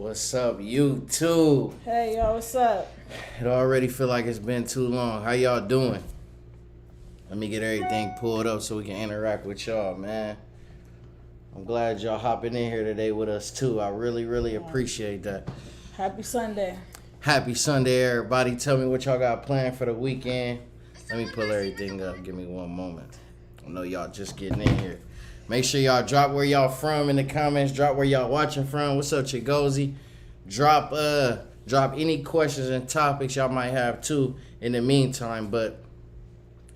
What's up, YouTube? Hey, yo, what's up? It already feel like it's been too long. How y'all doing? Let me get everything pulled up so we can interact with y'all, man. I'm glad y'all hopping in here today with us, too. I really appreciate that. Happy Sunday. Happy Sunday, everybody. Tell me what y'all got planned for the weekend. Let me pull everything up. Give me one moment. I know y'all just getting in here. Make sure y'all drop where y'all from in the comments. Drop where y'all watching from. What's up, Chigozy? Drop any questions and topics y'all might have too in the meantime. But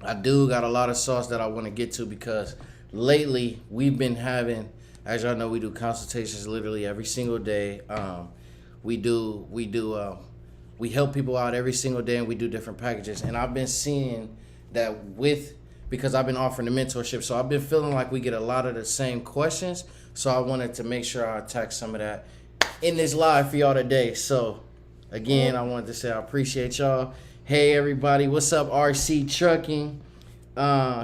I do got a lot of sauce that I want to get to because lately we've been having, as y'all know, we do consultations literally every single day. We help people out every single day, and we do different packages. And I've been seeing that because I've been offering the mentorship, so I've been feeling like we get a lot of the same questions. So I wanted to make sure I attack some of that in this live for y'all today. So again, I wanted to say I appreciate y'all. Hey everybody, what's up, RC Trucking?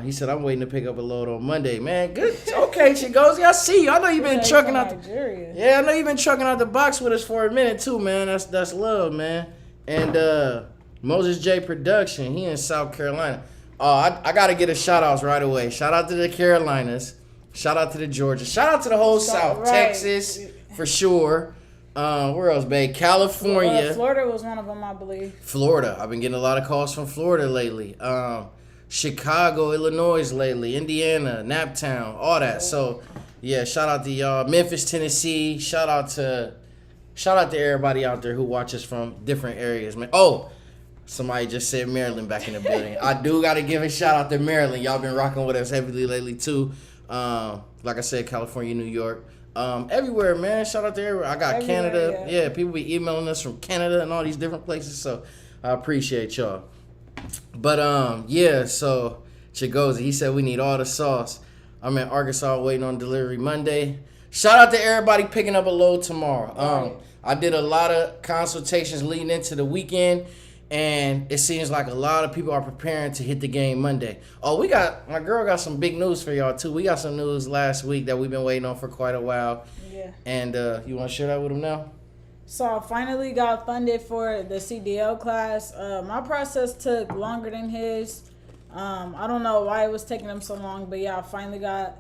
He said I'm waiting to pick up a load on Monday. Man, good. Okay, Chigozy, I see you. I know you've been trucking out. I know you've been trucking out the box with us for a minute too, man. That's love, man. And Moses J Production, he in South Carolina. I got to get a shout-outs right away. Shout out to the Carolinas. Shout out to the Georgia. Shout out to the whole South. Right. Texas, for sure. Where else, babe? California. Florida was one of them, I believe. Florida. I've been getting a lot of calls from Florida lately. Chicago, Illinois lately. Indiana, Naptown, all that. So, yeah, shout out to y'all. Memphis, Tennessee. Shout out to everybody out there who watches from different areas, man. Oh, somebody just said Maryland back in the building. I do got to give a shout out to Maryland. Y'all been rocking with us heavily lately, too. Like I said, California, New York. Everywhere, man. Shout out to everywhere. I got everywhere, Canada. Yeah, people be emailing us from Canada and all these different places. So I appreciate y'all. But, yeah, so Chigozy, he said we need all the sauce. I'm in Arkansas waiting on delivery Monday. Shout out to everybody picking up a load tomorrow. I did a lot of consultations leading into the weekend. And it seems like a lot of people are preparing to hit the game Monday. Oh, my girl got some big news for y'all, too. We got some news last week that we've been waiting on for quite a while. Yeah. And you want to share that with them now? So I finally got funded for the CDL class. My process took longer than his. I don't know why it was taking them so long, but yeah, I finally got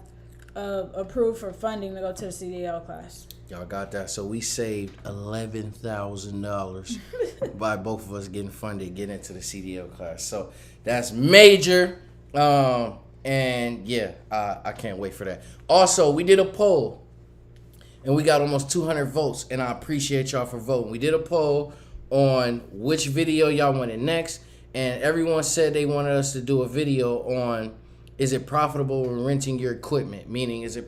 approved for funding to go to the CDL class. Y'all got that. So we saved $11,000 by both of us getting funded, getting into the CDL class. So that's major. And yeah, I can't wait for that. Also, we did a poll and we got almost 200 votes, and I appreciate y'all for voting. We did a poll on which video y'all wanted next, and everyone said they wanted us to do a video on, is it profitable when renting your equipment? Meaning, is it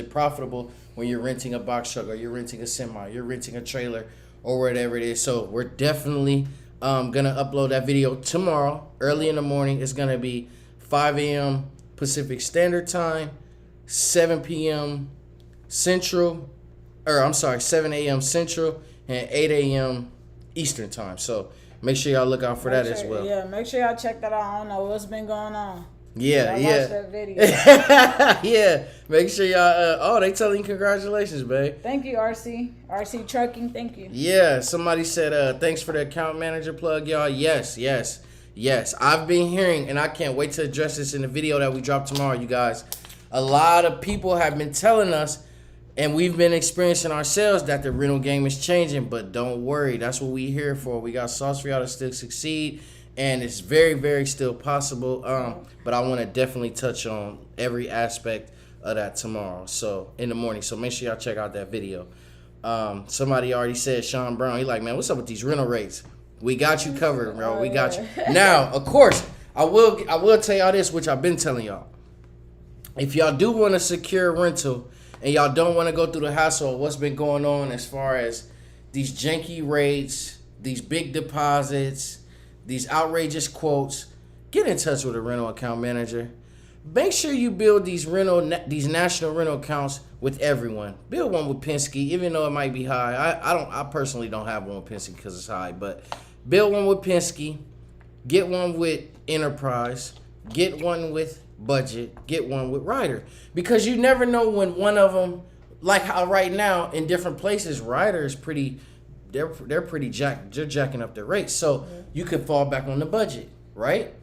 profitable when you're renting a box truck or you're renting a semi, you're renting a trailer or whatever it is. So we're definitely going to upload that video tomorrow, early in the morning. It's going to be 5 a.m. Pacific Standard Time, 7 p.m. Central, 7 a.m. Central, and 8 a.m. Eastern Time. So make sure y'all look out for that as well. Yeah, make sure y'all check that out. I don't know what's been going on. Yeah. Watch that video. Yeah, make sure y'all. They telling you congratulations, babe. Thank you, RC Trucking. Thank you. Yeah, somebody said thanks for the account manager plug, y'all. Yes. I've been hearing, and I can't wait to address this in the video that we drop tomorrow, you guys. A lot of people have been telling us, and we've been experiencing ourselves, that the rental game is changing. But don't worry, that's what we here for. We got sauce for y'all to still succeed. And it's very, very still possible. But I want to definitely touch on every aspect of that tomorrow. So in the morning. So make sure y'all check out that video. Somebody already said, Sean Brown, he like, man, what's up with these rental rates? We got you covered, bro. We got you. Now, of course, I will tell y'all this, which I've been telling y'all. If y'all do want to secure a rental and y'all don't want to go through the hassle of what's been going on as far as these janky rates, these big deposits, these outrageous quotes, get in touch with a rental account manager. Make sure you build these national rental accounts with everyone. Build one with Penske, even though it might be high. I personally don't have one with Penske because it's high, but build one with Penske. Get one with Enterprise. Get one with Budget. Get one with Ryder, because you never know when one of them like how right now in different places, Ryder is pretty. They're pretty they're jacking up their rates. So you could fall back on the budget, right?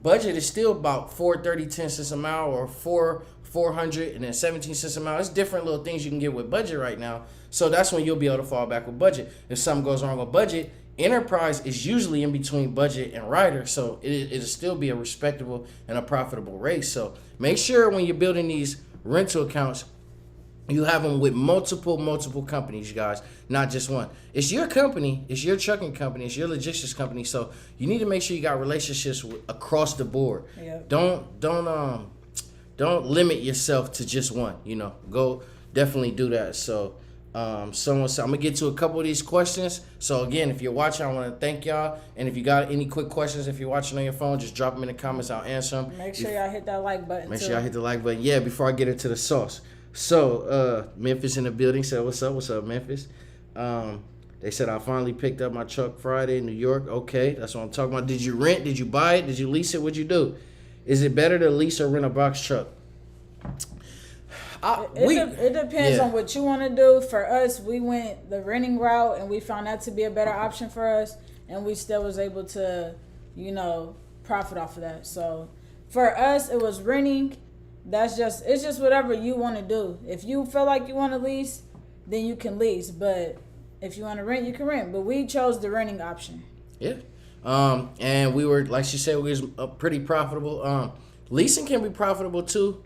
Budget is still about 4.30 cents a mile, or 400 and then 17 cents a mile. It's different little things you can get with budget right now. So that's when you'll be able to fall back with budget. If something goes wrong with budget, Enterprise is usually in between budget and Ryder, so it'll still be a respectable and a profitable race. So make sure when you're building these rental accounts, you have them with multiple companies, you guys, not just one. It's your company, it's your trucking company, it's your logistics company. So you need to make sure you got relationships across the board. Yep. Don't limit yourself to just one. Go definitely do that. So someone said, I'm gonna get to a couple of these questions. So again, if you're watching, I want to thank y'all. And if you got any quick questions, if you're watching on your phone, just drop them in the comments. I'll answer them. Make sure y'all hit that like button. Make sure y'all hit the like button. Yeah, before I get into the sauce. So Memphis in the building said, what's up, Memphis? They said, I finally picked up my truck Friday in New York. Okay, that's what I'm talking about. Did you rent? Did you buy it? Did you lease it? What'd you do? Is it better to lease or rent a box truck? It depends on what you want to do. For us, we went the renting route, and we found that to be a better option for us, and we still was able to, profit off of that. So for us, it was renting. It's just whatever you want to do. If you feel like you want to lease, then you can lease. But if you want to rent, you can rent. But we chose the renting option. Yeah. And we were, like she said, we was pretty profitable. Leasing can be profitable too.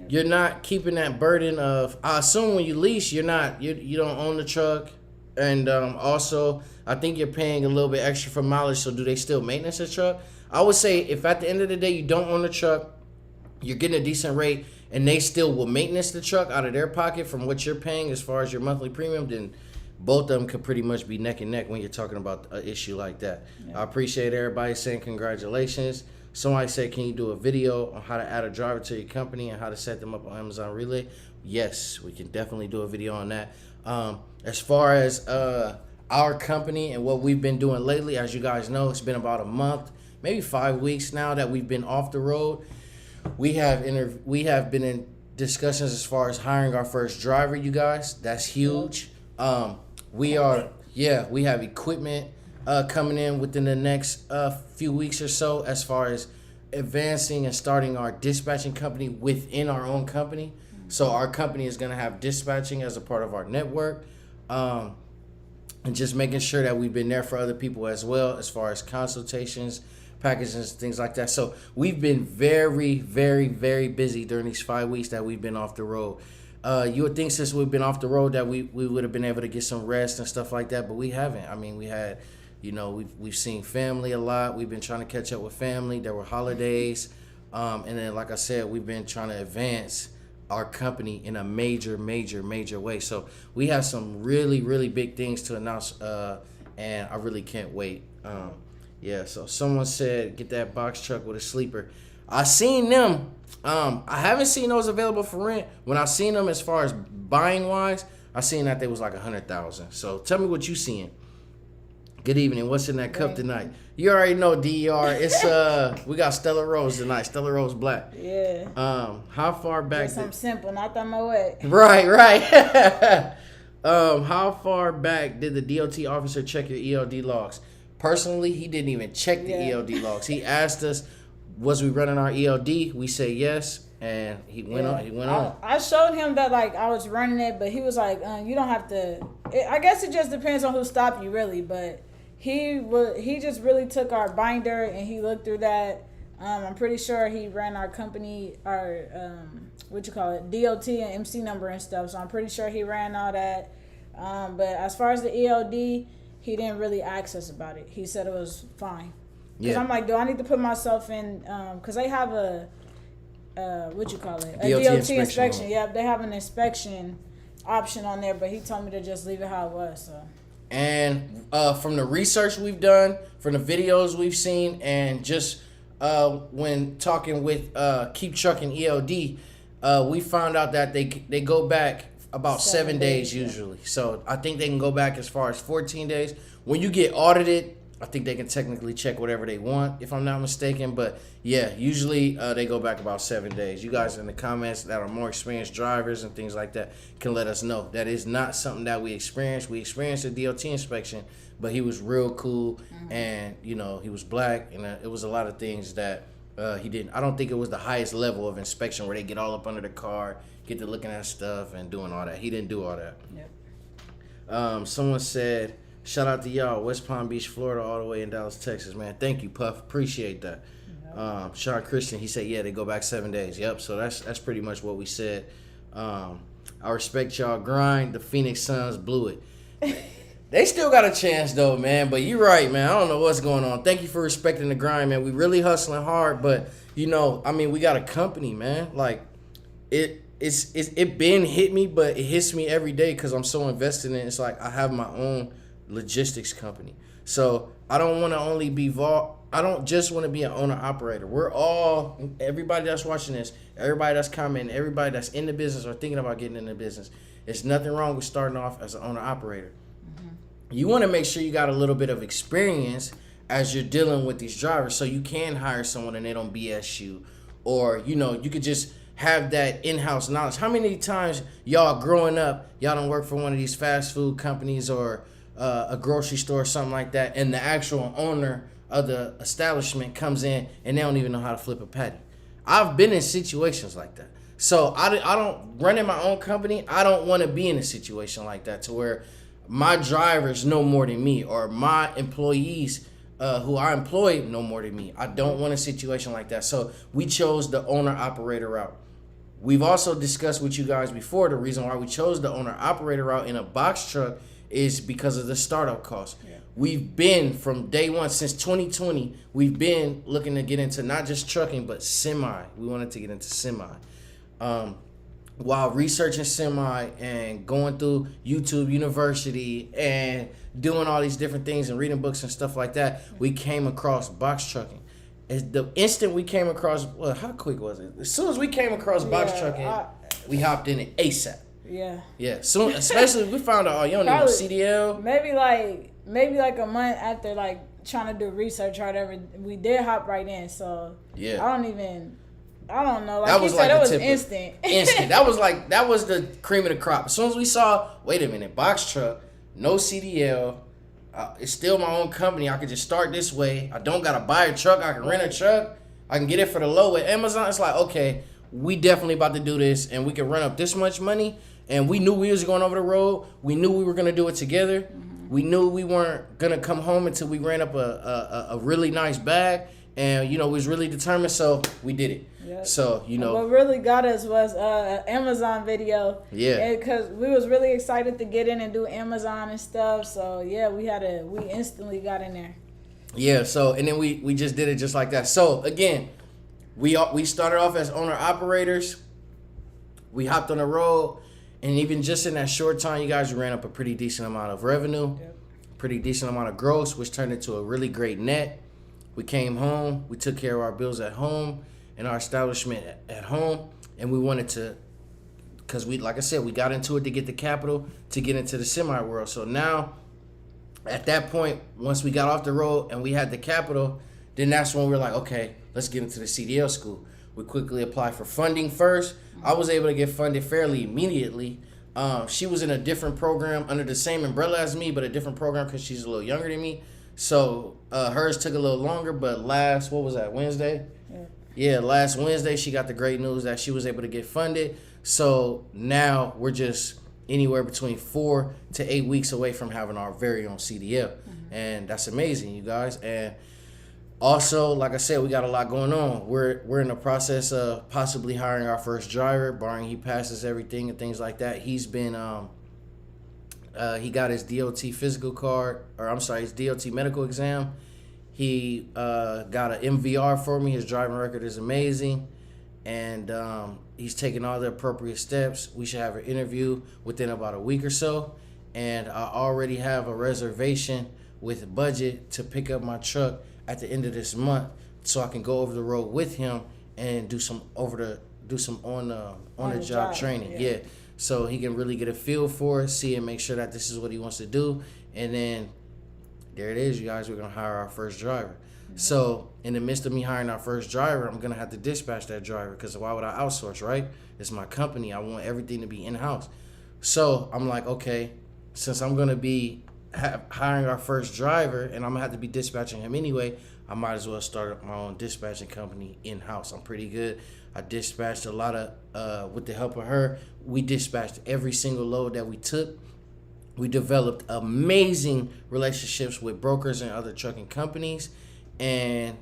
You're not keeping that burden of, I assume when you lease, you don't own the truck. And also, I think you're paying a little bit extra for mileage. So do they still maintenance the truck? I would say if at the end of the day you don't own the truck, you're getting a decent rate, and they still will maintenance the truck out of their pocket from what you're paying as far as your monthly premium, then both of them could pretty much be neck and neck when you're talking about an issue like that. Yeah. I appreciate everybody saying congratulations. Somebody said, can you do a video on how to add a driver to your company and how to set them up on Amazon Relay? Yes, we can definitely do a video on that. As far as our company and what we've been doing lately, as you guys know, it's been about a month, maybe 5 weeks now that we've been off the road. We have been in discussions as far as hiring our first driver, you guys. That's huge. We have equipment coming in within the next few weeks or so as far as advancing and starting our dispatching company within our own company. So our company is going to have dispatching as a part of our network, and just making sure that we've been there for other people as well as far as consultations, packages, things like that. So we've been very, very, very busy during these 5 weeks that we've been off the road. You would think since we've been off the road that we would have been able to get some rest and stuff like that, but we haven't. I mean, we had, we've seen family a lot. We've been trying to catch up with family. There were holidays. And then, like I said, we've been trying to advance our company in a major way. So we have some really, really big things to announce, and I really can't wait. So someone said, get that box truck with a sleeper. I seen them. I haven't seen those available for rent. When I seen them as far as buying wise, I seen that they was like $100,000. So tell me what you seeing. Good evening. What's in that cup tonight? You already know, DER. It's we got Stella Rose tonight. Stella Rose Black. Yeah. How far back? Something simple, not that my way. Right. How far back did the DOT officer check your ELD logs? Personally, he didn't even check the ELD logs. He asked us, was we running our ELD? We say yes, and he went on. I showed him that I was running it, but he was like, you don't have to. I guess it just depends on who stopped you, really. But he just really took our binder and he looked through that. I'm pretty sure he ran our company, our DOT and MC number and stuff. So I'm pretty sure he ran all that. But as far as the ELD, he didn't really ask us about it. He said it was fine. Because I'm like, do I need to put myself in? Because they have a DOT inspection. Yeah, they have an inspection option on there, but he told me to just leave it how it was. So. And from the research we've done, from the videos we've seen, and just when talking with Keep Trucking ELD, we found out that they go back about 7 days usually. So I think they can go back as far as 14 days. When you get audited, I think they can technically check whatever they want, if I'm not mistaken. But yeah, usually they go back about 7 days. You guys in the comments that are more experienced drivers and things like that can let us know. That is not something that we experienced. We experienced a DOT inspection, but he was real cool, and you know, he was black, and it was a lot of things that he didn't. I don't think it was the highest level of inspection where they get all up under the car, get to looking at stuff and doing all that. He didn't do all that. Yep. Someone said, shout out to y'all, West Palm Beach, Florida, all the way in Dallas, Texas, man. Thank you, Puff. Appreciate that. Sean Christian, he said, yeah, they go back 7 days. Yep, so that's pretty much what we said. I respect y'all grind. The Phoenix Suns blew it. They still got a chance, though, man. But you're right, man. I don't know what's going on. Thank you for respecting the grind, man. We really hustling hard, but, you know, I mean, we got a company, man. Like, it been hit me, but it hits me every day because I'm so invested in it. It's like I have my own logistics company. So I don't want to only be I don't just want to be an owner operator. We're all, everybody that's watching this, everybody that's commenting, everybody that's in the business or thinking about getting in the business, there's nothing wrong with starting off as an owner operator. You want to make sure you got a little bit of experience as you're dealing with these drivers so you can hire someone and they don't BS you, or, you know, you could just have that in-house knowledge. How many times y'all growing up, y'all don't work for one of these fast food companies or a grocery store or something like that, and the actual owner of the establishment comes in and they don't even know how to flip a patty? I've been in situations like that. So I don't, running my own company, I don't want to be in a situation like that to where my drivers know more than me, or my employees who I employ know more than me. I don't want a situation like that. So we chose the owner-operator route. We've also discussed with you guys before the reason why we chose the owner-operator route in a box truck is because of the startup cost. Yeah. We've been, from day one, since 2020, we've been looking to get into not just trucking, but semi. We wanted to get into semi. While researching semi and going through YouTube University and doing all these different things and reading books and stuff like that, we came across box trucking. The instant we came across, well, how quick was it? As soon as we came across box trucking, we hopped in it ASAP. Yeah. Yeah. Soon, especially we found out, you don't need no CDL. Maybe like a month after like trying to do research or whatever, we did hop right in. So yeah, I don't know. Like you said, it was instant. Instant. That was the cream of the crop. As soon as we saw, wait a minute, box truck, no CDL. It's still my own company. I could just start this way. I don't gotta buy a truck. I can rent a truck. I can get it for the low at Amazon. It's like, okay, we definitely about to do this, and we can run up this much money. And we knew we was going over the road. We knew we were gonna do it together. Mm-hmm. We knew we weren't gonna come home until we ran up a really nice bag. And, you know, we was really determined, so we did it. Yep. So, you know. What really got us was an Amazon video. Yeah. Because we was really excited to get in and do Amazon and stuff. So, yeah, we instantly got in there. Yeah, so, and then we just did it just like that. So, again, we started off as owner-operators. We hopped on the road. And even just in that short time, you guys ran up a pretty decent amount of revenue. Yep. Pretty decent amount of gross, which turned into a really great net. We came home, we took care of our bills at home and our establishment at home, and we wanted to, because like I said, we got into it to get the capital to get into the semi world. So now, at that point, once we got off the road and we had the capital, then that's when we were like, okay, let's get into the CDL school. We quickly applied for funding first. I was able to get funded fairly immediately. She was in a different program under the same umbrella as me, but a different program because she's a little younger than me. So hers took a little longer, but Wednesday? Yeah, last Wednesday she got the great news that she was able to get funded. So now we're just anywhere between 4 to 8 weeks away from having our very own CDL. Mm-hmm. And that's amazing, you guys. And also, like I said, we got a lot going on. We're in the process of possibly hiring our first driver, barring he passes everything and things like that. He's been he got his DOT physical card, his DOT medical exam. He got an MVR for me. His driving record is amazing. And he's taking all the appropriate steps. We should have an interview within about a week or so. And I already have a reservation with budget to pick up my truck at the end of this month so I can go over the road with him and do some on the job training. Yeah. So he can really get a feel for it, see and make sure that this is what he wants to do. And then there it is, you guys. We're gonna hire our first driver. So in the midst of me hiring our first driver, I'm gonna have to dispatch that driver because why would I outsource, right? It's my company. I want everything to be in-house. So I'm like, okay, since I'm gonna be hiring our first driver and I'm gonna have to be dispatching him anyway, I might as well start my own dispatching company in-house. I'm pretty good. I dispatched a lot of, with the help of her, we dispatched every single load that we took. We developed amazing relationships with brokers and other trucking companies. And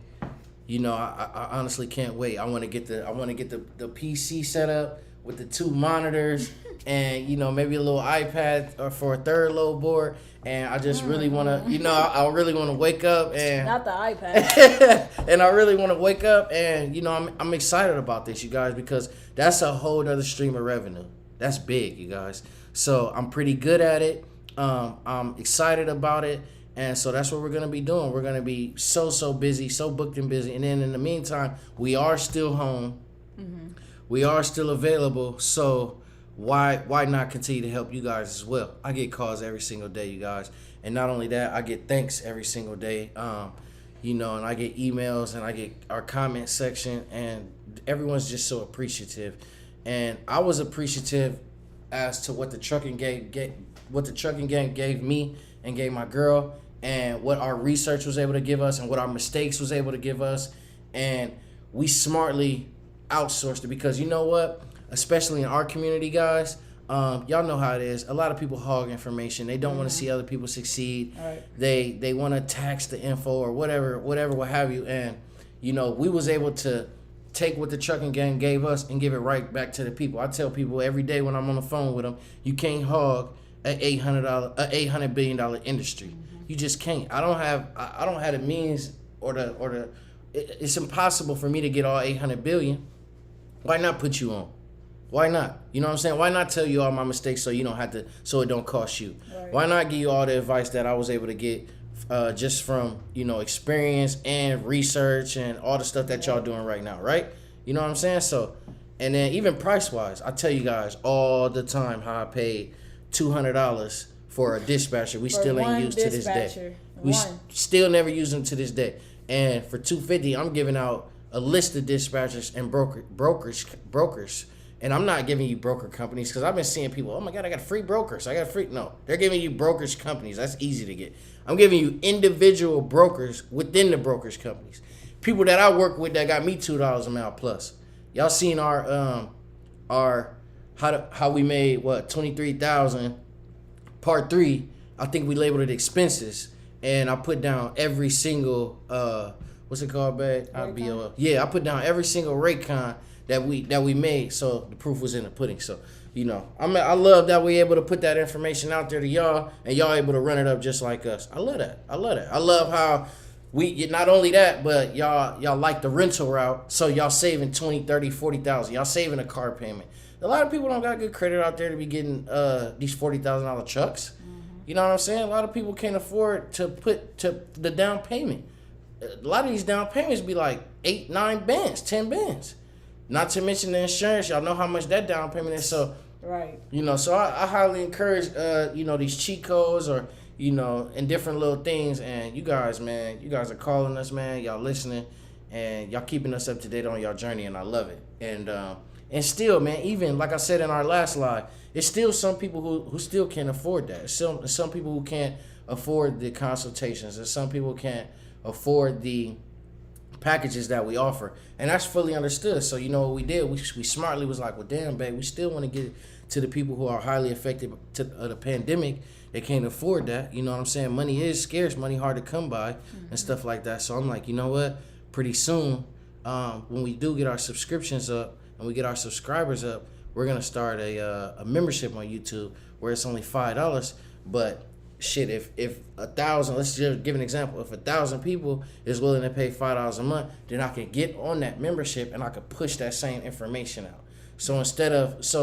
you know, I honestly can't wait. I want to get the PC set up with the 2 monitors and you know maybe a little iPad or for a third load board. And I just really want to, you know, I really want to wake up and not the iPad. And I really want to wake up and you know I'm excited about this, you guys, because that's a whole other stream of revenue. That's big, you guys. So I'm pretty good at it. I'm excited about it. And so that's what we're going to be doing. We're going to be so busy, so booked and busy. And then in the meantime, we are still home. Mm-hmm. We are still available. So why not continue to help you guys as well? I get calls every single day, you guys. And not only that, I get thanks every single day. You know, and I get emails and I get our comment section. And everyone's just so appreciative. And I was appreciative as to what the trucking gang gave me and gave my girl, and what our research was able to give us and what our mistakes was able to give us. And we smartly outsourced it because you know what? Especially in our community, guys, y'all know how it is. A lot of people hog information. They don't want to see other people succeed. Right. They want to tax the info or whatever, what have you. And, you know, we was able to take what the trucking gang gave us and give it right back to the people. I tell people every day when I'm on the phone with them, you can't hog an $800 billion industry. You just can't. I don't have the means or the. It's impossible for me to get all 800 billion. Why not put you on? Why not? You know what I'm saying? Why not tell you all my mistakes so you don't have to, so it don't cost you? Right. Why not give you all the advice that I was able to get just from, you know, experience and research and all the stuff that y'all doing right now, right? You know what I'm saying? So, and then even price wise, I tell you guys all the time how I paid $200 for a dispatcher. We still ain't used to this day. We still never use them to this day. And for $250, I'm giving out a list of dispatchers and brokers. And I'm not giving you broker companies because I've been seeing people, oh my God, I got free brokers. No, they're giving you brokerage companies. That's easy to get. I'm giving you individual brokers within the brokerage companies. People that I work with that got me $2 a mile plus. Y'all seen our how we made what 23,000 part 3. I think we labeled it expenses, and I put down every single what's it called, babe? I put down every single rate con that we made. So the proof was in the pudding. So you know, I love that we're able to put that information out there to y'all, and y'all able to run it up just like us. I love that. I love how we not only that, but y'all like the rental route, so y'all saving 20, 30, 40,000. Y'all saving a car payment. A lot of people don't got good credit out there to be getting these $40,000 trucks. Mm-hmm. You know what I'm saying? A lot of people can't afford to put to the down payment. A lot of these down payments be like 8, 9 bands, 10 bands. Not to mention the insurance. Y'all know how much that down payment is. So, right. You know, so I highly encourage, you know, these cheat codes or, you know, and different little things. And you guys, man, you guys are calling us, man. Y'all listening, and y'all keeping us up to date on y'all journey, and I love it. And still, man, even like I said in our last live, it's still some people who still can't afford that. It's some people who can't afford the consultations. There's some people who can't afford the packages that we offer, and that's fully understood. So you know what we did? We smartly was like, well, damn, babe, we still want to get to the people who are highly affected to the pandemic. They can't afford that. You know what I'm saying? Money is scarce. Money hard to come by, and stuff like that. So I'm like, you know what? Pretty soon, when we do get our subscriptions up and we get our subscribers up, we're gonna start a membership on YouTube where it's only $5. But shit, if 1,000, let's just give an example. If 1,000 people is willing to pay $5 a month, then I can get on that membership and I can push that same information out. So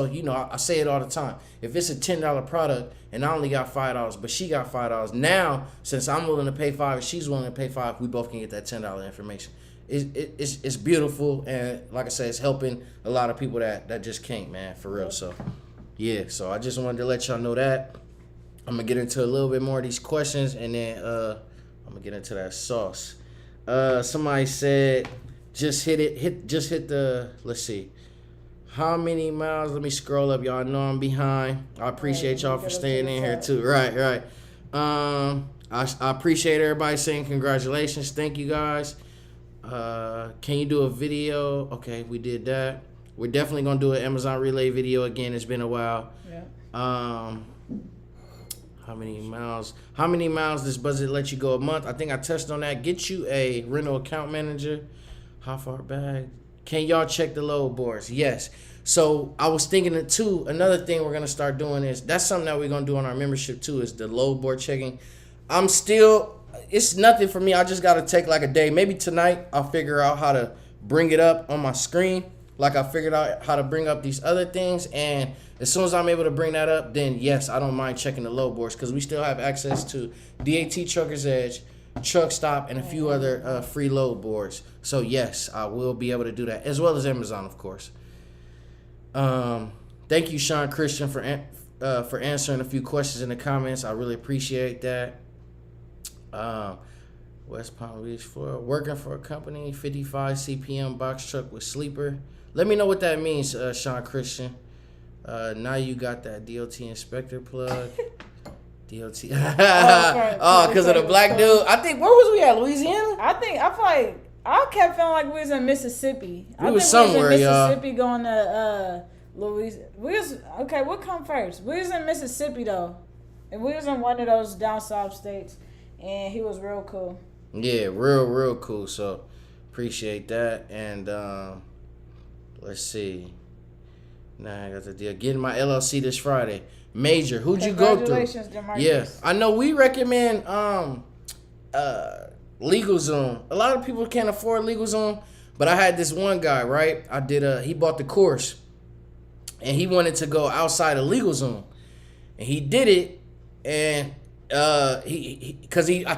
you know, I say it all the time. If it's a $10 product and I only got $5, but she got $5, now since I'm willing to pay $5 and she's willing to pay $5, we both can get that $10 information. It's beautiful, and like I said, it's helping a lot of people that just can't, man, for real. So yeah, so I just wanted to let y'all know that. I'm gonna get into a little bit more of these questions, and then I'm gonna get into that sauce. Somebody said, just hit the. Let's see. How many miles? Let me scroll up. Y'all know I'm behind. I appreciate y'all for staying in here too. Right. I appreciate everybody saying congratulations. Thank you guys. Can you do a video? Okay, we did that. We're definitely gonna do an Amazon Relay video again. It's been a while. Yeah. How many miles? How many miles does Budget let you go a month? I think I touched on that. Get you a rental account manager. How far back? Can y'all check the load boards? Yes. So I was thinking it too. Another thing we're gonna start doing is that's something that we're gonna do on our membership too. Is the load board checking. It's nothing for me. I just gotta take like a day. Maybe tonight I'll figure out how to bring it up on my screen. Like I figured out how to bring up these other things, and as soon as I'm able to bring that up, then yes, I don't mind checking the load boards because we still have access to DAT Trucker's Edge, Truck Stop, and a few other free load boards. So yes, I will be able to do that as well as Amazon, of course. Thank you, Sean Christian, for answering a few questions in the comments. I really appreciate that. West Palm Beach, Florida, working for a company, 55 CPM box truck with sleeper. Let me know what that means, Sean Christian. Now you got that DOT inspector plug. DOT. Oh, because of the black dude. I think, where was we at? Louisiana? I feel like I kept feeling like we was in Mississippi. We was somewhere, we was in y'all. Mississippi going to Louisiana. Okay, what come first? We was in Mississippi though, and we was in one of those down south states, and he was real cool. Yeah, real cool. So appreciate that. And let's see. Now I got the deal. Getting my LLC this Friday. Major. Who'd you go through? Congratulations, DeMarcus. Yeah, I know we recommend LegalZoom. A lot of people can't afford LegalZoom, but I had this one guy, right? He bought the course, and he wanted to go outside of LegalZoom, and he did it, and I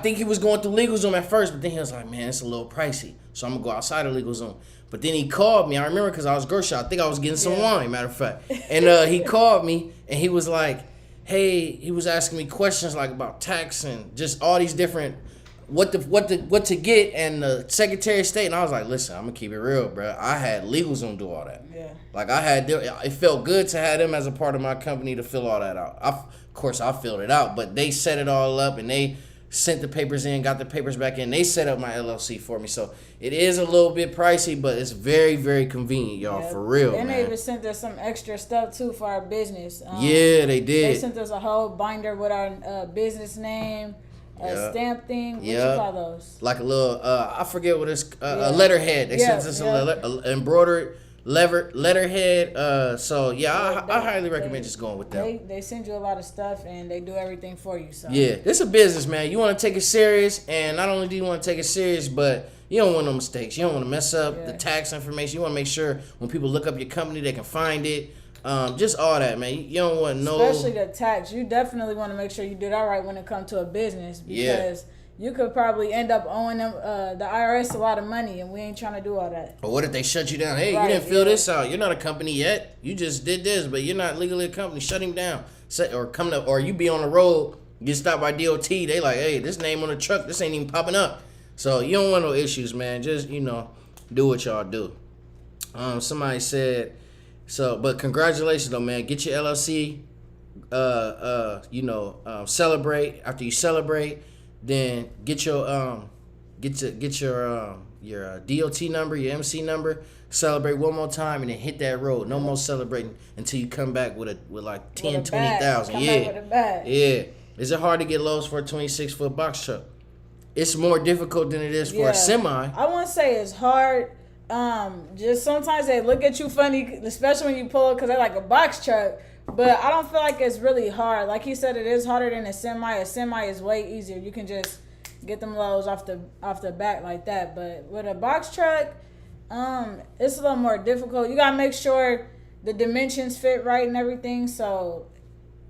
think he was going through LegalZoom at first, but then he was like, man, it's a little pricey, so I'm gonna go outside of LegalZoom. But then he called me. I remember because I was grocery. I think I was getting some wine, matter of fact. And he called me, and he was like, hey, he was asking me questions like about tax and just all these different what to get and the Secretary of State. And I was like, listen, I'm gonna keep it real, bro. I had LegalZoom do all that. Yeah. Like it felt good to have them as a part of my company to fill all that out. Of course, I filled it out, but they set it all up and they sent the papers in, got the papers back in. They set up my LLC for me. So it is a little bit pricey, but it's very, very convenient, y'all, for real, and man. they even sent us some extra stuff, too, for our business. Yeah, they did. They sent us a whole binder with our business name, a stamp thing. What you call those? Like a little, I forget what it's, a letterhead. They sent us a embroidered letterhead. So yeah, I highly recommend just going with them. They send you a lot of stuff and they do everything for you. So yeah, it's a business, man. You want to take it serious, and not only do you want to take it serious, but you don't want no mistakes. You don't want to mess up the tax information. You want to make sure when people look up your company, they can find it. Just all that, man. You don't want especially the tax. You definitely want to make sure you do that right when it comes to a business, because you could probably end up owing them the IRS a lot of money, and we ain't trying to do all that. But what if they shut you down? Hey, you didn't fill this out. You're not a company yet. You just did this, but you're not legally a company. Shut him down. Or you be on the road, get stopped by DOT. They like, hey, this name on the truck, this ain't even popping up. So you don't want no issues, man. Just do what y'all do. Somebody said, but congratulations though, man. Get your LLC. Celebrate. After you celebrate, then get your DOT number, your MC number. Celebrate one more time, and then hit that road. No more celebrating until you come back with like 10, 20,000. Yeah. Is it hard to get loads for a 26-foot box truck? It's more difficult than it is for a semi. I wouldn't say it's hard. Just sometimes they look at you funny, especially when you pull it, because they're like a box truck. But I don't feel like it's really hard. Like he said, it is harder than a semi. A semi is way easier. You can just get them loads off the back like that. But with a box truck, it's a little more difficult. You gotta make sure the dimensions fit right and everything. So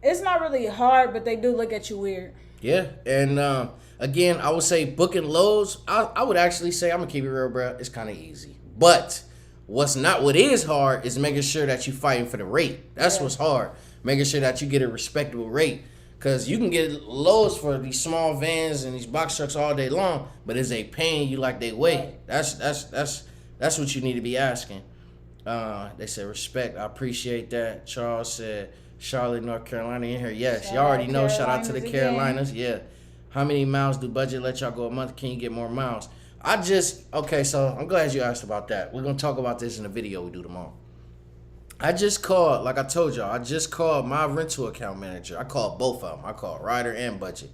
it's not really hard, but they do look at you weird. Yeah, and again, I would say booking loads. I would actually say, I'm gonna keep it real, bro. It's kind of easy, but what is hard is making sure that you're fighting for the rate. That's what's hard. Making sure that you get a respectable rate. Cause you can get loads for these small vans and these box trucks all day long, but is they paying you like they weigh? That's what you need to be asking. They said respect. I appreciate that. Charles said Charlotte, North Carolina in here. Yes, y'all already know. Shout out to the Carolinas. Yeah. How many miles do budget let y'all go a month? Can you get more miles? So I'm glad you asked about that. We're gonna talk about this in the video we do tomorrow. I just called, like I told y'all, my rental account manager. I called both of them. I called Ryder and Budget.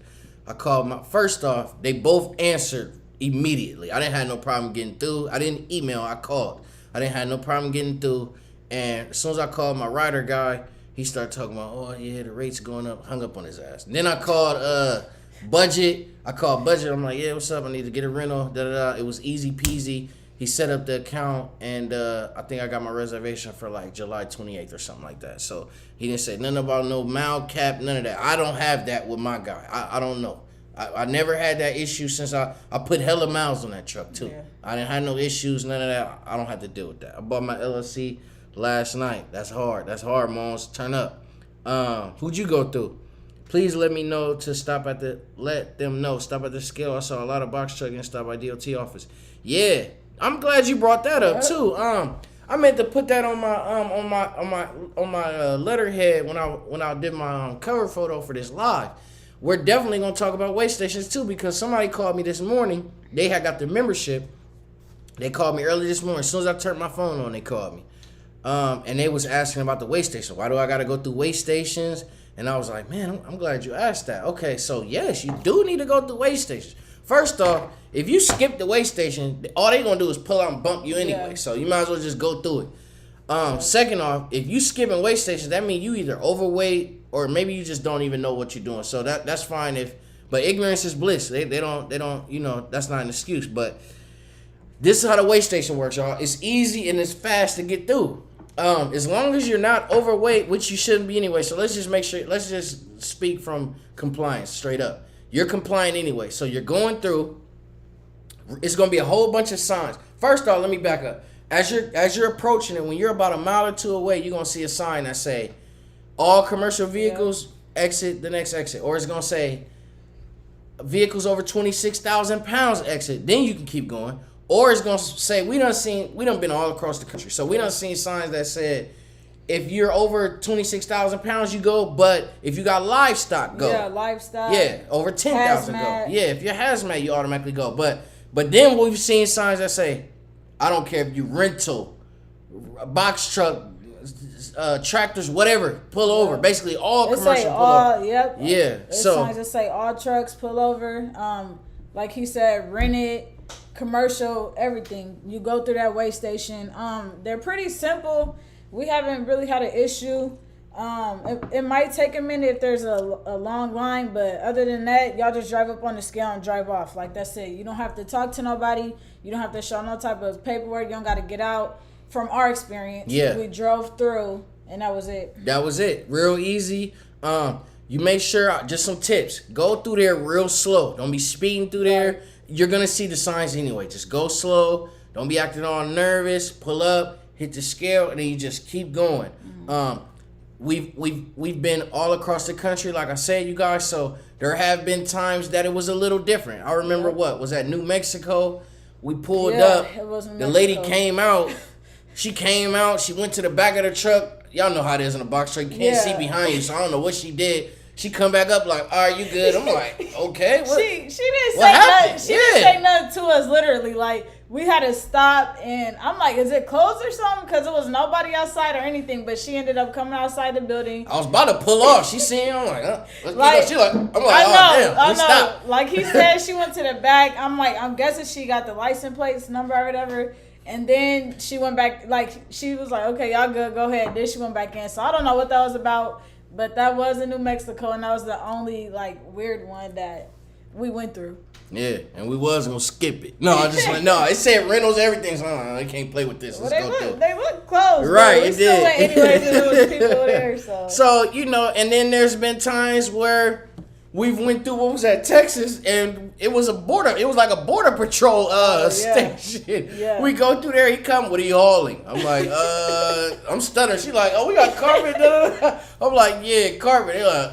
First off, they both answered immediately. I didn't have no problem getting through. I didn't email, I called. I didn't have no problem getting through. And as soon as I called my Ryder guy, he started talking about, oh yeah, the rate's going up, hung up on his ass. And then I called Budget. I'm like, yeah, what's up? I need to get a rental. It was easy peasy. He set up the account, and I think I got my reservation for like July 28th or something like that. So he didn't say nothing about no mile cap, none of that. I don't have that with my guy. I don't know. I never had that issue since I put hella miles on that truck too. Yeah. I didn't have no issues, none of that. I don't have to deal with that. I bought my LLC last night. That's hard. That's hard, moms. Turn up. Who'd you go through? Please let them know stop at the scale. I saw a lot of box trucking stop by DOT office. Yeah. I'm glad you brought that up too. I meant to put that on my letterhead when I did my cover photo for this live. We're definitely gonna talk about weigh stations too, because somebody called me this morning. They had got their membership. They called me early this morning. As soon as I turned my phone on, they called me, and they was asking about the weigh station. Why do I gotta go through weigh stations? And I was like, man, I'm glad you asked that. Okay, so yes, you do need to go through weigh stations. First off, if you skip the weigh station, all they gonna do is pull out and bump you anyway. Yeah. So you might as well just go through it. Second off, if you skipping weigh stations, that means you either overweight or maybe you just don't even know what you're doing. So that's fine but ignorance is bliss. They don't that's not an excuse. But this is how the weigh station works, y'all. It's easy and it's fast to get through. As long as you're not overweight, which you shouldn't be anyway. So let's just speak from compliance straight up. You're compliant anyway, so you're going through. It's going to be a whole bunch of signs. First off, let me back up. As you're approaching it, when you're about a mile or two away, you're going to see a sign that say, all commercial vehicles exit the next exit. Or it's going to say, vehicles over 26,000 pounds exit. Then you can keep going. Or it's going to say, we done been all across the country. So we done seen signs that said, if you're over 26,000 pounds, you go. But if you got livestock, go. Yeah, livestock. Yeah, over 10,000, go. Yeah, if you're hazmat, you automatically go. But then we've seen signs that say, I don't care if you rental, box truck, tractors, whatever, pull over. Basically, all commercial pull over. Yep. Yeah. There's signs that say all trucks pull over. Like he said, rented, commercial, everything. You go through that weigh station. They're pretty simple. We haven't really had an issue. It might take a minute if there's a long line, but other than that, y'all just drive up on the scale and drive off. Like that's it. You don't have to talk to nobody. You don't have to show no type of paperwork. You don't got to get out. From our experience, we drove through, and that was it. That was it. Real easy. You make sure, just some tips. Go through there real slow. Don't be speeding through there. You're going to see the signs anyway. Just go slow. Don't be acting all nervous. Pull up. Hit the scale, and then you just keep going. We've been all across the country, like I said, you guys. So there have been times that it was a little different. I remember what was at New Mexico. We pulled up. The lady came out. She came out. She went to the back of the truck. Y'all know how it is in a box truck. You can't see behind you, so I don't know what she did. She come back up like, all right, you good? I'm like, okay. What? She didn't say nothing. She didn't say nothing to us. Literally, like. We had to stop, and I'm like, is it closed or something? Because there was nobody outside or anything, but she ended up coming outside the building. I was about to pull off. She seen, I'm like, let's like, she like, I'm like, I know. Stop. Like he said, she went to the back. I'm like, I'm guessing she got the license plates number or whatever. And then she went back, like, she was like, okay, y'all good, go ahead. Then she went back in. So I don't know what that was about, but that was in New Mexico, and that was the only, like, weird one that we went through. Yeah, and we was gonna skip it. No, I just like it said rentals, everything. So I can't play with this. Well, they look closed. Right, it did. Anyways, there was people there. So and then there's been times where we went through Texas, and it was like a border patrol station. Yeah. We go through there. He come, what are you hauling? I'm like, I'm stuttering. She like, oh, we got carpet. I'm like, yeah, carpet. They're like,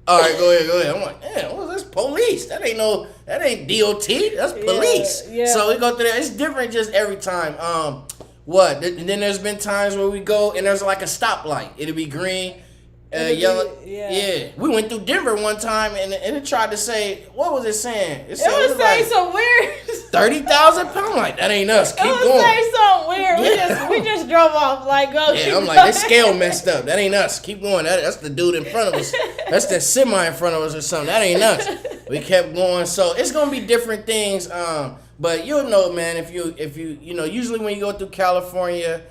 All right, go ahead. I'm like, man, what's this? Police. That ain't DOT. That's police. Yeah. So we go through that. It's different just every time. And then there's been times where we go and there's like a stoplight. It'll be green, yellow. Yeah. We went through Denver one time and it tried to say, what was it saying? It was saying like some weird 30,000 pounds. I'm like, that ain't us. Keep going. It was saying something weird. We just drove off. Like, go. Yeah, I'm like, this scale messed up. That ain't us. Keep going. That's the dude in front of us. That's the semi in front of us or something. That ain't us. We kept going. So it's gonna be different things. But you'll know, man, if you usually when you go through California,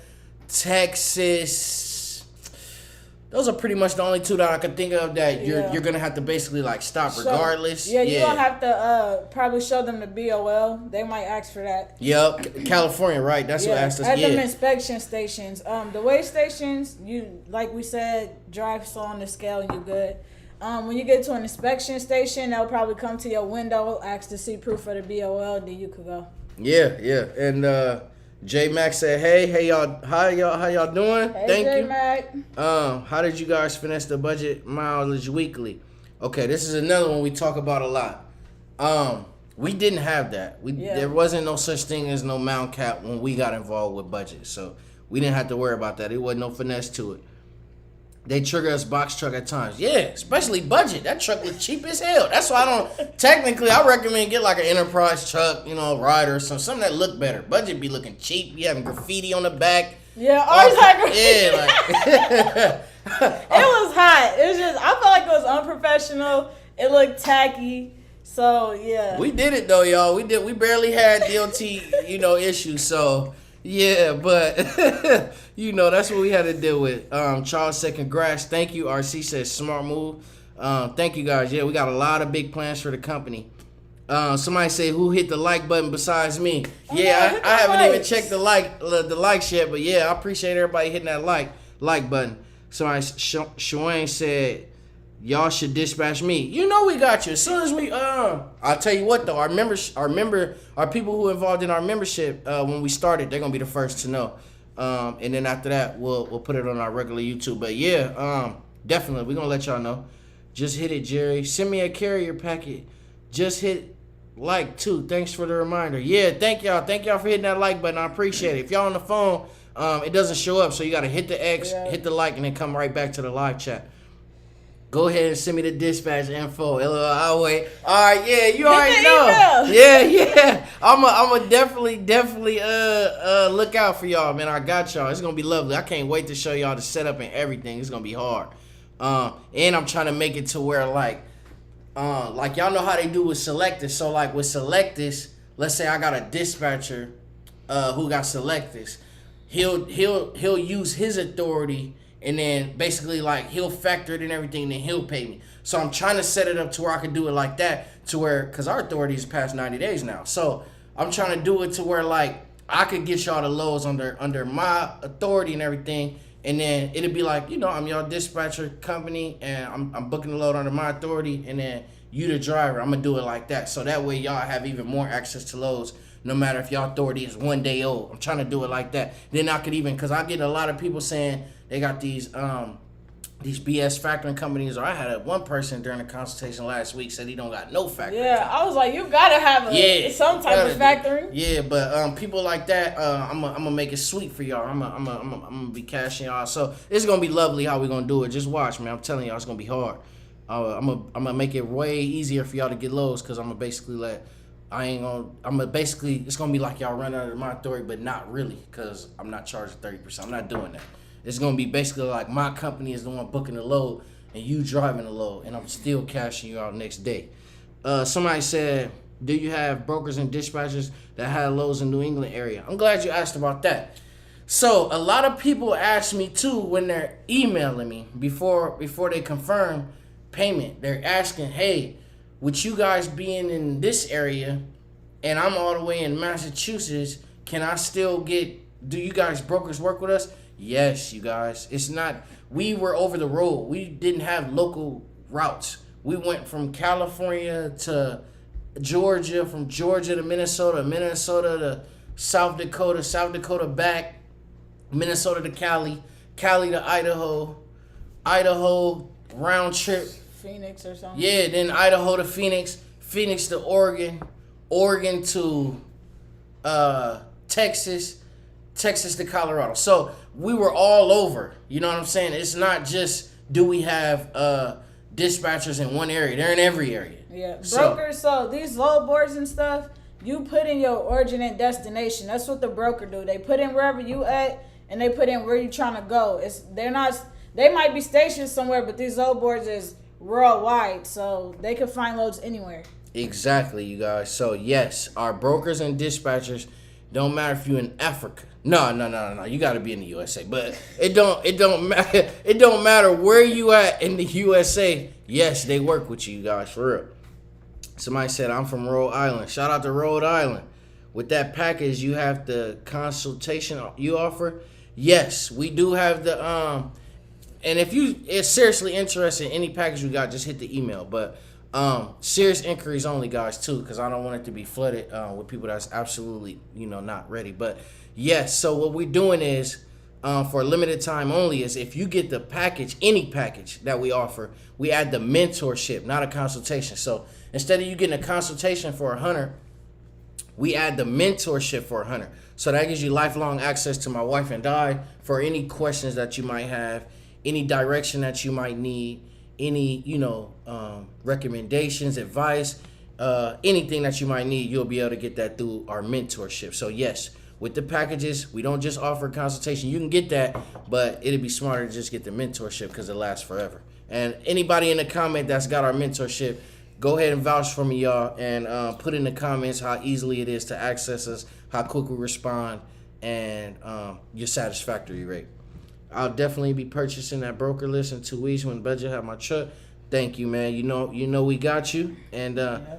Texas, those are pretty much the only two that I could think of that you're gonna have to basically like stop regardless. You're gonna have to probably show them the BOL. They might ask for that. Yep, California, right? That's what asked us. At them inspection stations, the weigh stations, you like we said, drive slow on the scale and you good. When you get to an inspection station, they'll probably come to your window, ask to see proof of the BOL, then you could go. Yeah. And J Mac said, "Hey y'all, how y'all doing? Hey, Thank you. Mac. How did you guys finesse the budget mileage weekly? Okay, this is another one we talk about a lot. We didn't have that. There wasn't no such thing as no mount cap when we got involved with budget, so we didn't have to worry about that. It wasn't no finesse to it. They trigger us box truck at times. Yeah, especially budget. That truck was cheap as hell. That's why I recommend get like an enterprise truck, rider or something that look better. Budget be looking cheap. You having graffiti on the back. Yeah, always had graffiti. Yeah, it was hot. It was just, I felt like it was unprofessional. It looked tacky. So, yeah. We did it though, y'all. We barely had DOT, issues. So, yeah, but that's what we had to deal with. Charles said, congrats. Thank you. RC says, smart move. Thank you guys. Yeah, we got a lot of big plans for the company. Somebody say, who hit the like button besides me? Yeah, I haven't even checked the likes yet, but yeah, I appreciate everybody hitting that like button. Somebody, Shwayne said, y'all should dispatch me. We got you. As soon as we, I'll tell you what though, our people who involved in our membership, when we started, they're gonna be the first to know. And then after that, we'll put it on our regular YouTube. But yeah, definitely, we're gonna let y'all know. Just hit it, Jerry. Send me a carrier packet. Just hit like too. Thanks for the reminder. Yeah, thank y'all. Thank y'all for hitting that like button. I appreciate it. If y'all on the phone, it doesn't show up, so you gotta hit the X, hit the like, and then come right back to the live chat. Go ahead and send me the dispatch info. I'll wait. All right, yeah, you already know. Yeah. I'm definitely look out for y'all, man. I got y'all. It's gonna be lovely. I can't wait to show y'all the setup and everything. It's gonna be hard. And I'm trying to make it to where like y'all know how they do with Selectus. So like with Selectus, let's say I got a dispatcher who got Selectus. He'll use his authority. And then basically like he'll factor it and everything, and then he'll pay me. So I'm trying to set it up to where I can do it like that, to where, because our authority is past 90 days now. So I'm trying to do it to where like I could get y'all the loads under my authority and everything. And then it'll be like, I'm y'all dispatcher company and I'm booking the load under my authority, and then you the driver. I'm gonna do it like that. So that way y'all have even more access to loads, no matter if y'all authority is 1 day old. I'm trying to do it like that. Then I could even, because I get a lot of people saying they got these BS factoring companies, or I had one person during the consultation last week said he don't got no factoring. Yeah, I was like, you gotta have some type of factoring. Yeah, but people like that, I'm gonna make it sweet for y'all. I'm gonna be cashing y'all. So it's gonna be lovely how we gonna do it. Just watch, man. I'm telling y'all, it's gonna be hard. I'm gonna make it way easier for y'all to get loads, because I'm gonna basically it's gonna be like y'all run under my authority, but not really, because I'm not charging 30%. I'm not doing that. It's gonna be basically like my company is the one booking the load and you driving the load, and I'm still cashing you out next day. Somebody said, do you have brokers and dispatchers that have loads in New England area? I'm glad you asked about that. So a lot of people ask me too when they're emailing me before they confirm payment. They're asking, hey, with you guys being in this area and I'm all the way in Massachusetts, can I still do you guys brokers work with us? Yes, you guys. We were over the road. We didn't have local routes. We went from California to Georgia, from Georgia to Minnesota, Minnesota to South Dakota, South Dakota back, Minnesota to Cali, Cali to Idaho, Idaho round trip Phoenix or something. Yeah, then Idaho to Phoenix, Phoenix to Oregon, Oregon to Texas, Texas to Colorado. So we were all over. You know what I'm saying? It's not just do we have dispatchers in one area. They're in every area. Yeah. Brokers, so these load boards and stuff, you put in your origin and destination. That's what the broker do. They put in wherever you at and they put in where you trying to go. They might be stationed somewhere, but these load boards is worldwide, so they can find loads anywhere. Exactly, you guys. So yes, our brokers and dispatchers, don't matter if you're in Africa. No. You got to be in the USA. But it don't matter. It don't matter where you at in the USA. Yes, they work with you guys for real. Somebody said I'm from Rhode Island. Shout out to Rhode Island. With that package, you have the consultation you offer. Yes, we do have the and if you is seriously interested in any package we got, just hit the email. But serious inquiries only, guys, too, because I don't want it to be flooded with people that's absolutely, not ready. But yes, so what we're doing is for a limited time only is if you get the package, any package that we offer, we add the mentorship, not a consultation. So instead of you getting a consultation for $100, we add the mentorship for $100. So that gives you lifelong access to my wife and I for any questions that you might have, any direction that you might need, any, recommendations, advice, anything that you might need, you'll be able to get that through our mentorship. So yes, with the packages, we don't just offer a consultation. You can get that, but it'd be smarter to just get the mentorship because it lasts forever. And anybody in the comment that's got our mentorship, go ahead and vouch for me, y'all, and put in the comments how easily it is to access us, how quick we respond, and your satisfactory rate. I'll definitely be purchasing that broker list in 2 weeks when Budget have my truck. Thank you, man. You know we got you. And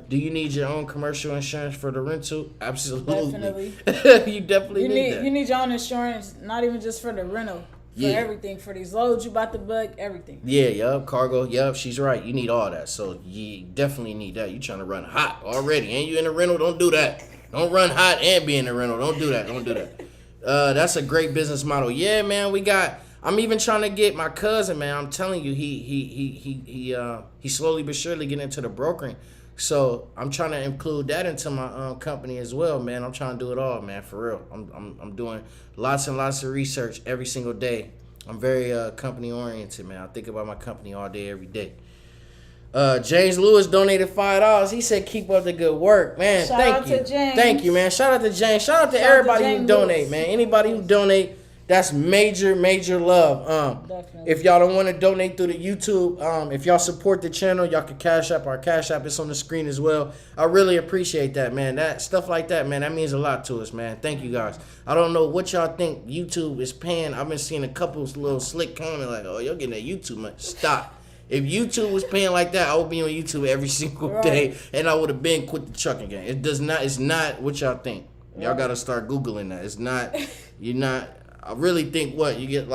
do you need your own commercial insurance for the rental? Absolutely. Definitely. You definitely need that. You need your own insurance, not even just for the rental. For everything, for these loads you about to book, everything. Cargo, she's right. You need all that. So you definitely need that. You trying to run hot already. And you in the rental, don't do that. Don't run hot and be in the rental. Don't do that. That's a great business model. Yeah, man, I'm even trying to get my cousin, man. I'm telling you, he slowly but surely getting into the brokering. So I'm trying to include that into my company as well, man. I'm trying to do it all, man, for real. I'm doing lots and lots of research every single day. I'm very company oriented, man. I think about my company all day, every day. James Lewis donated $5. He said, "Keep up the good work, man." Thank you, James. Thank you, man. Shout out to James. Shout out to everybody who donate, man. Anybody who donate. That's major love. Definitely. If y'all don't want to donate through the YouTube, if y'all support the channel, y'all can Cash App. Our Cash App is on the screen as well. I really appreciate that, man. That stuff like that, man, that means a lot to us, man. Thank you, guys. I don't know what y'all think YouTube is paying. I've been seeing a couple little slick comment like, "Oh, you're getting that YouTube money." Stop. If YouTube was paying like that, I would be on YouTube every single day, and I would have been quit the trucking game. It does not. It's not what y'all think. Y'all gotta start Googling that. It's not. You're not. I really think you get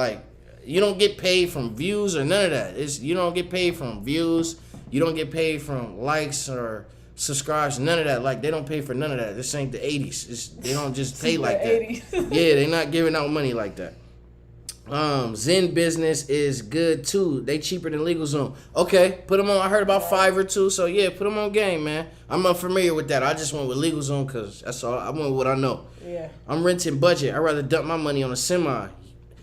you don't get paid from views or none of that. You don't get paid from views. You don't get paid from likes or subscribes. None of that. Like, they don't pay for none of that. This ain't the 80s. They don't just pay like that. Yeah, they're not giving out money like that. Zen Business is good too. They cheaper than LegalZoom. Okay, put them on. I heard about Fiverr too. So yeah, put them on game, man. I'm unfamiliar with that. I just went with LegalZoom because that's all. I went with what I know. Yeah. I'm renting budget. I'd rather dump my money on a semi.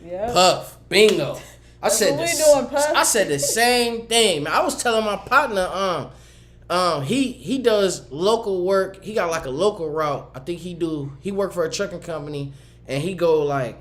Yeah. Puff. Bingo. I said the same thing, man. I was telling my partner, he does local work. He got like a local route. I think he worked for a trucking company, and he go I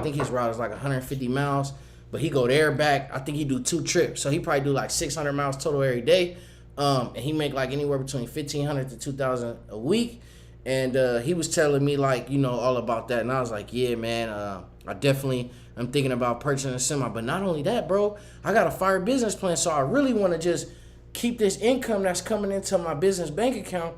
think his route is like 150 miles, but he go there back. I think he do 2 trips, so he probably do like 600 miles total every day. And he make like anywhere between 1,500 to 2,000 a week. And he was telling me all about that, and I was like, yeah, man, I definitely am thinking about purchasing a semi. But not only that, bro, I got a fire business plan, so I really want to just keep this income that's coming into my business bank account,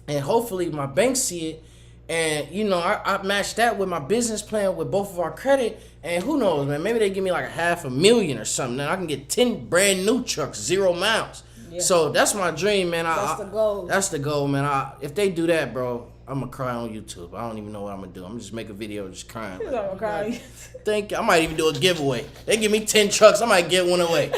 and hopefully my bank see it. And, I matched that with my business plan with both of our credit. And who knows, man, maybe they give me like $500,000 or something. Then I can get 10 brand new trucks, 0 miles. Yeah. So that's my dream, man. That's the goal. That's the goal, man. If they do that, bro, I'm gonna cry on YouTube. I don't even know what I'm gonna do. I'm just make a video just crying. He's gonna cry. Thank you. I might even do a giveaway. They give me 10 trucks. I might get one away.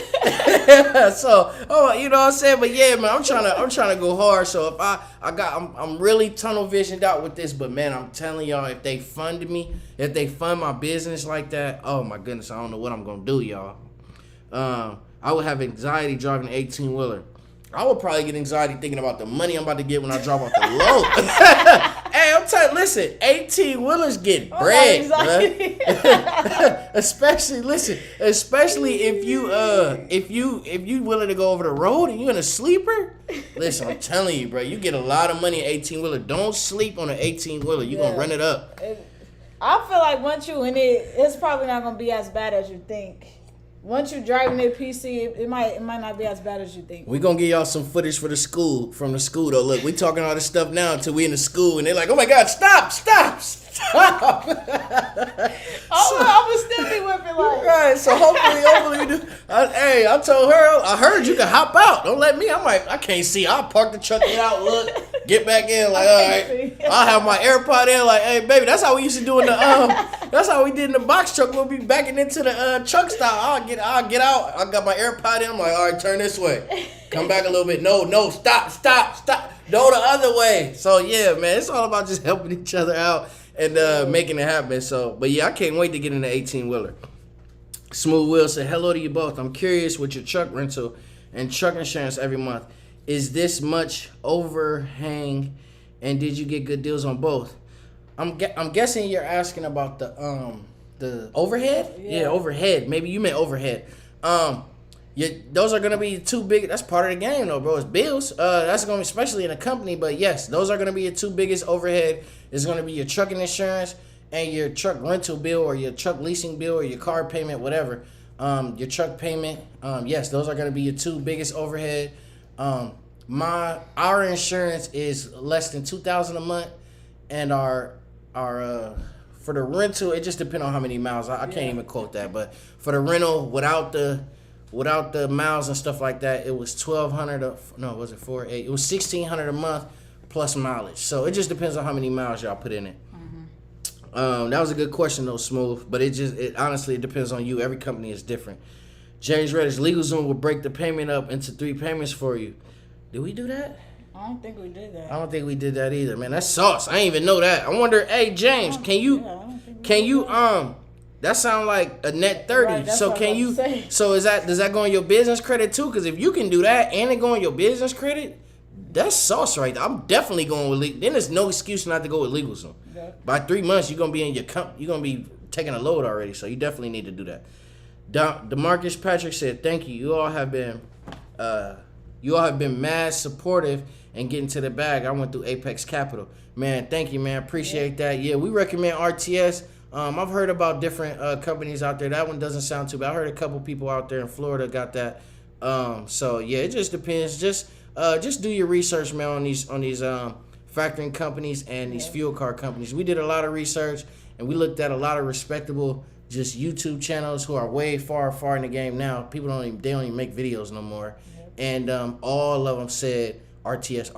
So, you know what I'm saying? But yeah, man, I'm trying to go hard. So if I'm really tunnel visioned out with this. But man, I'm telling y'all, if they fund me, if they fund my business like that, oh my goodness, I don't know what I'm gonna do, y'all. I would have anxiety driving an 18-wheeler. I would probably get anxiety thinking about the money I'm about to get when I drop off the load. Hey, I'm telling you, listen, 18-wheelers get bread, bruh. especially if you willing to go over the road and you in a sleeper. Listen, I'm telling you, bro, you get a lot of money in 18-wheeler. Don't sleep on an 18-wheeler. You gonna run it up. I feel like once you in it, it's probably not gonna be as bad as you think. Once you driving it PC, it might not be as bad as you think. We gonna give y'all some footage from the school though. Look, we talking all this stuff now until we in the school and they're like, oh my God, stop. I would still be whipping like. Right, so hopefully we do. I told her, I heard you can hop out. Don't let me. I can't see. I'll park the truck, get out, look, get back in. Like, all right. I'll have my AirPod in. Like, hey, baby, that's how we used to do in the that's how we did in the box truck. We'll be backing into the truck stop. I'll get out. I got my AirPod in. I'm like, all right, turn this way. Come back a little bit. No, stop. Go the other way. So yeah, man, it's all about just helping each other out and making it happen. So, but yeah, I can't wait to get in the 18-wheeler. Smooth Will said, hello to you both. I'm curious with your truck rental and truck insurance every month. Is this much overhang, and did you get good deals on both? I'm guessing you're asking about the overhead? Yeah, overhead. Maybe you meant overhead. Those are gonna be two big. That's part of the game, though, bro. It's bills. That's gonna be especially in a company. But yes, those are gonna be your two biggest overhead. It's gonna be your trucking insurance and your truck rental bill, or your truck leasing bill, or your car payment, whatever. Your truck payment. Yes, those are gonna be your two biggest overhead. Our insurance is less than $2,000 a month, and our for the rental, it just depends on how many miles. I can't even quote that, but for the rental without the miles and stuff like that, it was $1,200. No, was it $4,800? It was $1,600 a month plus mileage. So it just depends on how many miles y'all put in it. That was a good question though, Smooth. But it honestly depends on you. Every company is different. James Reddish, LegalZoom will break the payment up into 3 payments for you. Did we do that? I don't think we did that. I don't think we did that either, man. That's sauce. I ain't even know that. I wonder, hey James, can you that sound like a net 30. Right, so can you? So does that go on your business credit too? Because if you can do that and it go on your business credit, that's sauce right there. I'm definitely going with legal. Then there's no excuse not to go with LegalZoom. Yeah. By 3 months, you're gonna be in your you're gonna be taking a load already. So you definitely need to do that. DeMarcus Patrick said, "Thank you. You all have been mad supportive and getting to the bag. I went through Apex Capital, man. Thank you, man. Appreciate that. Yeah, we recommend RTS." I've heard about different companies out there. That one doesn't sound too bad. I heard a couple people out there in Florida got that. So yeah, it just depends. Just do your research, man, on these factoring companies and these fuel card companies. We did a lot of research and we looked at a lot of respectable just YouTube channels who are way far in the game now. People don't even make videos no more. And all of them said RTS.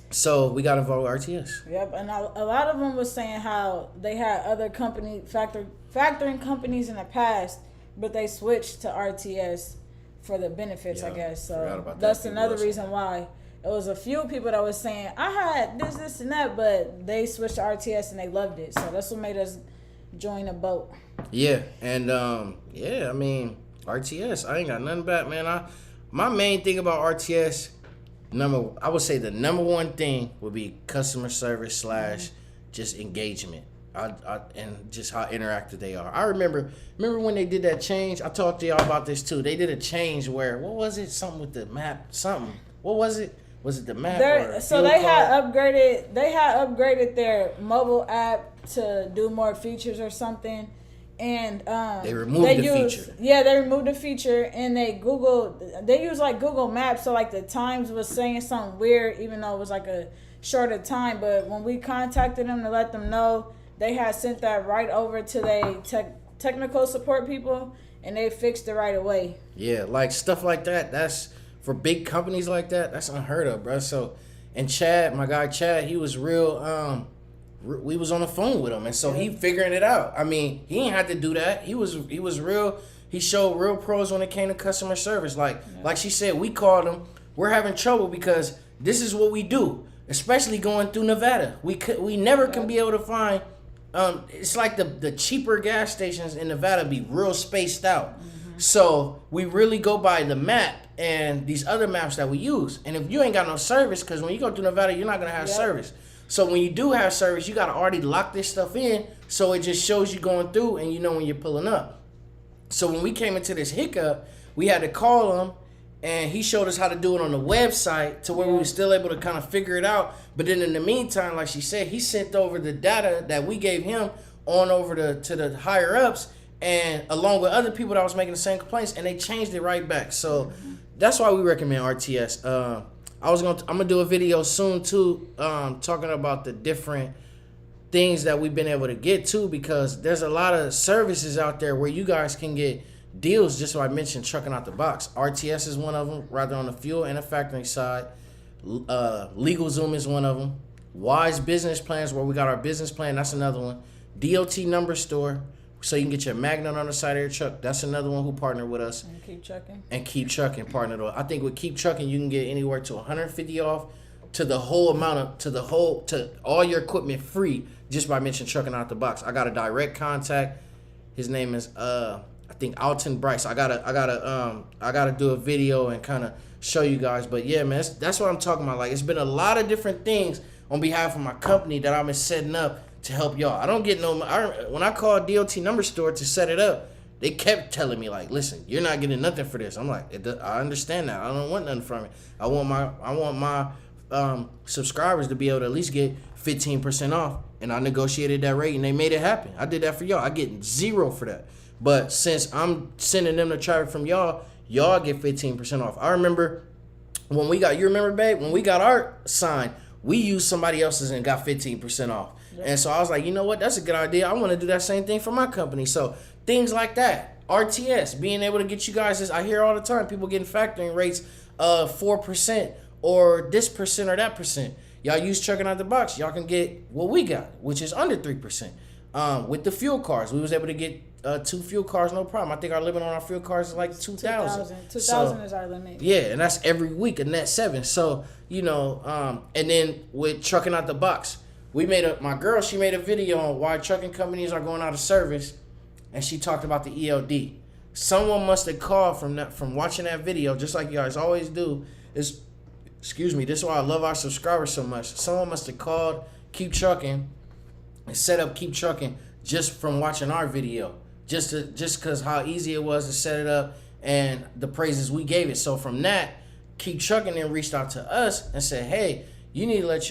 So we got involved with RTS. Yep, and a lot of them was saying how they had other factoring companies in the past, but they switched to RTS for the benefits, I guess. So that's another reason why. It was a few people that was saying, I had this, and that, but they switched to RTS and they loved it. So that's what made us join the boat. Yeah, and I mean, RTS, I ain't got nothing bad, man. My main thing about RTS, I would say the number one thing would be customer service / just engagement, and just how interactive they are. I remember when they did that change. I talked to y'all about this too. They did a change where, what was it? Something with the map. Something. What was it? Was it the map? They had upgraded their mobile app to do more features or something. And they removed the feature. Yeah, they removed the feature, and they use like Google Maps, so like the times was saying something weird, even though it was like a shorter time. But when we contacted them to let them know, they had sent that right over to their technical support people, and they fixed it right away. Yeah, like stuff like that. That's for big companies like that. That's unheard of, bro. So And Chad, my guy Chad, he was real. We was on the phone with him, and so he figuring it out. I mean, he ain't had to do that. He was real. He showed real pros when it came to customer service. Like she said, we called him. We're having trouble because this is what we do, especially going through Nevada. We never can be able to find. It's like the cheaper gas stations in Nevada be real spaced out. So we really go by the map and these other maps that we use. And if you ain't got no service, because when you go through Nevada, you're not gonna have service. So when you do have service, you gotta already lock this stuff in, so it just shows you going through and you know when you're pulling up. So when we came into this hiccup, we had to call him, and he showed us how to do it on the website to where we were still able to kind of figure it out. But then in the meantime, like she said, he sent over the data that we gave him on over to the higher ups, and along with other people that was making the same complaints, and they changed it right back. So that's why we recommend RTS. I'm gonna do a video soon too, talking about the different things that we've been able to get to, because there's a lot of services out there where you guys can get deals. Just like I mentioned, trucking out the box. RTS is one of them, rather on the fuel and the factoring side. LegalZoom is one of them. Wise Business Plans, where we got our business plan, that's another one. DOT Number Store, so you can get your magnet on the side of your truck. That's another one who partnered with us. And Keep Trucking partnered with. I think with Keep Trucking you can get anywhere to $150 off to the whole amount of to all your equipment free just by mentioning trucking out the box. I got a direct contact. His name is I think Alton Bryce. I gotta do a video and kind of show you guys. But yeah, man, that's what I'm talking about. Like, it's been a lot of different things on behalf of my company that I've been setting up to help y'all. I don't get when I called DOT Number Store to set it up, they kept telling me, like, listen, you're not getting nothing for this. I'm like, I understand that. I don't want nothing from it. I want my subscribers to be able to at least get 15% off. And I negotiated that rate and they made it happen. I did that for y'all. I get 0 for that. But since I'm sending them the traffic from y'all get 15% off. I remember when we got, you remember, babe, when we got our sign, we used somebody else's and got 15% off. Yeah. And so I was like, you know what? That's a good idea. I want to do that same thing for my company. So things like that. RTS, being able to get you guys this. I hear all the time people getting factoring rates of 4% or this percent or that percent. Y'all use trucking out the box. Y'all can get what we got, which is under 3%. With the fuel cards, we was able to get 2 fuel cards, no problem. I think our limit on our fuel cards is like 2,000. 2,000 is our limit. Yeah, and that's every week, a net 7. So, you know, and then with trucking out the box, my girl, she made a video on why trucking companies are going out of service, and she talked about the ELD. Someone must have called from watching that video, just like you guys always do. Excuse me, this is why I love our subscribers so much. Someone must have called Keep Trucking and set up Keep Trucking just from watching our video. Just because how easy it was to set it up and the praises we gave it. So from that, Keep Trucking then reached out to us and said, hey, you need to let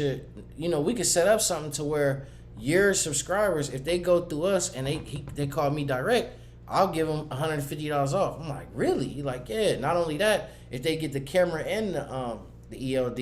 we could set up something to where your subscribers, if they go through us and they call me direct, I'll give them $150 off. I'm like, really? He like, yeah. Not only that, if they get the camera and the ELD,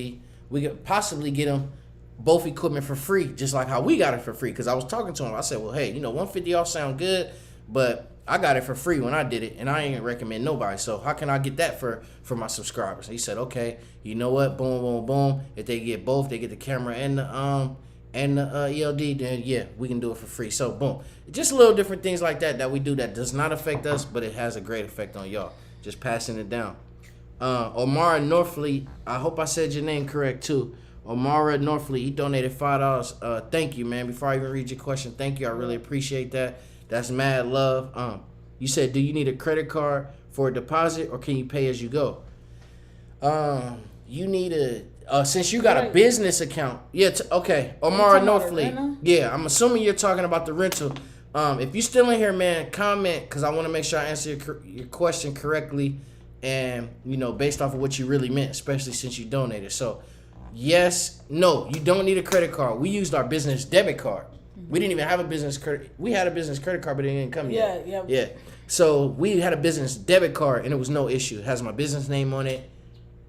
we could possibly get them both equipment for free, just like how we got it for free. Because I was talking to him, I said, well, hey, $150 off sound good, but I got it for free when I did it, and I ain't recommend nobody. So how can I get that for my subscribers? He said, okay, you know what? Boom, boom, boom. If they get both, they get the camera and the ELD, then yeah, we can do it for free. So boom, just little different things like that we do that does not affect us, but it has a great effect on y'all. Just passing it down. Omara Norfleet, I hope I said your name correct too. Omara Norfleet, he donated $5. Thank you, man. Before I even read your question, thank you. I really appreciate that. That's mad love. You said, do you need a credit card for a deposit or can you pay as you go? You need since you got a business account. Yeah, okay. Omara Norfleet. Yeah, I'm assuming you're talking about the rental. If you still in here, man, comment, because I want to make sure I answer your question correctly and, based off of what you really meant, especially since you donated. So, yes, no, you don't need a credit card. We used our business debit card. We didn't even have a business credit. We had a business credit card, but it didn't come yet. Yeah. So we had a business debit card, and it was no issue. It has my business name on it.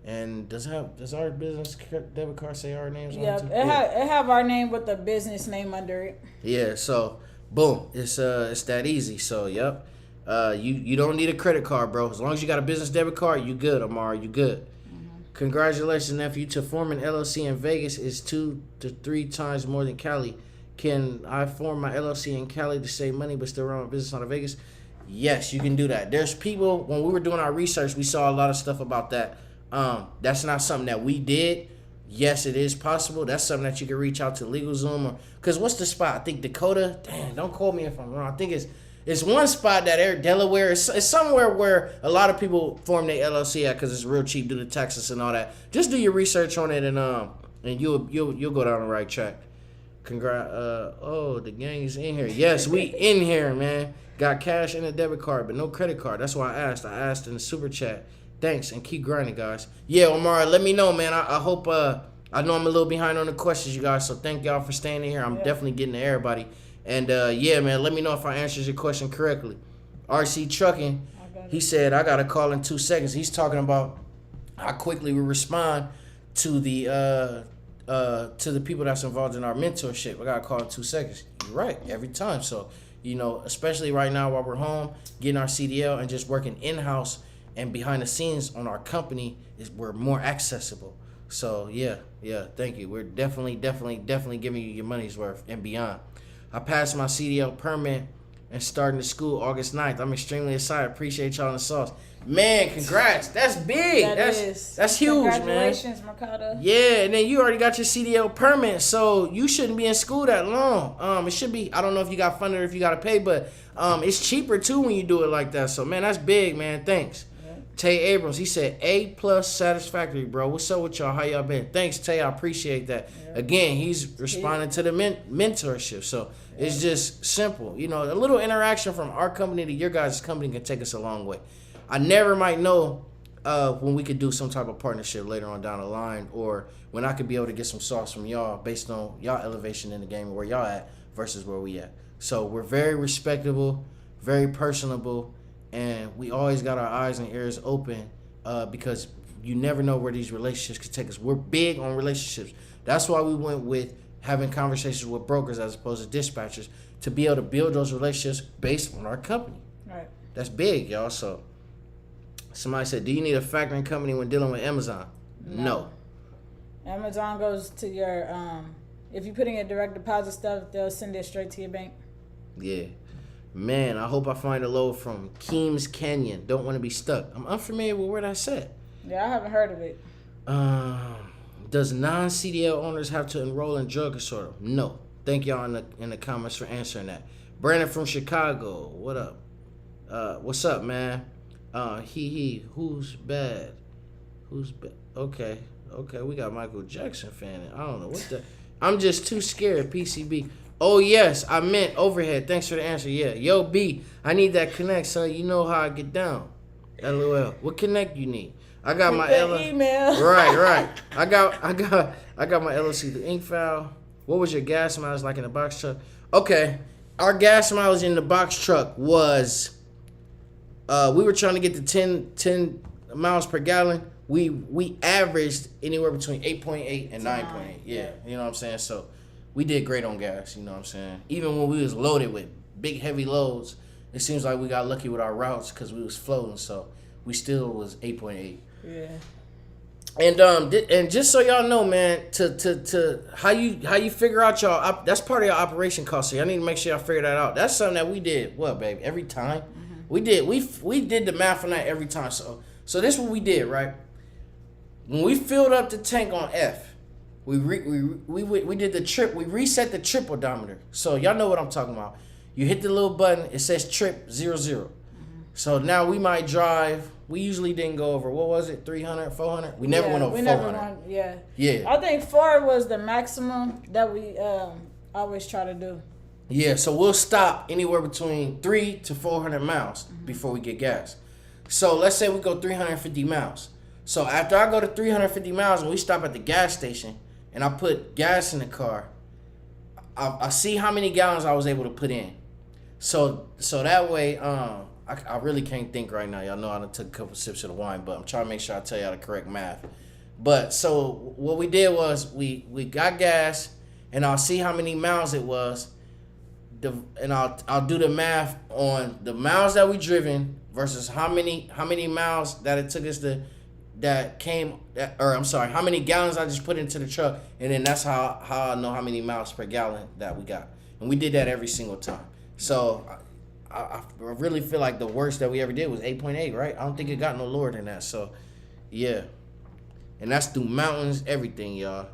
And does our business debit card say our names on it too? It have our name with the business name under it. Yeah. So boom, it's that easy. So yep. You don't need a credit card, bro. As long as you got a business debit card, you good, Amara. You good. Congratulations, nephew. To form an LLC in Vegas is 2 to 3 times more than Cali. Can I form my LLC in Cali to save money but still run a business out of Vegas? Yes, you can do that. There's people, when we were doing our research, we saw a lot of stuff about that. That's not something that we did. Yes, it is possible. That's something that you can reach out to LegalZoom or, because what's the spot? I think Dakota. Damn, don't quote me if I'm wrong. I think it's one spot that Delaware is. It's somewhere where a lot of people form their LLC at because it's real cheap due to taxes and all that. Just do your research on it and you'll go down the right track. The gang is in here. Yes, we in here, man. Got cash and a debit card, but no credit card. That's why I asked. I asked in the super chat. Thanks, and keep grinding, guys. Yeah, Omar, let me know, man. I hope, I know I'm a little behind on the questions, you guys, so thank y'all for staying in here. I'm definitely getting to everybody. And, yeah, man, let me know if I answered your question correctly. RC Trucking, he said, I got a call in 2 seconds. He's talking about how quickly we respond to the people that's involved in our mentorship. I got a call in 2 seconds. You're right, every time. So, you know, especially right now while we're home, getting our CDL and just working in-house and behind the scenes on our company, we're more accessible. So yeah, thank you. We're definitely giving you your money's worth and beyond. I passed my CDL permit and starting the school August 9th. I'm extremely excited. Appreciate y'all in the sauce. Man, congrats. That's big. That's huge, man. Congratulations, Mercado. Yeah, and then you already got your CDL permit, so you shouldn't be in school that long. It should be, I don't know if you got funded or if you got to pay, but it's cheaper too when you do it like that. So, man, that's big, man. Thanks. Tay Abrams, he said A+ satisfactory, bro. What's up with y'all? How y'all been? Thanks, Tay. I appreciate that. Yeah. Again, he's responding to the mentorship. So it's just simple. You know, a little interaction from our company to your guys' company can take us a long way. I never might know when we could do some type of partnership later on down the line, or when I could be able to get some sauce from y'all based on y'all elevation in the game and where y'all at versus where we at. So we're very respectable, very personable, and we always got our eyes and ears open because you never know where these relationships could take us. We're big on relationships. That's why we went with having conversations with brokers as opposed to dispatchers to be able to build those relationships based on our company. Right. That's big, y'all. So somebody said, do you need a factoring company when dealing with Amazon? No. Amazon goes to your, if you put in your direct deposit stuff, they'll send it straight to your bank. Yeah. Man, I hope I find a load from Keams Canyon. Don't want to be stuck. I'm unfamiliar with where that's at. Yeah, I haven't heard of it. Does non-CDL owners have to enroll in drug consortium? No. Thank y'all in the comments for answering that. Brandon from Chicago, what up? What's up, man? Who's bad? Who's bad? Okay, we got Michael Jackson fanning. I don't know what the. I'm just too scared. PCB. Oh, yes, I meant overhead. Thanks for the answer. Yeah. Yo, B, I need that connect, son. You know how I get down. LOL. What connect you need? I got my email. Right. I got my LLC, the ink file. What was your gas mileage like in the box truck? Okay. Our gas mileage in the box truck was, we were trying to get to 10 miles per gallon. We averaged anywhere between 8.8 and 9.8. Yeah. You know what I'm saying? So we did great on gas, you know what I'm saying? Even when we was loaded with big, heavy loads, it seems like we got lucky with our routes because we was floating, so we still was 8.8. Yeah. And just so y'all know, man, to how you figure out y'all, that's part of your operation cost, so y'all need to make sure y'all figure that out. That's something that we did, baby, every time? Mm-hmm. We did the math on that every time. So this is what we did, right? When we filled up the tank on F, we did the trip. We reset the trip odometer. So y'all know what I'm talking about. You hit the little button. It says trip 00. Mm-hmm. So now we might drive. We usually didn't go over. What was it? 300, 400. We never went over 400. Yeah. I think 4 was the maximum that we always try to do. Yeah. So we'll stop anywhere between 300 to 400 miles before we get gas. So let's say we go 350 miles. So after I go to 350 miles and we stop at the gas station and I put gas in the car, I see how many gallons I was able to put in. So that way, I really can't think right now. Y'all know I done took a couple sips of the wine, but I'm trying to make sure I tell y'all the correct math. But so what we did was we got gas and I'll see how many miles it was. And I'll do the math on the miles that we driven versus how many miles that it took us to that came, or I'm sorry, how many gallons I just put into the truck, and then that's how I know how many miles per gallon that we got. And we did that every single time. So I really feel like the worst that we ever did was 8.8, right? I don't think it got no lower than that. So, yeah. And that's through mountains, everything, y'all.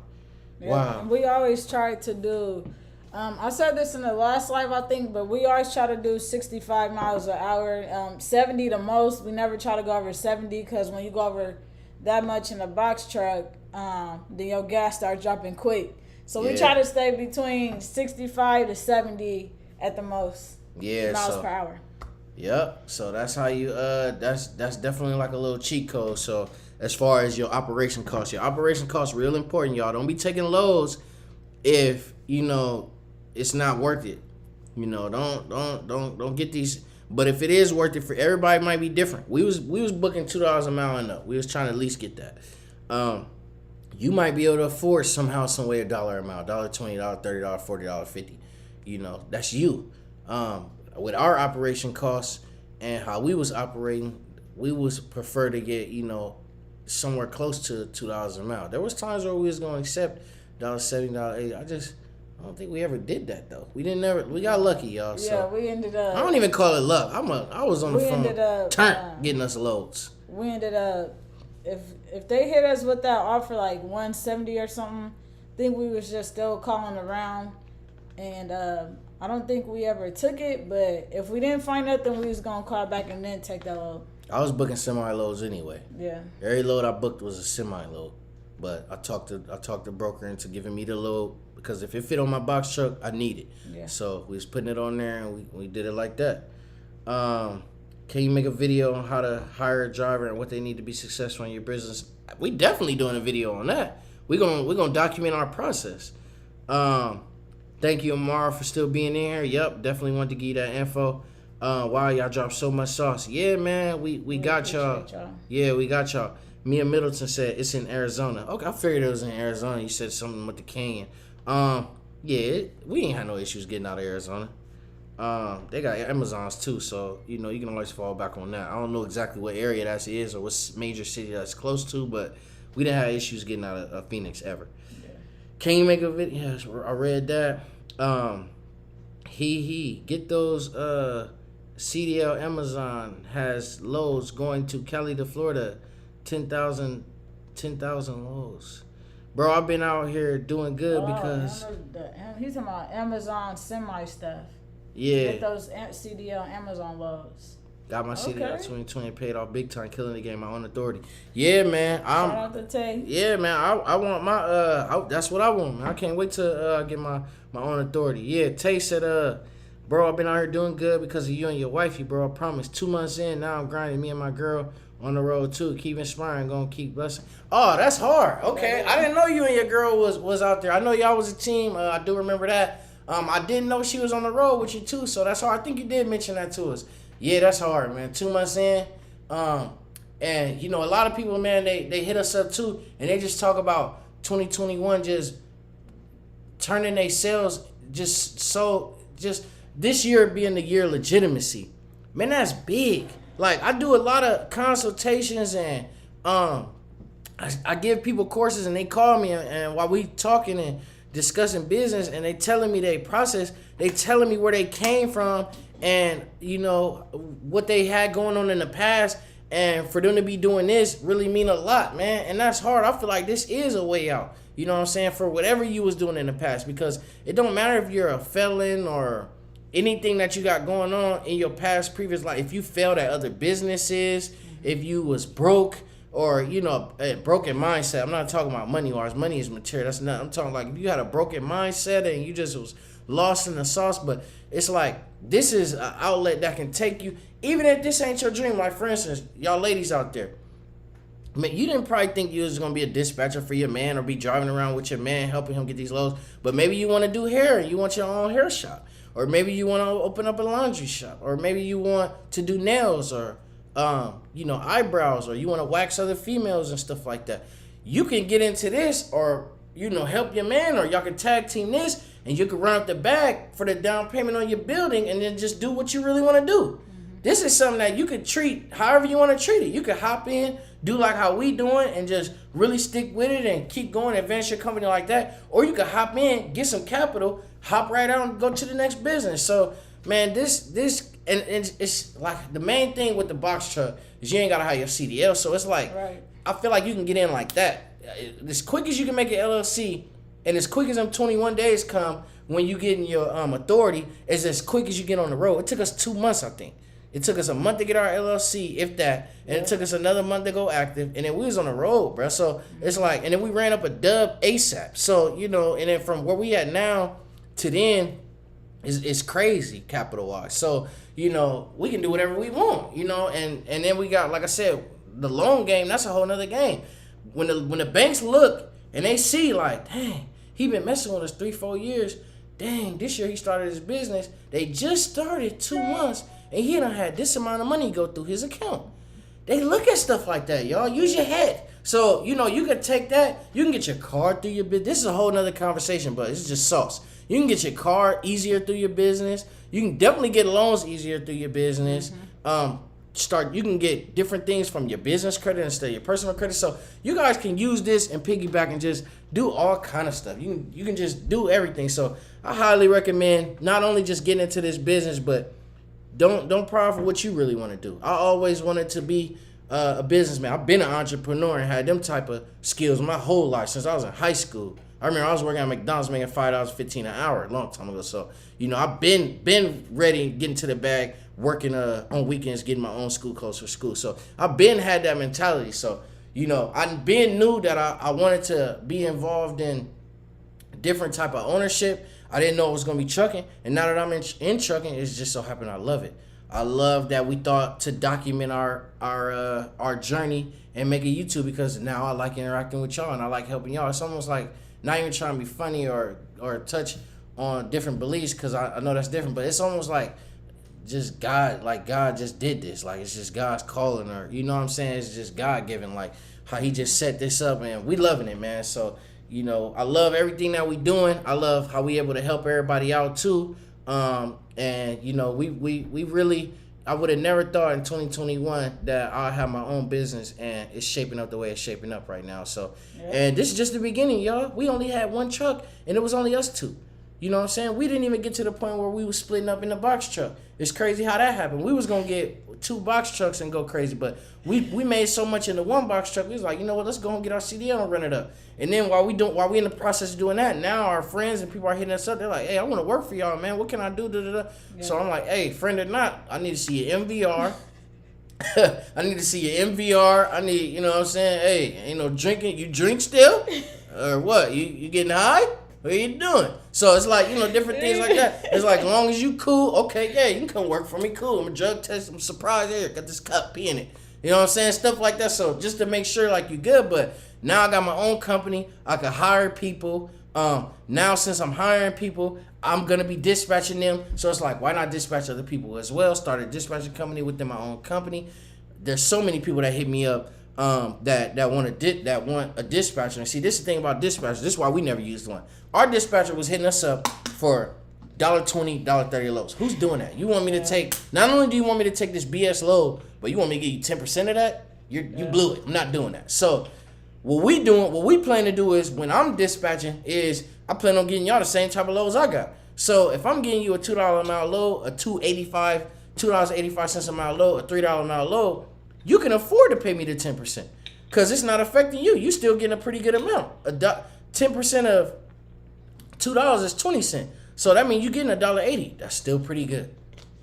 Yeah, Wow. we always try to do, I said this in the last live, I think, but we always try to do 65 miles an hour, 70 the most. We never try to go over 70 because when you go over that much in a box truck, then your gas starts dropping quick. So we try to stay between 65 to 70 at the most miles per hour. Yep. So that's how you that's definitely like a little cheat code. So as far as your operation costs real important, y'all. Don't be taking loads if it's not worth it. Don't get these. But if it is worth it for everybody, it might be different. We was booking $2 a mile and up. We was trying to at least get that. You might be able to afford somehow, some way $1 a mile, $20, $30, $40, $50. That's you. With our operation costs and how we was operating, we was prefer to get somewhere close to $2 a mile. There was times where we was going to accept $70, $80. I don't think we ever did that though. We got lucky, y'all. Yeah, so we ended up. I don't even call it luck. I was on the phone, getting us loads. We ended up, if they hit us with that offer like 170 or something, I think we was just still calling around, and I don't think we ever took it. But if we didn't find nothing, we was gonna call back and then take that load. I was booking semi loads anyway. Yeah. Every load I booked was a semi load, but I talked the broker into giving me the load. Because if it fit on my box truck, I need it. Yeah. So we was putting it on there, and we did it like that. Can you make a video on how to hire a driver and what they need to be successful in your business? We definitely doing a video on that. We're gonna document our process. Thank you, Amara, for still being in here. Yep, definitely wanted to give you that info. Wow, y'all dropped so much sauce. Yeah, man, we got y'all. Yeah, we got y'all. Mia Middleton said it's in Arizona. Okay, I figured it was in Arizona. You said something with the canyon. Yeah, we ain't had no issues getting out of Arizona. They got Amazons too, so you can always fall back on that. I don't know exactly what area that is or what major city that's close to, but we didn't have issues getting out of Phoenix ever. Yeah. Can you make a video? Yes, I read that. Get those CDL Amazon has loads going to Cali to Florida, 10,000 loads. Bro, I've been out here doing good because he's talking about Amazon semi stuff. Yeah. Get those CDL Amazon loads. Got my CDL 2020 paid off big time, killing the game, my own authority. Yeah, man. Shout out to Tay. Yeah, man. I want my that's what I want, man. I can't wait to get my own authority. Yeah, Tay said bro, I've been out here doing good because of you and your wifey, bro. I promise. 2 months in, now I'm grinding. Me and my girl on the road too. Keep inspiring, gonna keep blessing. Oh, that's hard. Okay, I didn't know you and your girl was out there. I know y'all was a team. I do remember that. I didn't know she was on the road with you too, so that's hard. I think you did mention that to us. Yeah, that's hard, man. 2 months in, and a lot of people, man, they hit us up too, and they just talk about 2021 just turning their sales just this year being the year of legitimacy. Man, that's big. Like, I do a lot of consultations, and I give people courses, and they call me, and while we talking and discussing business, and they telling me their process, they telling me where they came from, and what they had going on in the past, and for them to be doing this really mean a lot, man. And that's hard. I feel like this is a way out. You know what I'm saying? For whatever you was doing in the past, because it don't matter if you're a felon or anything that you got going on in your past previous life. If you failed at other businesses, if you was broke, or a broken mindset. I'm not talking about money wise. Money is material. That's not. I'm talking like if you had a broken mindset and you just was lost in the sauce. But it's like this is an outlet that can take you, even if this ain't your dream. Like, for instance, y'all ladies out there, man, you didn't probably think you was gonna be a dispatcher for your man or be driving around with your man helping him get these loads. But maybe you want to do hair and you want your own hair shop. Or maybe you want to open up a laundry shop, or maybe you want to do nails, or eyebrows, or you want to wax other females and stuff like that. You can get into this, or help your man, or y'all can tag team this, and you can run up the bag for the down payment on your building, and then just do what you really want to do. Mm-hmm. This is something that you could treat however you want to treat it. You could hop in, do like how we doing and just really stick with it and keep going, advance your company like that. Or you can hop in, get some capital, hop right out and go to the next business. So, man, this and it's like the main thing with the box truck is you ain't gotta have your CDL. So it's like, Right. I feel like you can get in like that. As quick as you can make an LLC, and as quick as them 21 days come when you get in your authority, is as quick as you get on the road. It took us 2 months, I think. It took us a month to get our LLC, if that, and it took us another month to go active, and then we was on the road, bro. So it's like, and then we ran up a dub ASAP. So, you know, and then from where we at now to then, is crazy capital-wise. So, you know, we can do whatever we want, you know, and then we got, like I said, the loan game, that's a whole nother game. When the banks look and they see like, dang, he been messing with us 3-4 years. Dang, this year he started his business. They just started 2 months and he done had this amount of money go through his account. They look at stuff like that, y'all. Use your head. So, you know, you can take that. You can get your card through your business. This is a whole nother conversation, but it's just sauce. You can get your card easier through your business. You can definitely get loans easier through your business. You can get different things from your business credit instead of your personal credit. So you guys can use this and piggyback and just do all kind of stuff. You can just do everything. So I highly recommend not only just getting into this business, but don't pry for what you really want to do. I always wanted to be a businessman. I've been an entrepreneur and had them type of skills my whole life since I was in high school. I remember I was working at McDonald's making $5.15 an hour a long time ago. So, you know, I've been ready, getting to the bag, working on weekends, getting my own school clothes for school. So I've been had that mentality. So, you know, I knew that I wanted to be involved in different type of ownership. I didn't know it was going to be trucking. And now that I'm in trucking, it's just so happened I love it. I love that we thought to document our journey and make a YouTube, because now I like interacting with y'all and I like helping y'all. It's almost like not even trying to be funny or touch on different beliefs, because I know that's different, but it's almost like just God just did this. Like, it's just God's calling, or, you know what I'm saying? It's just God given, like how he just set this up, and we loving it, man. So, you know, I love everything that we doing. I love how we able to help everybody out too. And, you know, we really, I would have never thought in 2021 that I'll have my own business, and it's shaping up the way it's shaping up right now. So, and this is just the beginning, y'all. We only had one truck, and it was only us two. You know what I'm saying? We didn't even get to the point where we was splitting up in the box truck. It's crazy how that happened. We was going to get 2 box trucks and go crazy, but we made so much in the 1 box truck, we was like, you know what, let's go and get our CDL and run it up. And then while we in the process of doing that, now our friends and people are hitting us up. They're like, hey, I want to work for y'all, man. What can I do? Yeah. So I'm like, hey, friend or not, I need to see your MVR. I need to see your MVR. I need, you know what I'm saying? Hey, ain't no drinking. You drink still? Or what? You getting high? What are you doing? So it's like, you know, different things like that. It's like, as long as you cool, okay, yeah, you can come work for me, cool. I'm a drug test, I'm surprised here, got this cup, pee in it. You know what I'm saying? Stuff like that. So just to make sure, like, you good. But now I got my own company. I can hire people. Now since I'm hiring people, I'm going to be dispatching them. So it's like, why not dispatch other people as well? Start a dispatching company within my own company. There's so many people that hit me up that want a dispatcher. And see, this is the thing about dispatchers. This is why we never used one. Our dispatcher was hitting us up for $1.20, $1.30 loads. Who's doing that? You want me to take, not only do you want me to take this BS load, but you want me to give you 10% of that? You blew it. I'm not doing that. So what we plan to do is, when I'm dispatching, is I plan on getting y'all the same type of loads I got. So if I'm getting you a $2 a mile load, a $2.85 a mile load, a $3 a mile load, you can afford to pay me the 10%, because it's not affecting you. You still getting a pretty good amount. 10% of $2 is 20 cents. So that means you getting $1.80. That's still pretty good.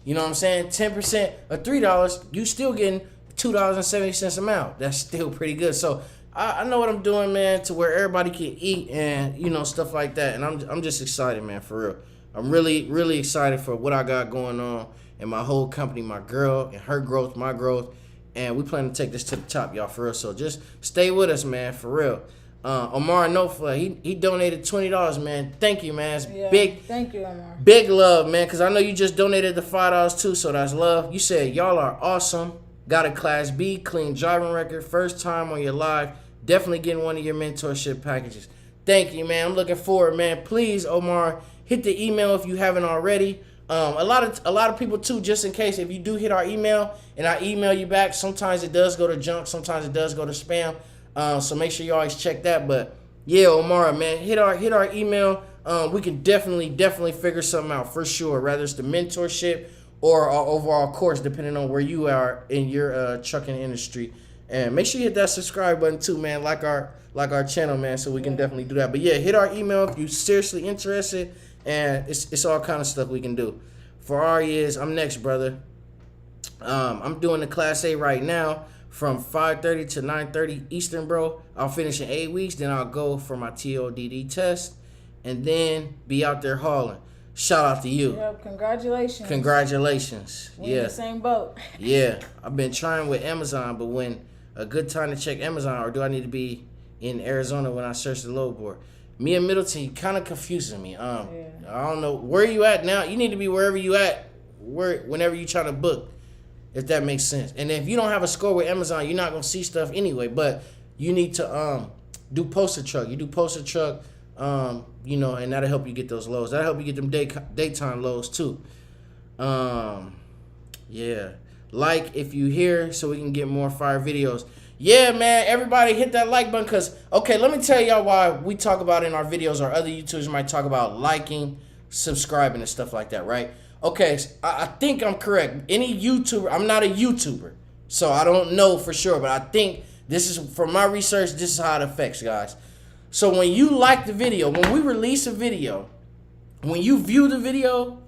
You know what I'm saying? 10% of $3, you still getting $2.70 a mile. That's still pretty good. So I know what I'm doing, man, to where everybody can eat and, you know, stuff like that. And I'm just excited, man, for real. I'm really, really excited for what I got going on in my whole company, my girl and her growth, my growth. And we plan to take this to the top, y'all, for real. So just stay with us, man, for real. Omar Nofla, he donated $20, man. Thank you, man. It's big. Thank you, Omar. Big love, man, because I know you just donated the $5 too, so that's love. You said, y'all are awesome. Got a Class B, clean driving record, first time on your live. Definitely getting one of your mentorship packages. Thank you, man. I'm looking forward, man. Please, Omar, hit the email if you haven't already. A lot of people too, just in case, if you do hit our email and I email you back, sometimes it does go to junk, sometimes it does go to spam. So make sure you always check that. But yeah, Omara, man, hit our email. We can definitely figure something out for sure. Whether it's the mentorship or our overall course, depending on where you are in your trucking industry. And make sure you hit that subscribe button too, man. Like our channel, man, so we can definitely do that. But yeah, hit our email if you're seriously interested. And it's all kind of stuff we can do. For our years, I'm next, brother. I'm doing the Class A right now from 5:30 to 9:30 Eastern, bro. I'll finish in 8 weeks. Then I'll go for my TODD test. And then be out there hauling. Shout out to you. Yep, congratulations. Congratulations. We're in the same boat. Yeah, I've been trying with Amazon, but when a good time to check Amazon, or do I need to be in Arizona when I search the load board? Me and Middleton, you kind of confusing me. I don't know where you at now. You need to be wherever you at, whenever you try to book, if that makes sense. And if you don't have a score with Amazon, you're not gonna see stuff anyway. But you need to do poster truck. You do poster truck, you know, and that'll help you get those loads. That'll help you get them daytime loads too. Yeah, like if you here, so we can get more fire videos. Yeah, man, everybody hit that like button, because, okay, let me tell y'all why we talk about in our videos, or other YouTubers might talk about liking, subscribing, and stuff like that, right? Okay, so I think I'm correct. Any YouTuber, I'm not a YouTuber, so I don't know for sure, but I think this is, from my research, this is how it affects, guys. So when you like the video, when we release a video, when you view the video,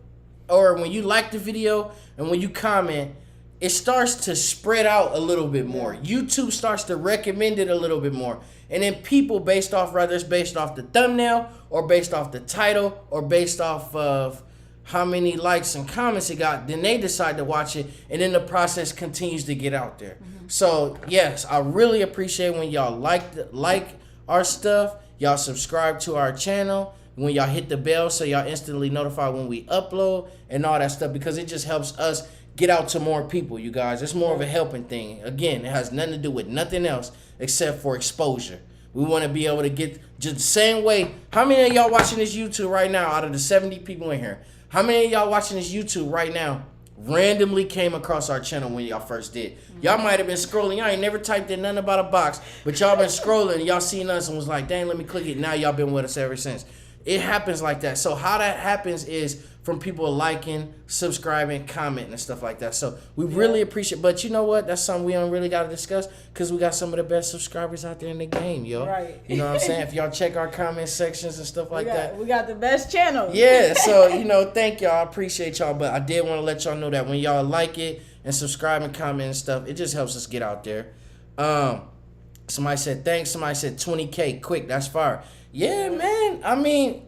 or when you like the video, and when you comment, it starts to spread out a little bit more. YouTube starts to recommend it a little bit more. And then people, based off, whether it's based off the thumbnail, or based off the title, or based off of how many likes and comments it got, then they decide to watch it, and then the process continues to get out there. So yes, I really appreciate when y'all like our stuff, y'all subscribe to our channel, when y'all hit the bell so y'all instantly notified when we upload and all that stuff, because it just helps us get out to more people, you guys. It's more of a helping thing. Again, it has nothing to do with nothing else except for exposure. We want to be able to get just the same way. How many of y'all watching this YouTube right now, out of the 70 people in here, how many of y'all watching this YouTube right now randomly came across our channel when y'all first did? Y'all might have been scrolling. Y'all ain't never typed in nothing about a box, but y'all been scrolling and y'all seen us and was like, dang, let me click it. Now y'all been with us ever since. It happens like that. So how that happens is from people liking, subscribing, commenting, and stuff like that. So we really appreciate. But you know what? That's something we don't really got to discuss, because we got some of the best subscribers out there in the game, yo. Right. You know what I'm saying? If y'all check our comment sections and stuff like that. We got the best channel. Yeah. So, you know, thank y'all. I appreciate y'all. But I did want to let y'all know that when y'all like it and subscribe and comment and stuff, it just helps us get out there. Somebody said thanks. Somebody said 20K quick. That's fire. Yeah, man. I mean,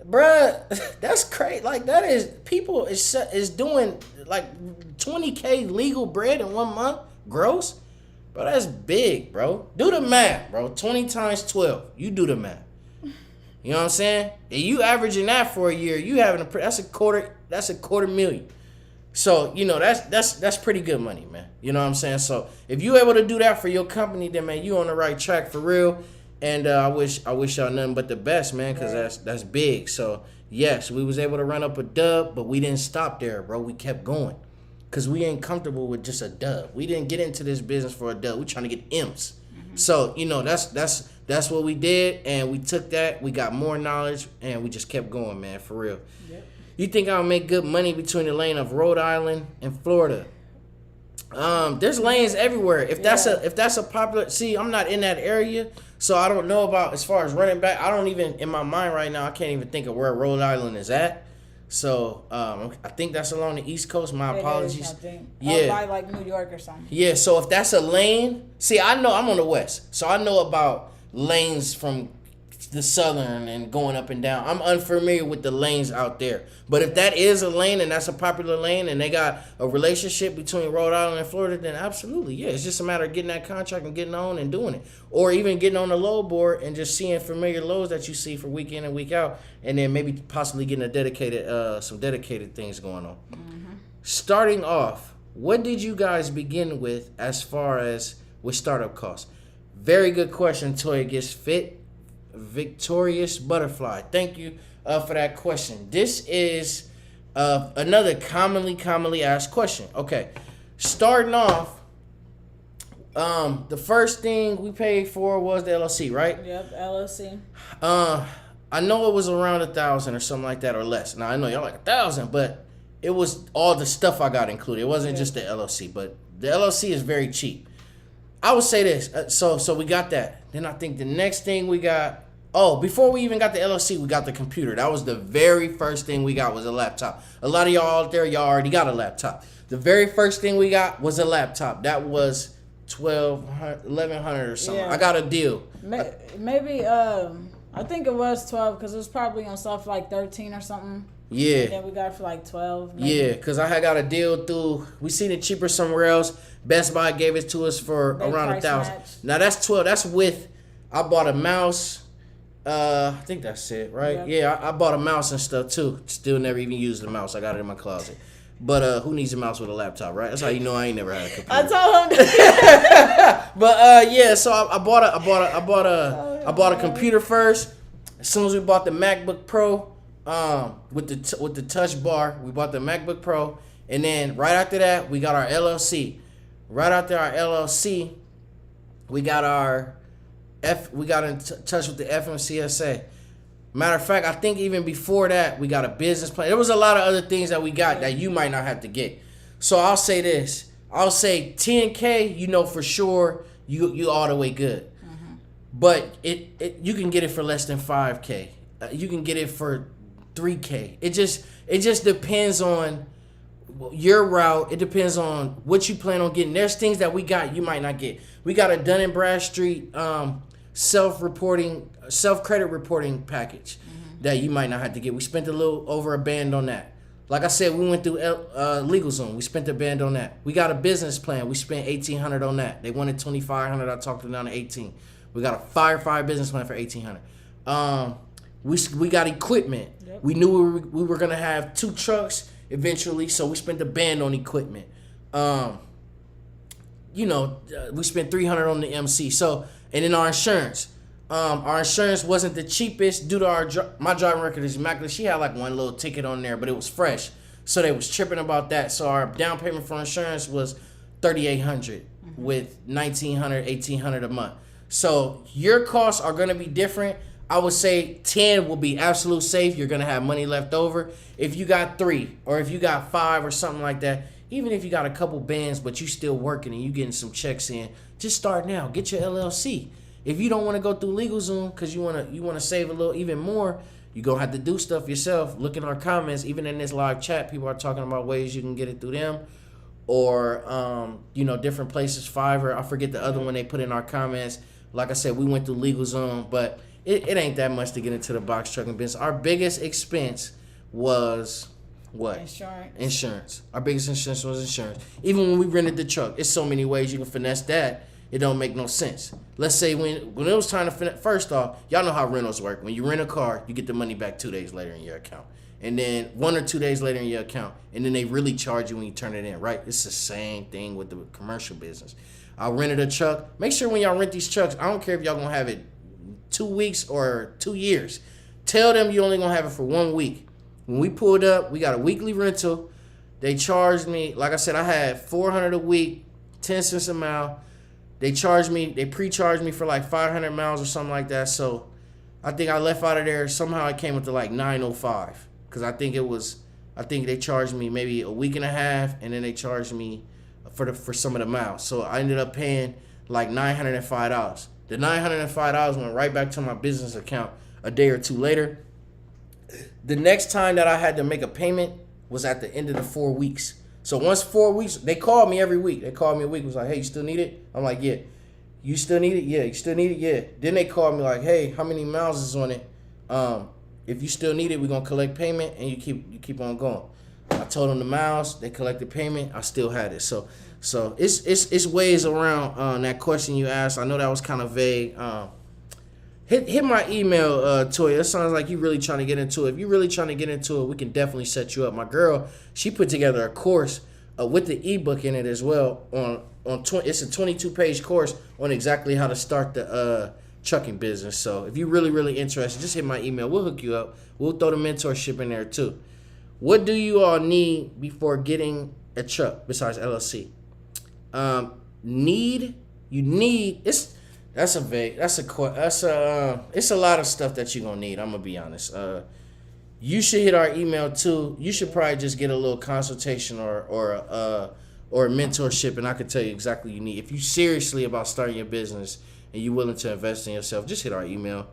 bruh, that's crazy. Like, that is, people is doing like 20K legal bread in 1 month, gross. Bro, that's big, bro. Do the math, bro. 20 times 12. You do the math. You know what I'm saying? And you averaging that for a year, you having that's a quarter million. So, you know, that's pretty good money, man. You know what I'm saying? So if you able to do that for your company, then man, you on the right track for real. And I wish y'all nothing but the best, man, because that's big. So yes, we was able to run up a dub, but we didn't stop there, bro. We kept going, because we ain't comfortable with just a dub. We didn't get into this business for a dub. We trying to get M's. So, you know, that's what we did, and we took that. We got more knowledge, and we just kept going, man, for real. Yep. You think I'll make good money between the lane of Rhode Island and Florida? There's lanes everywhere. If that's a popular, see, I'm not in that area, so I don't know about as far as running back. I don't even, in my mind right now, I can't even think of where Rhode Island is at. So I think that's along the East Coast. My apologies. Yeah, by like New York or something. Yeah, so if that's a lane, see, I know I'm on the West, so I know about lanes from the Southern and going up and down. I'm unfamiliar with the lanes out there. But if that is a lane and that's a popular lane and they got a relationship between Rhode Island and Florida, then absolutely, yeah. It's just a matter of getting that contract and getting on and doing it. Or even getting on the load board and just seeing familiar loads that you see for week in and week out, and then maybe possibly getting some dedicated things going on. Mm-hmm. Starting off, what did you guys begin with as far as with startup costs? Very good question, Toya Gets Fit. Victorious Butterfly. Thank you for that question. This is Another commonly asked question. Okay, starting off, the first thing we paid for was the LLC, right? Yep, LLC. I know it was around 1,000 or something like that or less. Now I know y'all like 1,000, but it was all the stuff I got included. It wasn't just the LLC, but the LLC is very cheap. I would say this. So we got that. Then I think the next thing we got. Oh, before we even got the LLC, we got the computer. That was the very first thing we got was a laptop. A lot of y'all out there, y'all already got a laptop. The very first thing we got was a laptop. That was $1,100 or something. Yeah. I got a deal. Maybe I think it was 12 because it was probably on stuff like 13 or something. Yeah. And then we got it for like 12. Maybe. Yeah, because I had got a deal through, we seen it cheaper somewhere else. Best Buy gave it to us for around 1,000. Now that's 12. That's with, I bought a mouse. I think that's it, right? Yeah, I bought a mouse and stuff too. Still never even used the mouse. I got it in my closet. But who needs a mouse with a laptop, right? That's how you know I ain't never had a computer. I told him. But yeah, so I bought a computer first. As soon as we bought the MacBook Pro, with the touch bar, we bought the MacBook Pro, and then right after that we got our LLC. Right after our LLC, we got in touch with the FMCSA. Matter of fact, I think even before that, we got a business plan. There was a lot of other things that we got that you might not have to get. So I'll say this. I'll say 10K, you know for sure you all the way good. Mm-hmm. But you can get it for less than 5K. You can get it for 3K. It just depends on your route. It depends on what you plan on getting. There's things that we got you might not get. We got a Dun & Bradstreet self-credit reporting package that you might not have to get. We spent a little over a band on that. Like I said, we went through LegalZoom. We spent a band on that. We got a business plan. We spent $1,800 on that. They wanted $2,500. I talked them down to $1,800. We got a fire business plan for $1,800. We got equipment. Yep. We knew we were gonna have 2 trucks eventually, so we spent a band on equipment. We spent $300 on the MC. So, and then our insurance. Our insurance wasn't the cheapest due to my driving record is immaculate. She had like one little ticket on there, but it was fresh, so they was tripping about that. So our down payment for insurance was $3,800 with $1,900, $1,800 a month. So your costs are gonna be different. I would say 10 will be absolute safe. You're gonna have money left over. If you got 3 or if you got 5 or something like that, even if you got a couple bands but you still working and you getting some checks in, just start now. Get your LLC. If you don't want to go through LegalZoom because you wanna save a little even more, you're gonna have to do stuff yourself. Look in our comments. Even in this live chat, people are talking about ways you can get it through them, or different places. Fiverr. I forget the other one they put in our comments. Like I said, we went through LegalZoom, but it ain't that much to get into the box trucking business. Our biggest expense was what? Insurance. Our biggest expense was insurance. Even when we rented the truck, it's so many ways you can finesse that. It don't make no sense. Let's say when it was time to finesse, first off, y'all know how rentals work. When you rent a car, you get the money back 2 days later in your account. And then 1 or 2 days later in your account. And then they really charge you when you turn it in, right? It's the same thing with the commercial business. I rented a truck. Make sure when y'all rent these trucks, I don't care if y'all gonna have it 2 weeks or 2 years. Tell them you only gonna have it for 1 week. When we pulled up, we got a weekly rental. They charged me, like I said, I had $400 a week, 10 cents a mile. They pre-charged me for like 500 miles or something like that. So I think I left out of there. Somehow it came up to like $905. Because I think they charged me maybe a week and a half, and then they charged me for some of the miles. So I ended up paying like $905. The $905 went right back to my business account a day or 2 later. The next time that I had to make a payment was at the end of the 4 weeks. So once 4 weeks, they called me every week. They called me a week. It was like, hey, you still need it? I'm like, yeah. You still need it? Yeah. You still need it? Yeah. Then they called me like, hey, how many miles is on it? If you still need it, we're going to collect payment, and you keep on going. I told them the miles. They collected payment. I still had it. So it's ways around that question you asked. I know that was kind of vague. Hit my email, Toya. It sounds like you really trying to get into it. If you're really trying to get into it, we can definitely set you up. My girl, she put together a course with the ebook in it as well. It's a 22-page course on exactly how to start the trucking business. So if you're really, really interested, just hit my email. We'll hook you up. We'll throw the mentorship in there too. What do you all need before getting a truck besides LLC? It's a lot of stuff that you're gonna need. I'm gonna be honest. You should hit our email too. You should probably just get a little consultation or a mentorship, and I can tell you exactly what you need. If you're seriously about starting your business and you're willing to invest in yourself, just hit our email.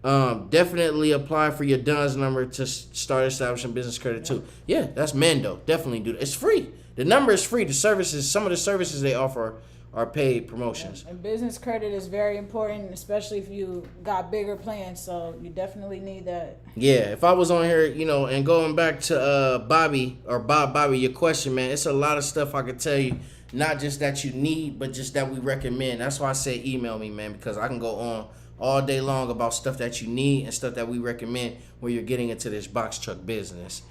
Definitely apply for your DUNS number to start establishing business credit too. Yeah, that's Mendo. Definitely do that. It's free. The number is free. Some of the services they offer are paid promotions. And business credit is very important, especially if you got bigger plans. So you definitely need that. Yeah, if I was on here, and going back to Bobby, your question, man, it's a lot of stuff I could tell you. Not just that you need, but just that we recommend. That's why I say email me, man, because I can go on all day long about stuff that you need and stuff that we recommend when you're getting into this box truck business.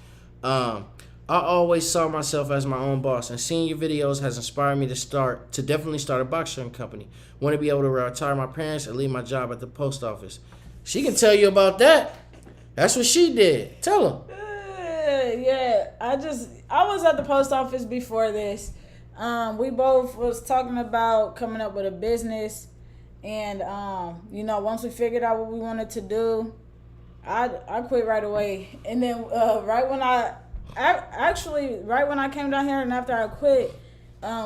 I always saw myself as my own boss, and seeing your videos has inspired me to definitely start a box trucking company. Want to be able to retire my parents and leave my job at the post office. She can tell you about that. That's what she did. Tell them. Yeah, I was at the post office before this. We both was talking about coming up with a business, and once we figured out what we wanted to do, I quit right away. And then right when I came down here and after I quit,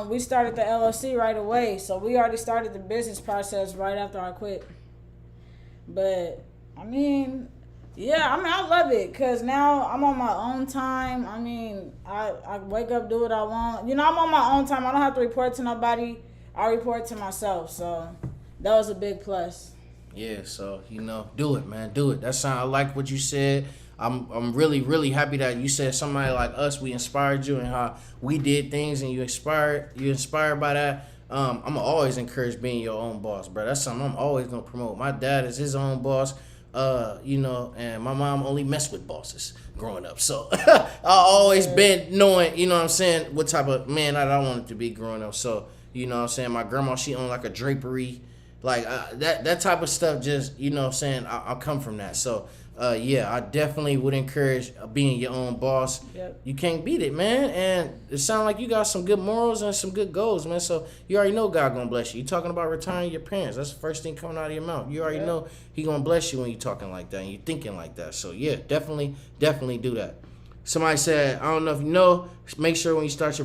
we started the LLC right away. So we already started the business process right after I quit. But I love it because now I'm on my own time. I wake up, do what I want. I'm on my own time. I don't have to report to nobody. I report to myself. So that was a big plus. Yeah, so do it, man. Do it. I like what you said. I'm really, really happy that you said somebody like us, we inspired you and how we did things and you inspired by that. I'm always encourage being your own boss, bro. That's something I'm always gonna promote. My dad is his own boss, and my mom only messed with bosses growing up. So I always been knowing, what type of man that I wanted to be growing up. So, my grandma, she owned like a drapery, like that type of stuff. Just, I come from that. So. I definitely would encourage being your own boss. Yep. You can't beat it, man. And it sounds like you got some good morals and some good goals, man. So you already know God gonna bless you. You talking about retiring your parents. That's the first thing coming out of your mouth. You already know he gonna bless you when you talking like that and you thinking like that. So yeah, definitely do that. Somebody said, I don't know if you know, make sure when you start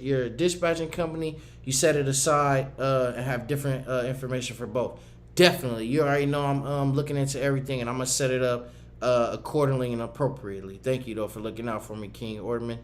your dispatching company, you set it aside and have different information for both. Definitely. You already know I'm looking into everything, and I'm going to set it up accordingly and appropriately. Thank you, though, for looking out for me, King Orderman.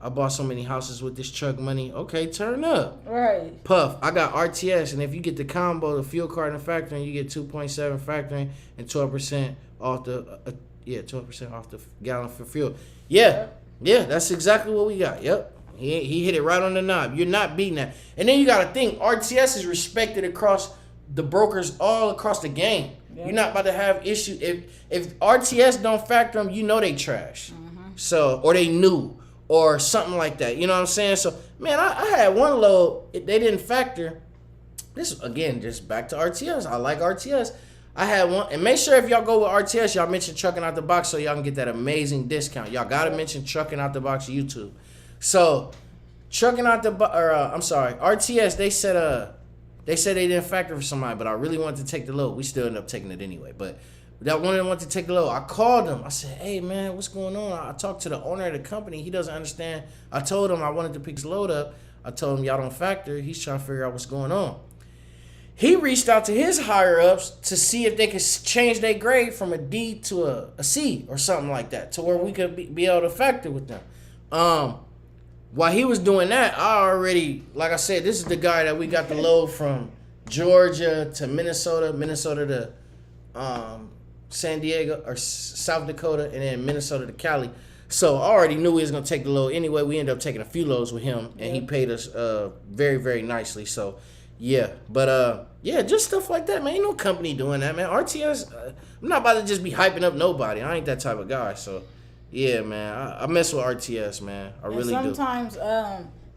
I bought so many houses with this truck money. Okay, turn up. Right. Puff, I got RTS, and if you get the combo, the fuel card and factoring, you get 2.7 factoring and 12% off the 12% off the gallon for fuel. Yeah, that's exactly what we got. Yep. He hit it right on the knob. You're not beating that. And then you got to think, RTS is respected across the brokers all across the game. Yep. You're not about to have issues. If RTS don't factor them, they trash. Mm-hmm. So, or they new or something like that. You know what I'm saying? So, man, I had one load. They didn't factor. This, again, just back to RTS. I like RTS. I had one. And make sure if y'all go with RTS, y'all mention Trucking Out the Box so y'all can get that amazing discount. Y'all got to mention Trucking Out the Box YouTube. So, Trucking Out the Box, RTS, they said they didn't factor for somebody, but I really wanted to take the load. We still ended up taking it anyway. But that one that wanted to take the load, I called him. I said, hey, man, what's going on? I talked to the owner of the company. He doesn't understand. I told him I wanted to pick his load up. I told him y'all don't factor. He's trying to figure out what's going on. He reached out to his higher-ups to see if they could change their grade from a D to a C or something like that to where we could be able to factor with them. While he was doing that, I already, like I said, this is the guy that we got the load from Georgia to Minnesota to San Diego or South Dakota, and then Minnesota to Cali. So I already knew he was going to take the load anyway. We ended up taking a few loads with him, and he paid us very, very nicely. So, yeah. But, just stuff like that, man. Ain't no company doing that, man. RTS, I'm not about to just be hyping up nobody. I ain't that type of guy, so... Yeah, man. I mess with RTS, man. I really do. Sometimes,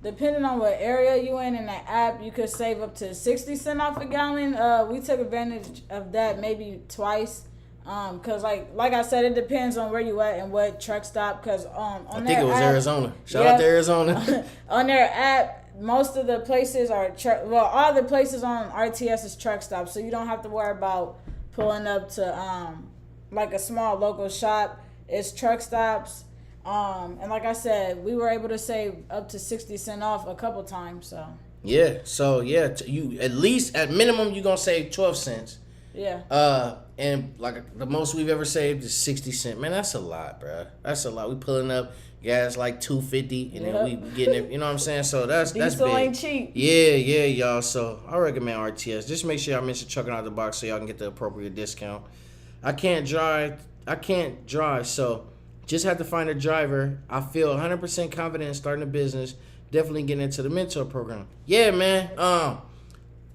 depending on what area you in the app, you could save up to 60 cents off a gallon. We took advantage of that maybe twice. Cause like I said, it depends on where you at and what truck stop. Cause on I think it was app, Arizona. Shout out to Arizona. On their app, most of the places are all the places on RTS is truck stops, so you don't have to worry about pulling up to like a small local shop. It's truck stops. And like I said, we were able to save up to 60 cents off a couple times. So you at least at minimum you're gonna save 12 cents. Yeah. And like the most we've ever saved is 60 cents. Man, that's a lot, bro. That's a lot. We pulling up gas like $2.50, and then we getting it. You know what I'm saying? So that's Diesel big. ain't cheap. Yeah, y'all. So I recommend RTS. Just make sure y'all mention trucking out the box so y'all can get the appropriate discount. I can't drive, so just have to find a driver. I feel 100% confident in starting a business. Definitely getting into the mentor program. Yeah, man.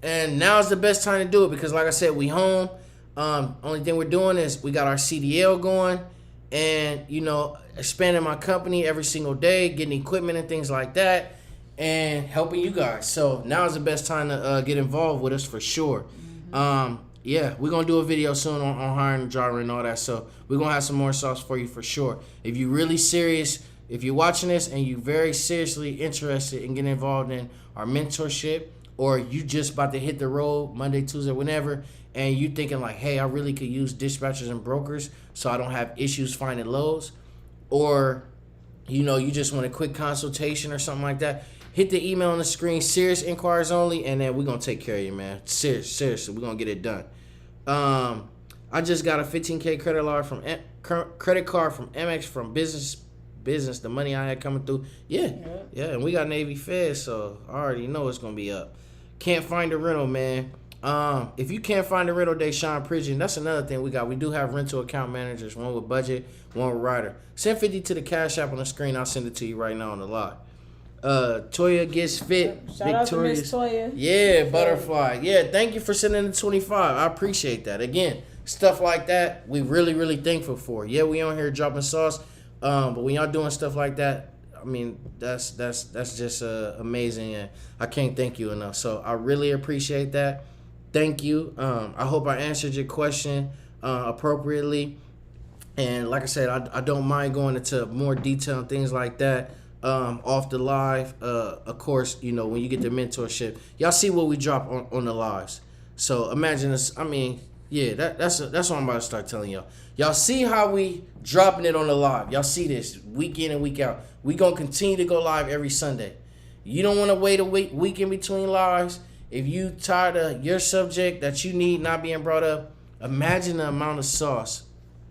And now's the best time to do it because, like I said, we home. Only thing we're doing is we got our CDL going, and expanding my company every single day, getting equipment and things like that, and helping you guys. So now is the best time to get involved with us for sure. Yeah, we're gonna do a video soon on hiring a driver and all that. So we're gonna have some more sauce for you for sure. If you're really serious, if you're watching this and you're very seriously interested in getting involved in our mentorship, or you just about to hit the road Monday, Tuesday, whenever, and you thinking like, hey, I really could use dispatchers and brokers so I don't have issues finding loads, or you just want a quick consultation or something like that, hit the email on the screen, serious inquiries only, and then we're gonna take care of you, man. Seriously, we're gonna get it done. I just got a $15K credit card from MX from business, the money I had coming through. Yeah, and we got Navy Fed, so I already know it's gonna be up. Can't find a rental, man. If you can't find a rental, Deshaun Pridgeon, that's another thing we got. We do have rental account managers, one with budget, one with rider. Send 50 to the Cash App on the screen. I'll send it to you right now on the live. Toya gets fit. Shout out to Miss Toya. Yeah, Butterfly. Yeah, thank you for sending the 25. I appreciate that. Again, stuff like that, we really, really thankful for. Yeah, we on here dropping sauce. But when y'all doing stuff like that, I mean, that's just amazing, and I can't thank you enough. So I really appreciate that. Thank you. I hope I answered your question appropriately. And like I said, I don't mind going into more detail and things like that off the live. Of course, when you get the mentorship, y'all see what we drop on the lives. So imagine this. I mean, yeah, that's what I'm about to start telling y'all. Y'all see how we dropping it on the live. Y'all see this week in and week out. We gonna continue to go live every Sunday. You don't want to wait a week in between lives. If you tired of your subject that you need not being brought up, imagine the amount of sauce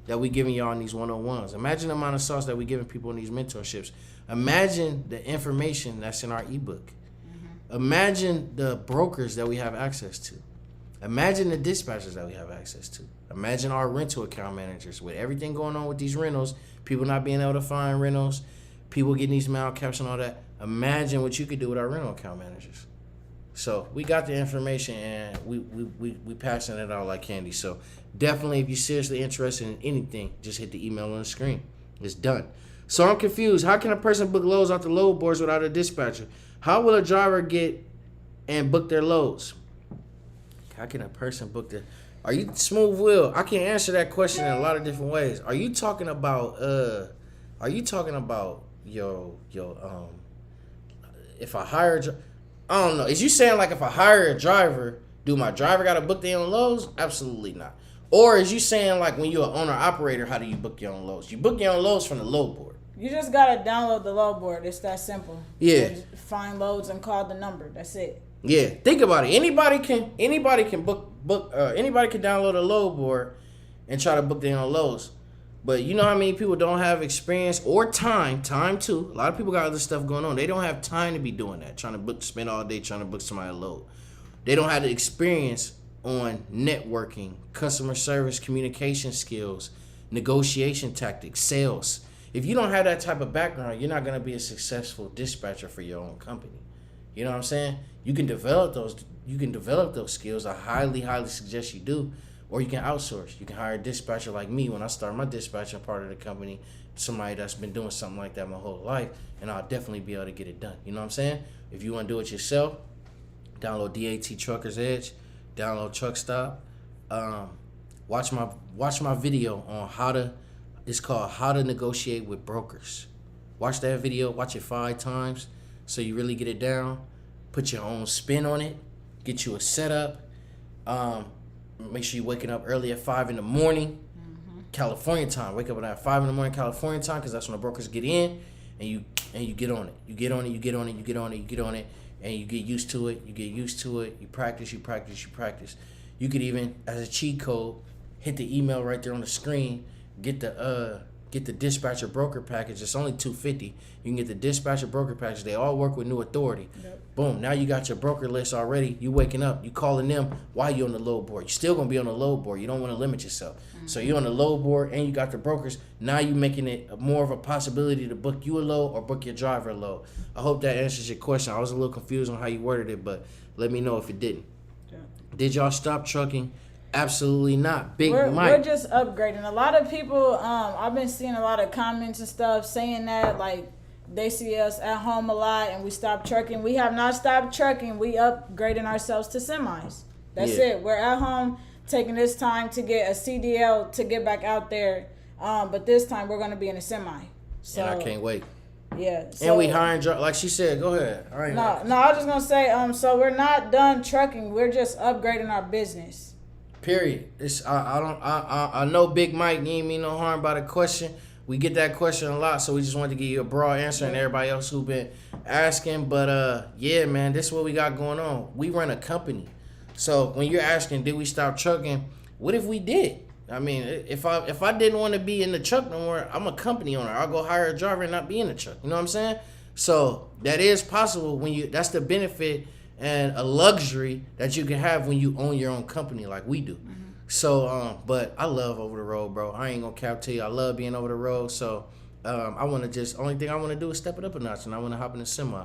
that we giving y'all in these 101s. Imagine the amount of sauce that we giving people in these mentorships. Imagine the information that's in our ebook. Imagine the brokers that we have access to. Imagine the dispatchers that we have access to. Imagine our rental account managers with everything going on with these rentals, people not being able to find rentals, people getting these malcaps and all that. Imagine what you could do with our rental account managers. So we got the information and we passing it out like candy. So definitely, if you're seriously interested in anything, just hit the email on the screen. It's done. So I'm confused. How can a person book loads off the load boards without a dispatcher? How will a driver get and book their loads? How can a person book their... Are you Smooth Will? I can answer that question in a lot of different ways. Are you talking about if I hire I don't know. Is you saying like if I hire a driver, do my driver got to book their own loads? Absolutely not. Or is you saying like when you're an owner operator, how do you book your own loads? You book your own loads from the load board. You just gotta download the load board. It's that simple. Yeah. Find loads and call the number. That's it. Yeah. Think about it. Anybody can anybody can download a load board and try to book their own loads. But you know how many people don't have experience or time too. A lot of people got other stuff going on. They don't have time to be doing that, spend all day trying to book somebody a load. They don't have the experience on networking, customer service, communication skills, negotiation tactics, sales. If you don't have that type of background, you're not going to be a successful dispatcher for your own company. You know what I'm saying? You can develop those skills. I highly suggest you do. Or you can outsource. You can hire a dispatcher like me when I start my dispatching part of the company, somebody that's been doing something like that my whole life, and I'll definitely be able to get it done. You know what I'm saying? If you want to do it yourself, download DAT Trucker's Edge, download Truck Stop. watch my video on it's called How to Negotiate with Brokers. Watch that video, watch it 5 times so you really get it down. Put your own spin on it, get you a setup. Make sure you're waking up early at 5 in the morning, California time. Wake up at 5 in the morning, California time, because that's when the brokers get in, and you get on it. You get on it, you get on it, you get on it, you get on it, and you get used to it. You get used to it. You practice, you practice, you practice. You could even, as a cheat code, hit the email right there on the screen. Get the dispatcher broker package. It's only $250. You can get the dispatcher broker package. They all work with New Authority. Yep. Boom. Now you got your broker list already. You waking up. You calling them while you on the load board. You're still gonna be on the load board. You don't want to limit yourself. So you're on the load board and you got the brokers. Now you making it more of a possibility to book you a load or book your driver a load. I hope that answers your question. I was a little confused on how you worded it, but let me know if it didn't. Yeah. Did y'all stop trucking? Absolutely not. We're just upgrading. A lot of people, I've been seeing a lot of comments and stuff saying that, like, they see us at home a lot and we stopped trucking. We have not stopped trucking. We upgrading ourselves to semis. That's it. We're at home taking this time to get a CDL to get back out there. But this time we're going to be in a semi. So, and I can't wait. Yeah. So, and we hiring, like she said, go ahead. All right. No, I was just going to say, so we're not done trucking. We're just upgrading our business. Period. I know Big Mike, you ain't mean no harm by the question. We get that question a lot, so we just wanted to give you a broad answer and everybody else who been asking. But yeah, man, this is what we got going on. We run a company. So when you're asking, did we stop trucking? What if we did? I mean, if I didn't want to be in the truck no more, I'm a company owner. I'll go hire a driver and not be in the truck. You know what I'm saying? So that is possible that's the benefit and a luxury that you can have when you own your own company like we do. Mm-hmm. So, but I love over the road, bro. I ain't gonna cap to you. I love being over the road. So, I want to only thing I want to do is step it up a notch, and I want to hop in a semi.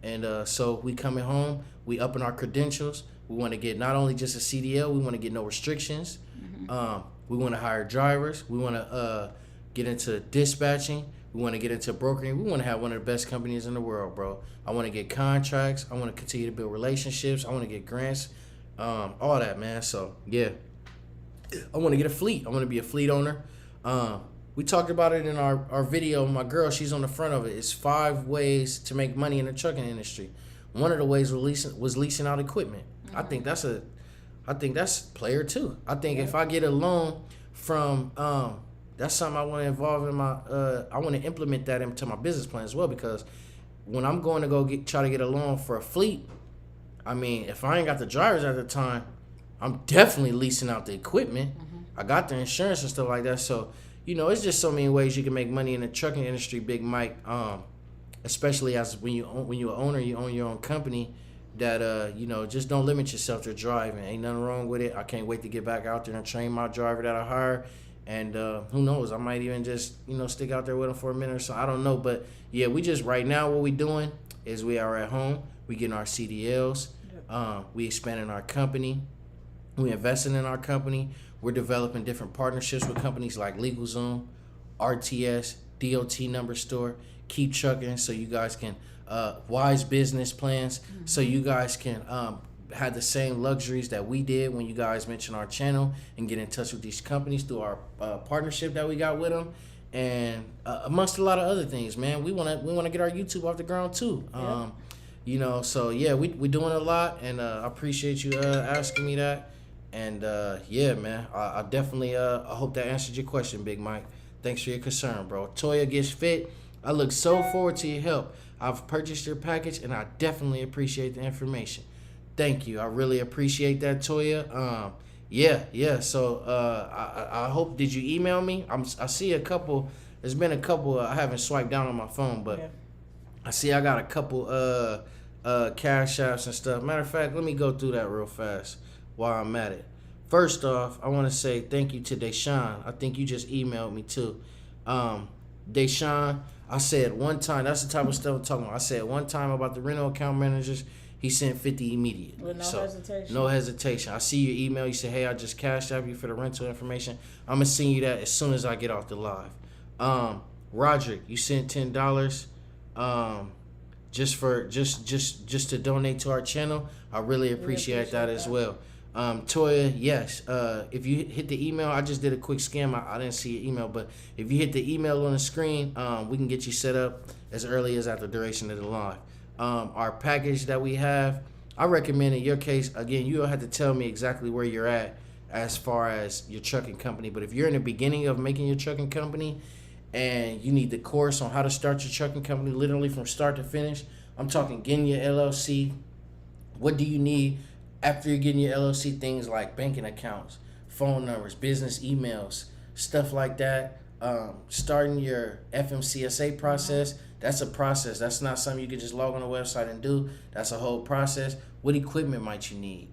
And so we coming home, we upping our credentials. We want to get not only just a CDL, we want to get no restrictions. Mm-hmm. We want to hire drivers. We want to get into dispatching. We want to get into brokering. We want to have one of the best companies in the world, bro. I want to get contracts. I want to continue to build relationships. I want to get grants, all that, man. So, yeah. I want to get a fleet. I want to be a fleet owner. We talked about it in our video. My girl, she's on the front of it. It's 5 ways to make money in the trucking industry. One of the ways was leasing out equipment. Mm-hmm. I think that's player 2. I think if I get a loan from that's something I want to involve in my I want to implement that into my business plan as well, because when I'm going to try to get a loan for a fleet, I mean, if I ain't got the drivers at the time, I'm definitely leasing out the equipment. Mm-hmm. I got the insurance and stuff like that. So, it's just so many ways you can make money in the trucking industry, Big Mike. Especially as when you're an owner, you own your own company. That just don't limit yourself to driving. Ain't nothing wrong with it. I can't wait to get back out there and train my driver that I hire. And who knows? I might even just stick out there with him for a minute or so. I don't know, but yeah, we just right now what we doing is we are at home. We getting our CDLs. We expanding our company. We investing in our company. We're developing different partnerships with companies like LegalZoom, RTS, DOT Number Store, Keep Trucking, so you guys can Wise Business Plans, so you guys can have the same luxuries that we did when you guys mention our channel and get in touch with these companies through our partnership that we got with them, and amongst a lot of other things, man. We wanna get our YouTube off the ground too. So yeah, we doing a lot, and I appreciate you asking me that. And yeah, man, I definitely I hope that answered your question, Big Mike. Thanks for your concern, bro. Toya Gets Fit. I look so forward to your help. I've purchased your package, and I definitely appreciate the information. Thank you. I really appreciate that, Toya. Yeah. So I hope, did you email me? I see a couple. There's been a couple. I haven't swiped down on my phone, but I see I got a couple cash apps and stuff. Matter of fact, let me go through that real fast while I'm at it. First off, I want to say thank you to Deshaun. I think you just emailed me too. Deshaun, I said one time, that's the type of stuff I'm talking about. I said one time about the rental account managers, he sent 50 immediate. With no hesitation. No hesitation. I see your email. You say, hey, I just cashed out you for the rental information. I'm going to send you that as soon as I get off the live. Roderick, you sent $10 just to donate to our channel. I really appreciate that as well. Toya, yes. If you hit the email, I just did a quick scan. I didn't see your email, but if you hit the email on the screen, we can get you set up as early as after duration of the live. Our package that we have, I recommend in your case, again, you don't have to tell me exactly where you're at as far as your trucking company, but if you're in the beginning of making your trucking company and you need the course on how to start your trucking company literally from start to finish, I'm talking getting your LLC. What do you need after you're getting your LLC? Things like banking accounts, phone numbers, business emails, stuff like that. Starting your FMCSA process, that's a process. That's not something you can just log on the website and do. That's a whole process. What equipment might you need?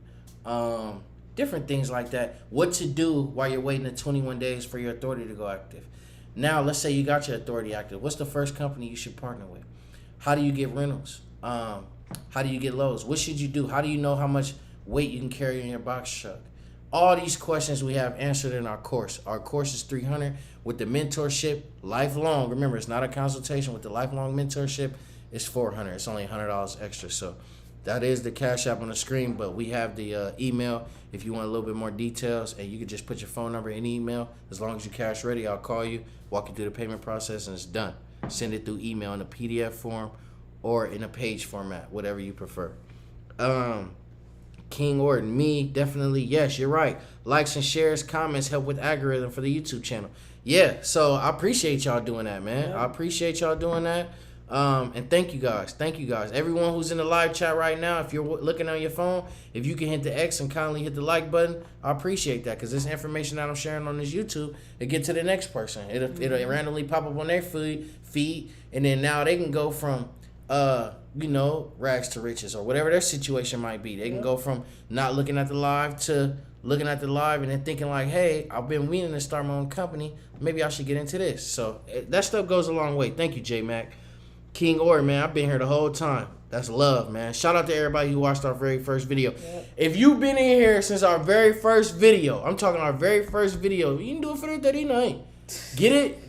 Different things like that. What to do while you're waiting the 21 days for your authority to go active. Now, let's say you got your authority active. What's the first company you should partner with? How do you get rentals? How do you get loads? What should you do? How do you know how much weight you can carry in your box truck? All these questions we have answered in our course. Our course is $300 with the mentorship, lifelong. Remember, it's not a consultation. With the lifelong mentorship, it's $400. It's only $100 extra. So that is the Cash App on the screen, but we have the email if you want a little bit more details, and you can just put your phone number in the email. As long as you're cash ready, I'll call you, walk you through the payment process, and it's done. Send it through email in a PDF form or in a page format, whatever you prefer. King Orton, me, definitely, yes, you're right. Likes and shares, comments help with algorithm for the YouTube channel. Yeah, so I appreciate y'all doing that, man. Yeah. I appreciate y'all doing that. And thank you guys. Thank you guys. Everyone who's in the live chat right now, if you're looking on your phone, if you can hit the X and kindly hit the like button, I appreciate that, because this information that I'm sharing on this YouTube, it get to the next person. It'll randomly pop up on their feed, and then now they can go from rags to riches or whatever their situation might be. They can go from not looking at the live to looking at the live and then thinking like, hey, I've been meaning to start my own company. Maybe I should get into this. So that stuff goes a long way. Thank you, J-Mac. King Orr, man, I've been here the whole time. That's love, man. Shout out to everybody who watched our very first video. Yep. If you've been in here since our very first video, I'm talking our very first video, you can do it for the 39. Get it?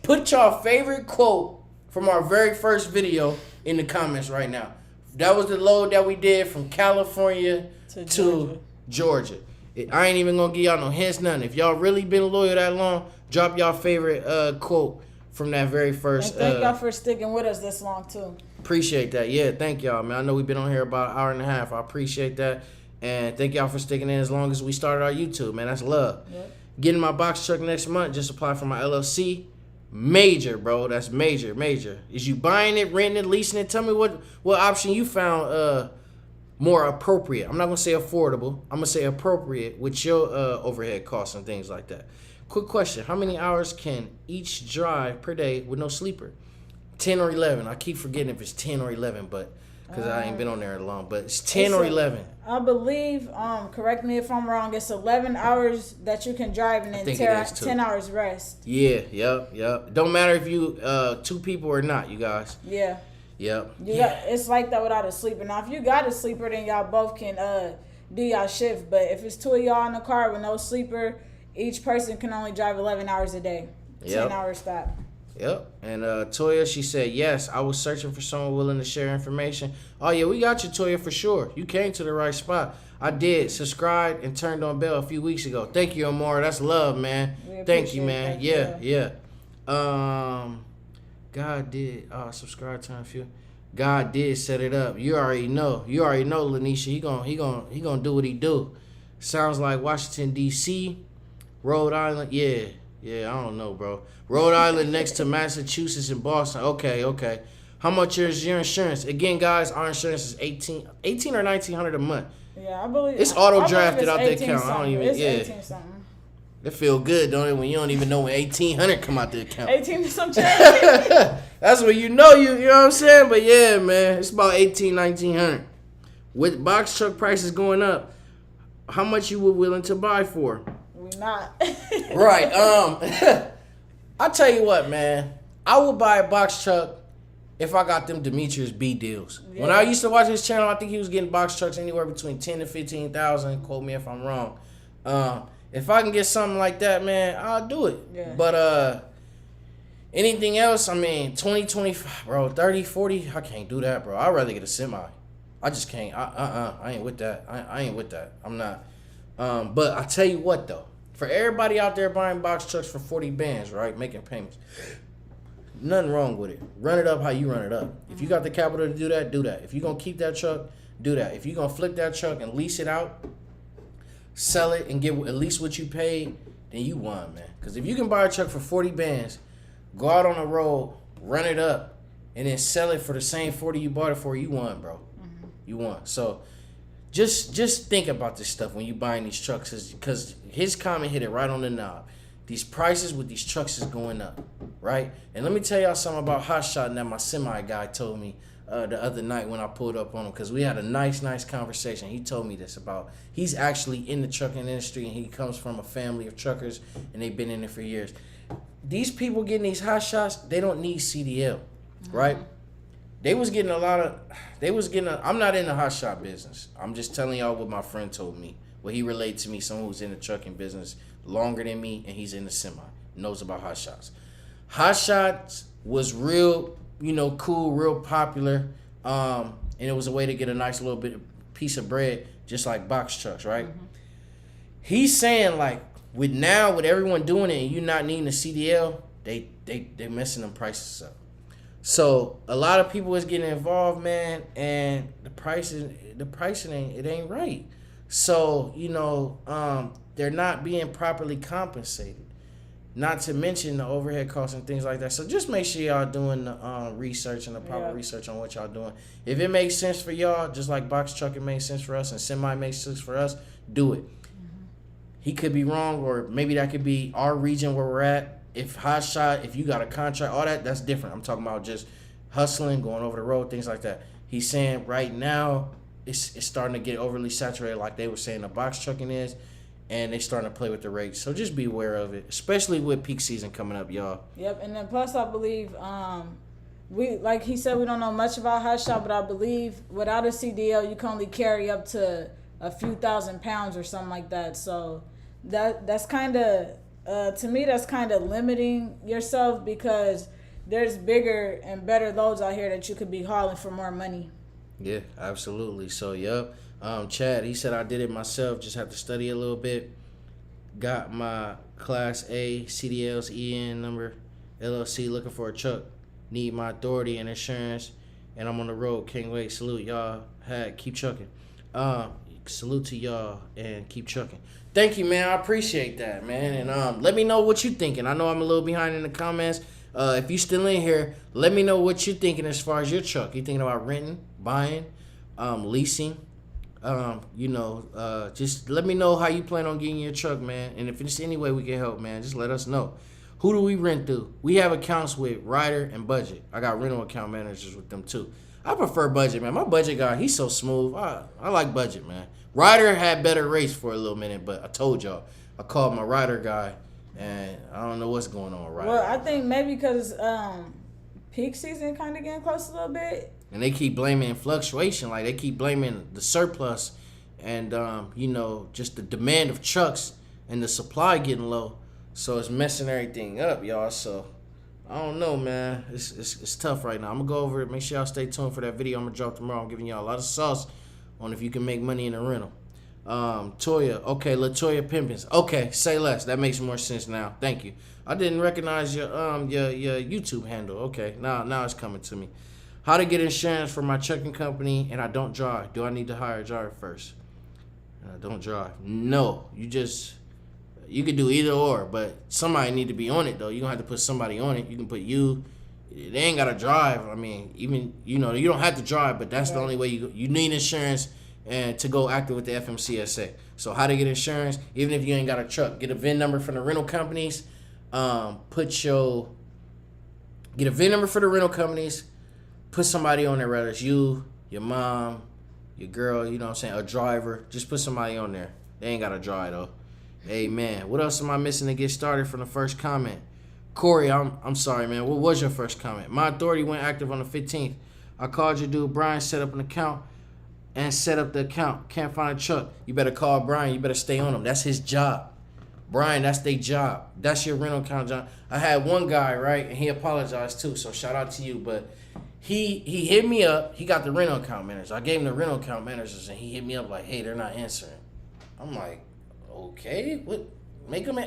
Put your favorite quote from our very first video in the comments right now. That was the load that we did from California to Georgia. I ain't even gonna give y'all no hints, nothing. If y'all really been loyal that long, drop y'all favorite quote from that very first. And thank y'all for sticking with us this long too. Appreciate that. Yeah, thank y'all, man. I know we've been on here about an hour and a half. I appreciate that. And thank y'all for sticking in as long as we started our YouTube, man. That's love. Yep. Getting my box truck next month. Just apply for my LLC. Major, bro. That's major. Is you buying it, renting it, leasing it? Tell me what option you found more appropriate. I'm not going to say affordable. I'm going to say appropriate with your overhead costs and things like that. Quick question. How many hours can each drive per day with no sleeper? 10 or 11. I keep forgetting if it's 10 or 11, but because I ain't been on there long. But it's 10 or 11. I believe, correct me if I'm wrong, it's 11 hours that you can drive and then 10 hours rest. Yeah, yep. Don't matter if you 2 people or not, you guys. Yeah. Yep. It's like that without a sleeper. Now, if you got a sleeper, then y'all both can do y'all shift. But if it's 2 of y'all in the car with no sleeper, each person can only drive 11 hours a day. 10 hours stop. Yep. And Toya, she said, yes, I was searching for someone willing to share information. Oh, yeah, we got you, Toya, for sure. You came to the right spot. I did. Subscribed and turned on bell a few weeks ago. Thank you, Amora. That's love, man. Thank you, man. Yeah. God did. Subscribe, turn a few. God did set it up. You already know, Lanisha. He gonna do what he do. Sounds like Washington, D.C., Rhode Island. Yeah, I don't know, bro. Rhode Island next to Massachusetts and Boston. Okay. How much is your insurance? Again, guys, our insurance is $18 or $1,900 a month. Yeah, I believe it's auto drafted out the account. Something. I don't even. It's yeah. 18 something. It feel good, don't it? When you don't even know when $1,800 come out the account. 18 some change. That's what you know what I'm saying? But yeah, man, it's about $1,900. With box truck prices going up, how much you were willing to buy for? We not. Right. I'll tell you what, man. I would buy a box truck if I got them Demetrius B deals. Yeah. When I used to watch his channel, I think he was getting box trucks anywhere between 10 to 15,000. Quote me if I'm wrong. If I can get something like that, man, I'll do it. Yeah. But anything else, I mean, 20, 25, bro, 30, 40, I can't do that, bro. I'd rather get a semi. I just can't. I ain't with that. I ain't with that. I'm not. But I tell you what though, for everybody out there buying box trucks for 40 bands, right, making payments, nothing wrong with it. Run it up how you run it up. If you got the capital to do that, do that. If you're gonna keep that truck, do that. If you're gonna flip that truck and lease it out, sell it and get at least what you paid, then you won, man. Because if you can buy a truck for 40 bands, go out on the road, run it up, and then sell it for the same 40 you bought it for, you won, bro. You won. So just think about this stuff when you buying these trucks, because his comment hit it right on the knob. These prices with these trucks is going up, right? And let me tell y'all something about hot shot that my semi guy told me the other night when I pulled up on him, because we had a nice conversation. He told me this about, he's actually in the trucking industry and he comes from a family of truckers and they've been in it for years. These people getting these hot shots, they don't need CDL, right? I'm not in the hot shot business. I'm just telling y'all what my friend told me. What he relayed to me, someone who's in the trucking business longer than me, and he's in the semi, knows about hot shots. Hot shots was real, cool, real popular, and it was a way to get a nice little piece of bread, just like box trucks, right? He's saying like with everyone doing it and you not needing a CDL, they messing them prices up. So a lot of people is getting involved, man, and the pricing ain't right. So, they're not being properly compensated. Not to mention the overhead costs and things like that. So just make sure y'all doing the research and the proper research on what y'all doing. If it makes sense for y'all, just like box trucking makes sense for us and semi makes sense for us, do it. He could be wrong, or maybe that could be our region where we're at. If hot shot, if you got a contract, all that's different. I'm talking about just hustling, going over the road, things like that. He's saying right now it's starting to get overly saturated, like they were saying the box trucking is, and they starting to play with the rates. So just be aware of it, especially with peak season coming up, y'all. Yep, and then plus I believe we, like he said, we don't know much about hot shot, but I believe without a CDL you can only carry up to a few thousand pounds or something like that. So that's kind of to me that's kind of limiting yourself, because there's bigger and better loads out here that you could be hauling for more money. Yeah, absolutely. So, yep. Chad, he said I did it myself. Just have to study a little bit. Got my Class A CDL's EN number, LLC, looking for a truck. Need my authority and insurance, and I'm on the road. Can't wait. Salute y'all. Keep trucking. Salute to y'all and keep trucking. Thank you, man. I appreciate that, man. And let me know what you thinking. I know I'm a little behind in the comments. If you still in here, let me know what you're thinking as far as your truck. You thinking about renting, buying, leasing? Just let me know how you plan on getting your truck, man. And if there's any way we can help, man, just let us know. Who do we rent through? We have accounts with Ryder and Budget. I got rental account managers with them too. I prefer Budget, man. My Budget guy, he's so smooth. I like Budget, man. Ryder had better rates for a little minute, but I told y'all, I called my Ryder guy, and I don't know what's going on with Ryder. Well, I think maybe because peak season kind of getting close a little bit. And they keep blaming fluctuation, like they keep blaming the surplus and, just the demand of trucks and the supply getting low. So it's messing everything up, y'all. So I don't know, man. It's tough right now. I'm going to go over it. Make sure y'all stay tuned for that video I'm going to drop tomorrow. I'm giving y'all a lot of sauce on if you can make money in a rental. Toya. Okay, LaToya Pimpins. Okay, say less. That makes more sense now. Thank you. I didn't recognize your YouTube handle. Okay, now it's coming to me. How to get insurance for my trucking company and I don't drive. Do I need to hire a driver first? Don't drive. No, you could do either or, but somebody need to be on it though. You're gonna have to put somebody on it. You can put you. They ain't gotta drive. I mean, even you don't have to drive, but that's the only way you need insurance and to go active with the FMCSA. So how to get insurance, even if you ain't got a truck, get a VIN number from the rental companies. Get a VIN number for the rental companies. Put somebody on there, whether it's you, your mom, your girl, a driver. Just put somebody on there. They ain't got to drive, though. Hey, man, what else am I missing to get started from the first comment? Corey, I'm sorry, man. What was your first comment? My authority went active on the 15th. I called your dude, Brian, set up an account and set up the account. Can't find a truck. You better call Brian. You better stay on him. That's his job. Brian, that's their job. That's your rental account job. I had one guy, right, and he apologized, too, so shout out to you, but He hit me up. He got the rental account managers. I gave him the rental account managers, and he hit me up like, hey, they're not answering. I'm like, okay, what? Make them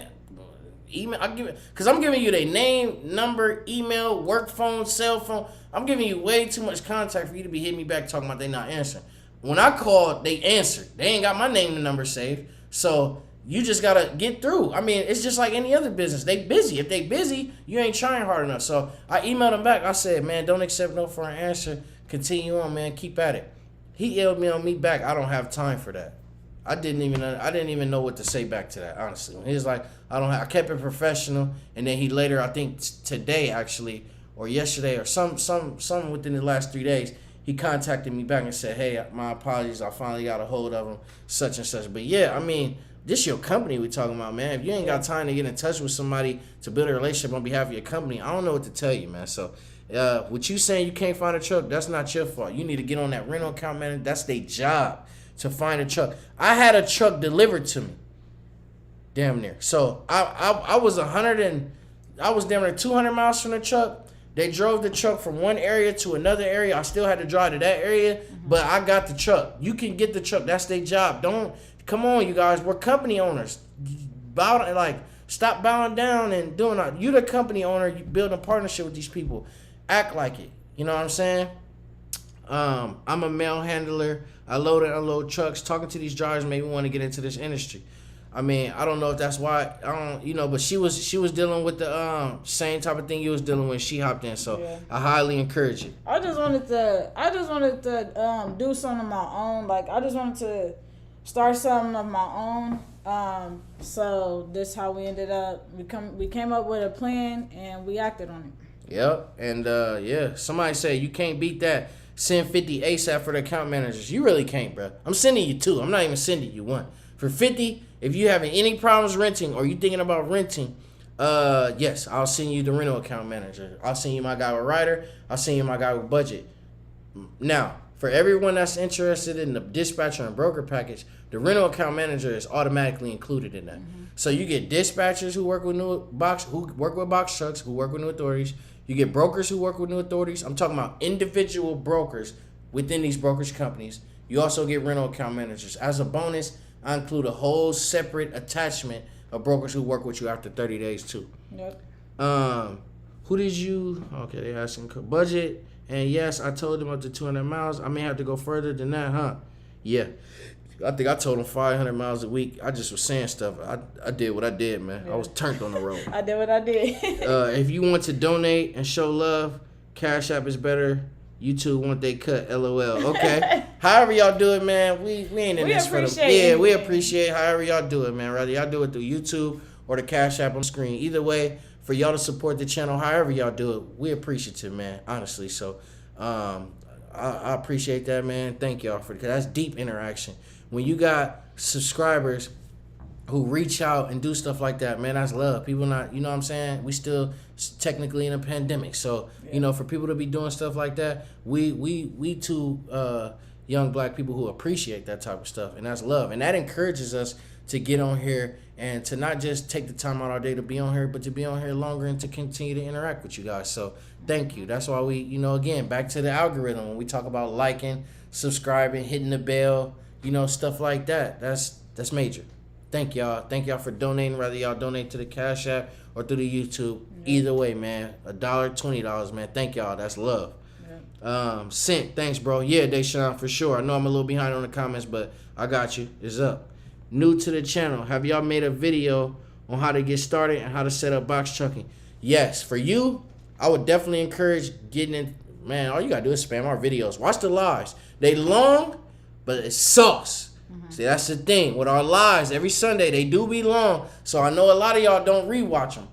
email. I give it because I'm giving you their name, number, email, work phone, cell phone. I'm giving you way too much contact for you to be hitting me back talking about they not answering. When I called, they answered. They ain't got my name and number saved. So you just gotta get through. I mean, it's just like any other business. They busy. If they busy, you ain't trying hard enough. So I emailed him back. I said, man, don't accept no for an answer. Continue on, man. Keep at it. He yelled me on me back. I don't have time for that. I didn't even know what to say back to that, honestly. He was like, I kept it professional, and then he later, I think today actually, or yesterday, or some within the last 3 days, he contacted me back and said, hey, my apologies, I finally got a hold of him, such and such. But yeah, I mean, this your company we talking about, man. If you ain't got time to get in touch with somebody to build a relationship on behalf of your company, I don't know what to tell you, man. So what you saying you can't find a truck, that's not your fault. You need to get on that rental account manager. That's their job to find a truck. I had a truck delivered to me, damn near. So I was damn near 200 miles from the truck. They drove the truck from one area to another area. I still had to drive to that area, but I got the truck. You can get the truck. That's their job. Come on, you guys. We're company owners. Stop bowing down and doing that. You the company owner. You build a partnership with these people. Act like it. You know what I'm saying? I'm a mail handler. I load and unload trucks. Talking to these drivers made me want to get into this industry. I mean, I don't know if that's why. But she was dealing with the same type of thing you was dealing with. She hopped in, so yeah. I highly encourage it. I just wanted to do something of my own. Like I just wanted to start something of my own. So this how we ended up. We came up with a plan and we acted on it. Yep, and yeah, somebody said you can't beat that. Send 50 ASAP for the account managers. You really can't, bro. I'm sending you 2. I'm not even sending you 1. For 50, if you having any problems renting or you thinking about renting, yes, I'll send you the rental account manager. I'll send you my guy with Ryder. I'll send you my guy with Budget. Now, for everyone that's interested in the dispatcher and broker package, the rental account manager is automatically included in that. Mm-hmm. So you get dispatchers who work with box trucks, who work with new authorities. You get brokers who work with new authorities. I'm talking about individual brokers within these brokerage companies. You also get rental account managers. As a bonus, I include a whole separate attachment of brokers who work with you after 30 days too. Yep. Who did you? Okay, they asking Budget. And yes, I told them up to 200 miles. I may have to go further than that, huh? Yeah. I think I told them 500 miles a week. I just was saying stuff. I did what I did, man. Yeah. I was turned on the road. I did what I did. If you want to donate and show love, Cash App is better. YouTube want they cut, LOL. Okay. However y'all do it, man. We ain't in this for them. Yeah, we appreciate however y'all do it, man. Whether y'all do it through YouTube or the Cash App on the screen. Either way, for y'all to support the channel, however y'all do it, we appreciative, man. Honestly. So I appreciate that, man. Thank y'all for that. That's deep interaction. When you got subscribers who reach out and do stuff like that, man, that's love. People not, you know what I'm saying? We still technically in a pandemic. So, yeah. You know, for people to be doing stuff like that, we two young black people who appreciate that type of stuff. And that's love. And that encourages us to get on here and to not just take the time out our day to be on here, but to be on here longer and to continue to interact with you guys. So thank you. That's why we, you know, again, back to the algorithm. When we talk about liking, subscribing, hitting the bell, you know, stuff like that. That's major. Thank y'all. Thank y'all for donating, whether y'all donate to the Cash App or through the YouTube. Mm-hmm. Either way, man. $1, $20, man. Thank y'all. That's love. Yeah. Cent, thanks, bro. Yeah, Deshaun, for sure. I know I'm a little behind on the comments, but I got you. It's up. New to the channel. Have y'all made a video on how to get started and how to set up box trucking? Yes. For you, I would definitely encourage getting in. Man, all you got to do is spam our videos. Watch the lives. They long, but it's sauce. Mm-hmm. See, that's the thing. With our lives, every Sunday, they do be long. So I know a lot of y'all don't rewatch them.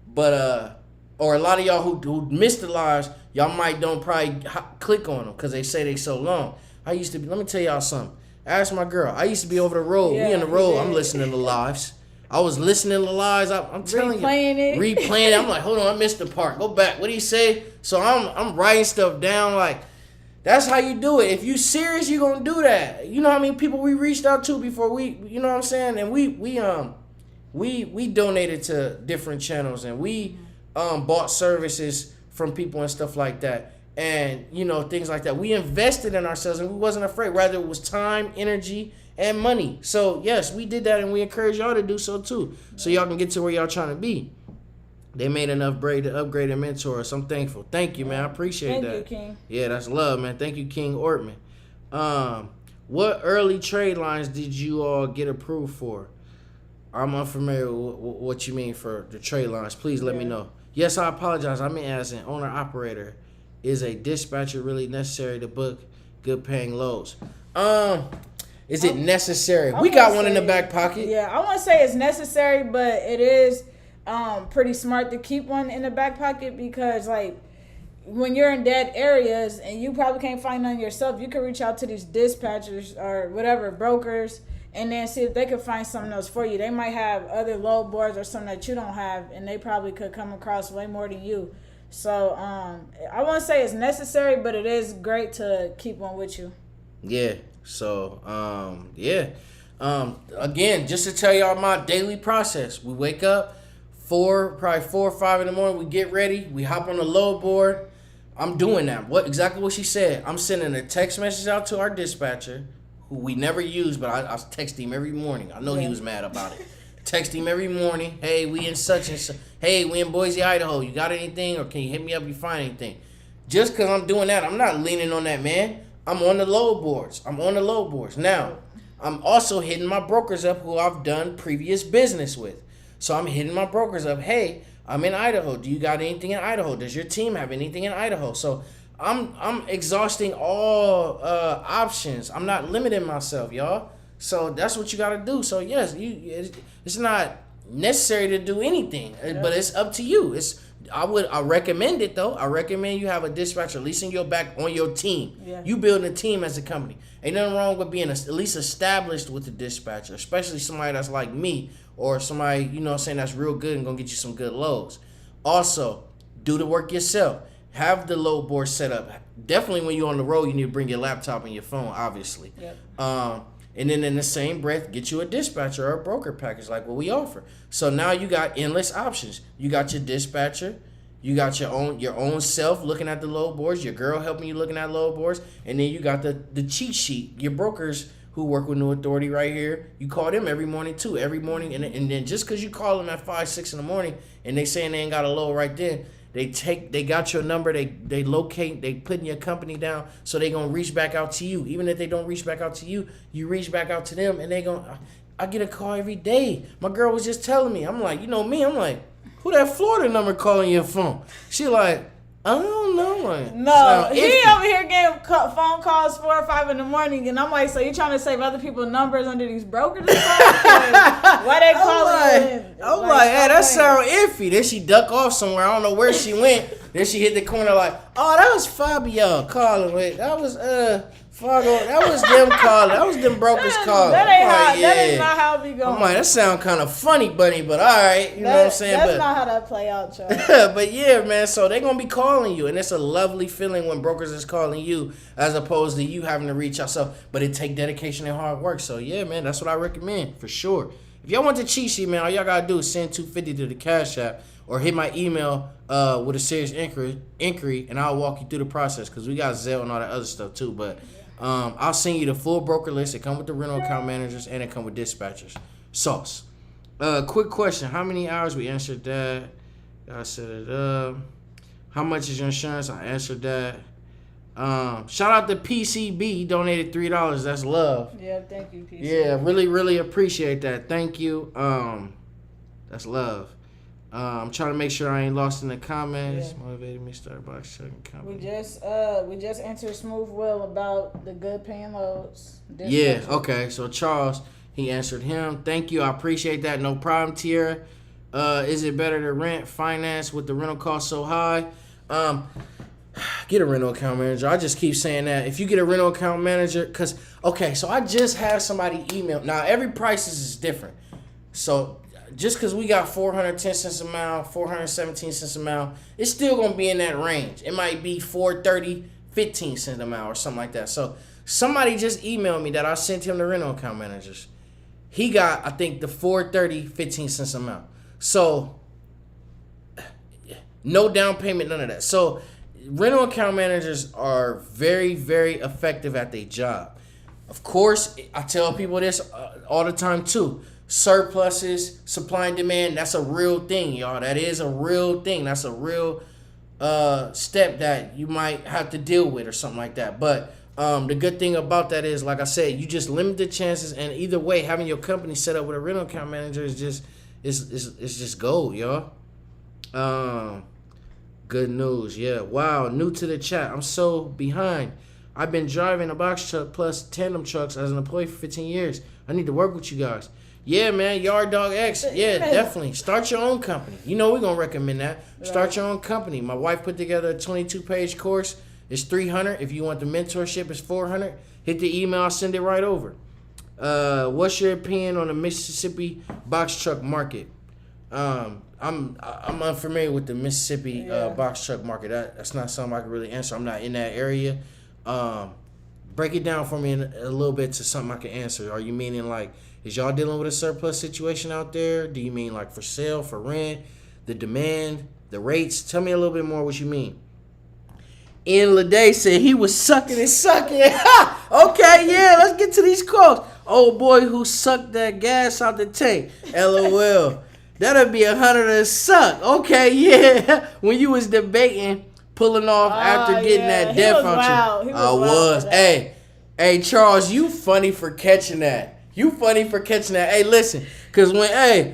But, or a lot of y'all who miss the lives, y'all might don't probably click on them because they say they so long. I used to be, let me tell y'all something. Ask my girl. I used to be over the road. Yeah, we in the road. I'm listening to lives. I was listening to lives. I'm telling you. Replaying it. I'm like, hold on, I missed the part. Go back. What did he say? So I'm writing stuff down like, that's how you do it. If you serious, you gonna do that. You know how many people we reached out to before we, you know what I'm saying? And we donated to different channels and we bought services from people and stuff like that. And you know, things like that. We invested in ourselves and we wasn't afraid. Rather it was time, energy, and money. So yes, we did that, and we encourage y'all to do so too, so y'all can get to where y'all trying to be. They made an upgrade and mentor us. I'm thankful. Thank you, man. I appreciate that. Thank you, King. Yeah, that's love, man. Thank you, King Ortman. What early trade lines did you all get approved for? I'm unfamiliar with what you mean for the trade lines. Please let me know. Yes, I apologize. I mean, as an owner-operator, is a dispatcher really necessary to book good paying loads? Is it necessary? We got one in the back pocket. Yeah, I want to say it's necessary, but it is pretty smart to keep one in the back pocket, because like when you're in dead areas and you probably can't find none yourself, you can reach out to these dispatchers or whatever, brokers, and then see if they can find something else for you. They might have other load boards or something that you don't have, and they probably could come across way more than you. So I won't say it's necessary, but it is great to keep one with you. Yeah. So again, just to tell y'all my daily process. We wake up probably 4 or 5 in the morning. We get ready. We hop on the load board. I'm doing that. Exactly what she said. I'm sending a text message out to our dispatcher, who we never use, but I text him every morning. I know he was mad about it. Text him every morning. Hey, we in such and such. Hey, we in Boise, Idaho. You got anything, or can you hit me up if you find anything? Just because I'm doing that, I'm not leaning on that, man. I'm on the load boards. Now, I'm also hitting my brokers up who I've done previous business with. So I'm hitting my brokers up. Hey, I'm in Idaho. Do you got anything in Idaho? Does your team have anything in Idaho? So I'm exhausting all options. I'm not limiting myself, y'all. So that's what you got to do. So yes, it's not necessary to do anything, but it's up to you. I recommend it though. I recommend you have a dispatcher leasing your back on your team. Yeah. You building a team as a company. Ain't nothing wrong with being at least established with the dispatcher, especially somebody that's like me, or somebody, that's real good and gonna get you some good loads. Also, do the work yourself. Have the load board set up. Definitely when you're on the road, you need to bring your laptop and your phone, obviously. Yep. And then in the same breath, get you a dispatcher or a broker package like what we offer. So now you got endless options. You got your dispatcher, you got your own self looking at the load boards, your girl helping you looking at load boards, and then you got the cheat sheet, your brokers who work with New Authority right here. You call them every morning too. Every morning, and then just because you call them at 5, 6 in the morning and they saying they ain't got a load right then, they got your number, they locate, they putting your company down, so they gonna reach back out to you. Even if they don't reach back out to you, you reach back out to them, and I get a call every day. My girl was just telling me, I'm like, I'm like, who that Florida number calling your phone? She like, I don't know. No, he over here getting phone calls 4 or 5 in the morning, and I'm like, so you trying to save other people's numbers under these brokers? Why they calling in? I'm like, hey, that sound iffy. Then she duck off somewhere. I don't know where she went. Then she hit the corner like, oh, that was Fabio calling. Wait, that was Fargo. That was them calling. That was them brokers calling. That is not how it be going. I'm like, that sound kind of funny, buddy, but all right. You know what I'm saying? That's not how that play out, y'all. But yeah, man, so they going to be calling you, and it's a lovely feeling when brokers is calling you as opposed to you having to reach yourself. But it take dedication and hard work. So yeah, man, that's what I recommend for sure. If y'all want the cheat sheet, man, all y'all got to do is send $250 to the Cash App or hit my email with a serious inquiry, and I'll walk you through the process, because we got Zelle and all that other stuff too. But I'll send you the full broker list. It come with the rental account managers, and it come with dispatchers. Sauce. Quick question. How many hours? We answered that. I set it up. How much is your insurance? I answered that. Shout out to PCB. He donated $3. That's love. Yeah, thank you, PCB. Yeah, really, really appreciate that. Thank you. That's love. I'm trying to make sure I ain't lost in the comments. Yeah. Motivated me start box checking comments. We just answered Smooth Will about the good paying loads. Yeah, okay. So Charles, he answered him. Thank you. I appreciate that. No problem, Tierra. Is it better to rent, finance with the rental cost so high? Get a rental account manager. I just keep saying that. If you get a rental account manager, so I just had somebody email. Now, every price is different. So just because we got 410 cents a mile, 417 cents a mile, it's still going to be in that range. It might be 430, 15 cents a mile or something like that. So somebody just emailed me that I sent him the rental account managers. He got, I think, the 430, 15 cents a mile. So no down payment, none of that. So rental account managers are very, very effective at their job. Of course, I tell people this all the time too. Surpluses, supply and demand, that's a real thing, y'all. That is a real thing. That's a real step that you might have to deal with or something like that. But the good thing about that is, like I said, you just limit the chances, and either way, having your company set up with a rental account manager is just gold, y'all. Good news, yeah. Wow, new to the chat. I'm so behind. I've been driving a box truck plus tandem trucks as an employee for 15 years. I need to work with you guys. Yeah, man, Yard Dog X. Yeah, definitely. Start your own company. You know we're going to recommend that. Right. Start your own company. My wife put together a 22-page course. It's $300. If you want the mentorship, it's $400. Hit the email. I'll send it right over. What's your opinion on the Mississippi box truck market? I'm unfamiliar with the Mississippi box truck market. That's not something I can really answer. I'm not in that area. Break it down for me in a little bit to something I can answer. Are you meaning like, is y'all dealing with a surplus situation out there? Do you mean like for sale, for rent, the demand, the rates? Tell me a little bit more what you mean. Ian Lede said he was sucking and sucking. Okay, yeah, let's get to these quotes. Old boy who sucked that gas out the tank. LOL. That'll be 100 to suck. Okay, yeah. When you was debating pulling off after getting that death function. I was. Hey, Charles, you funny for catching that. Hey, listen, cause I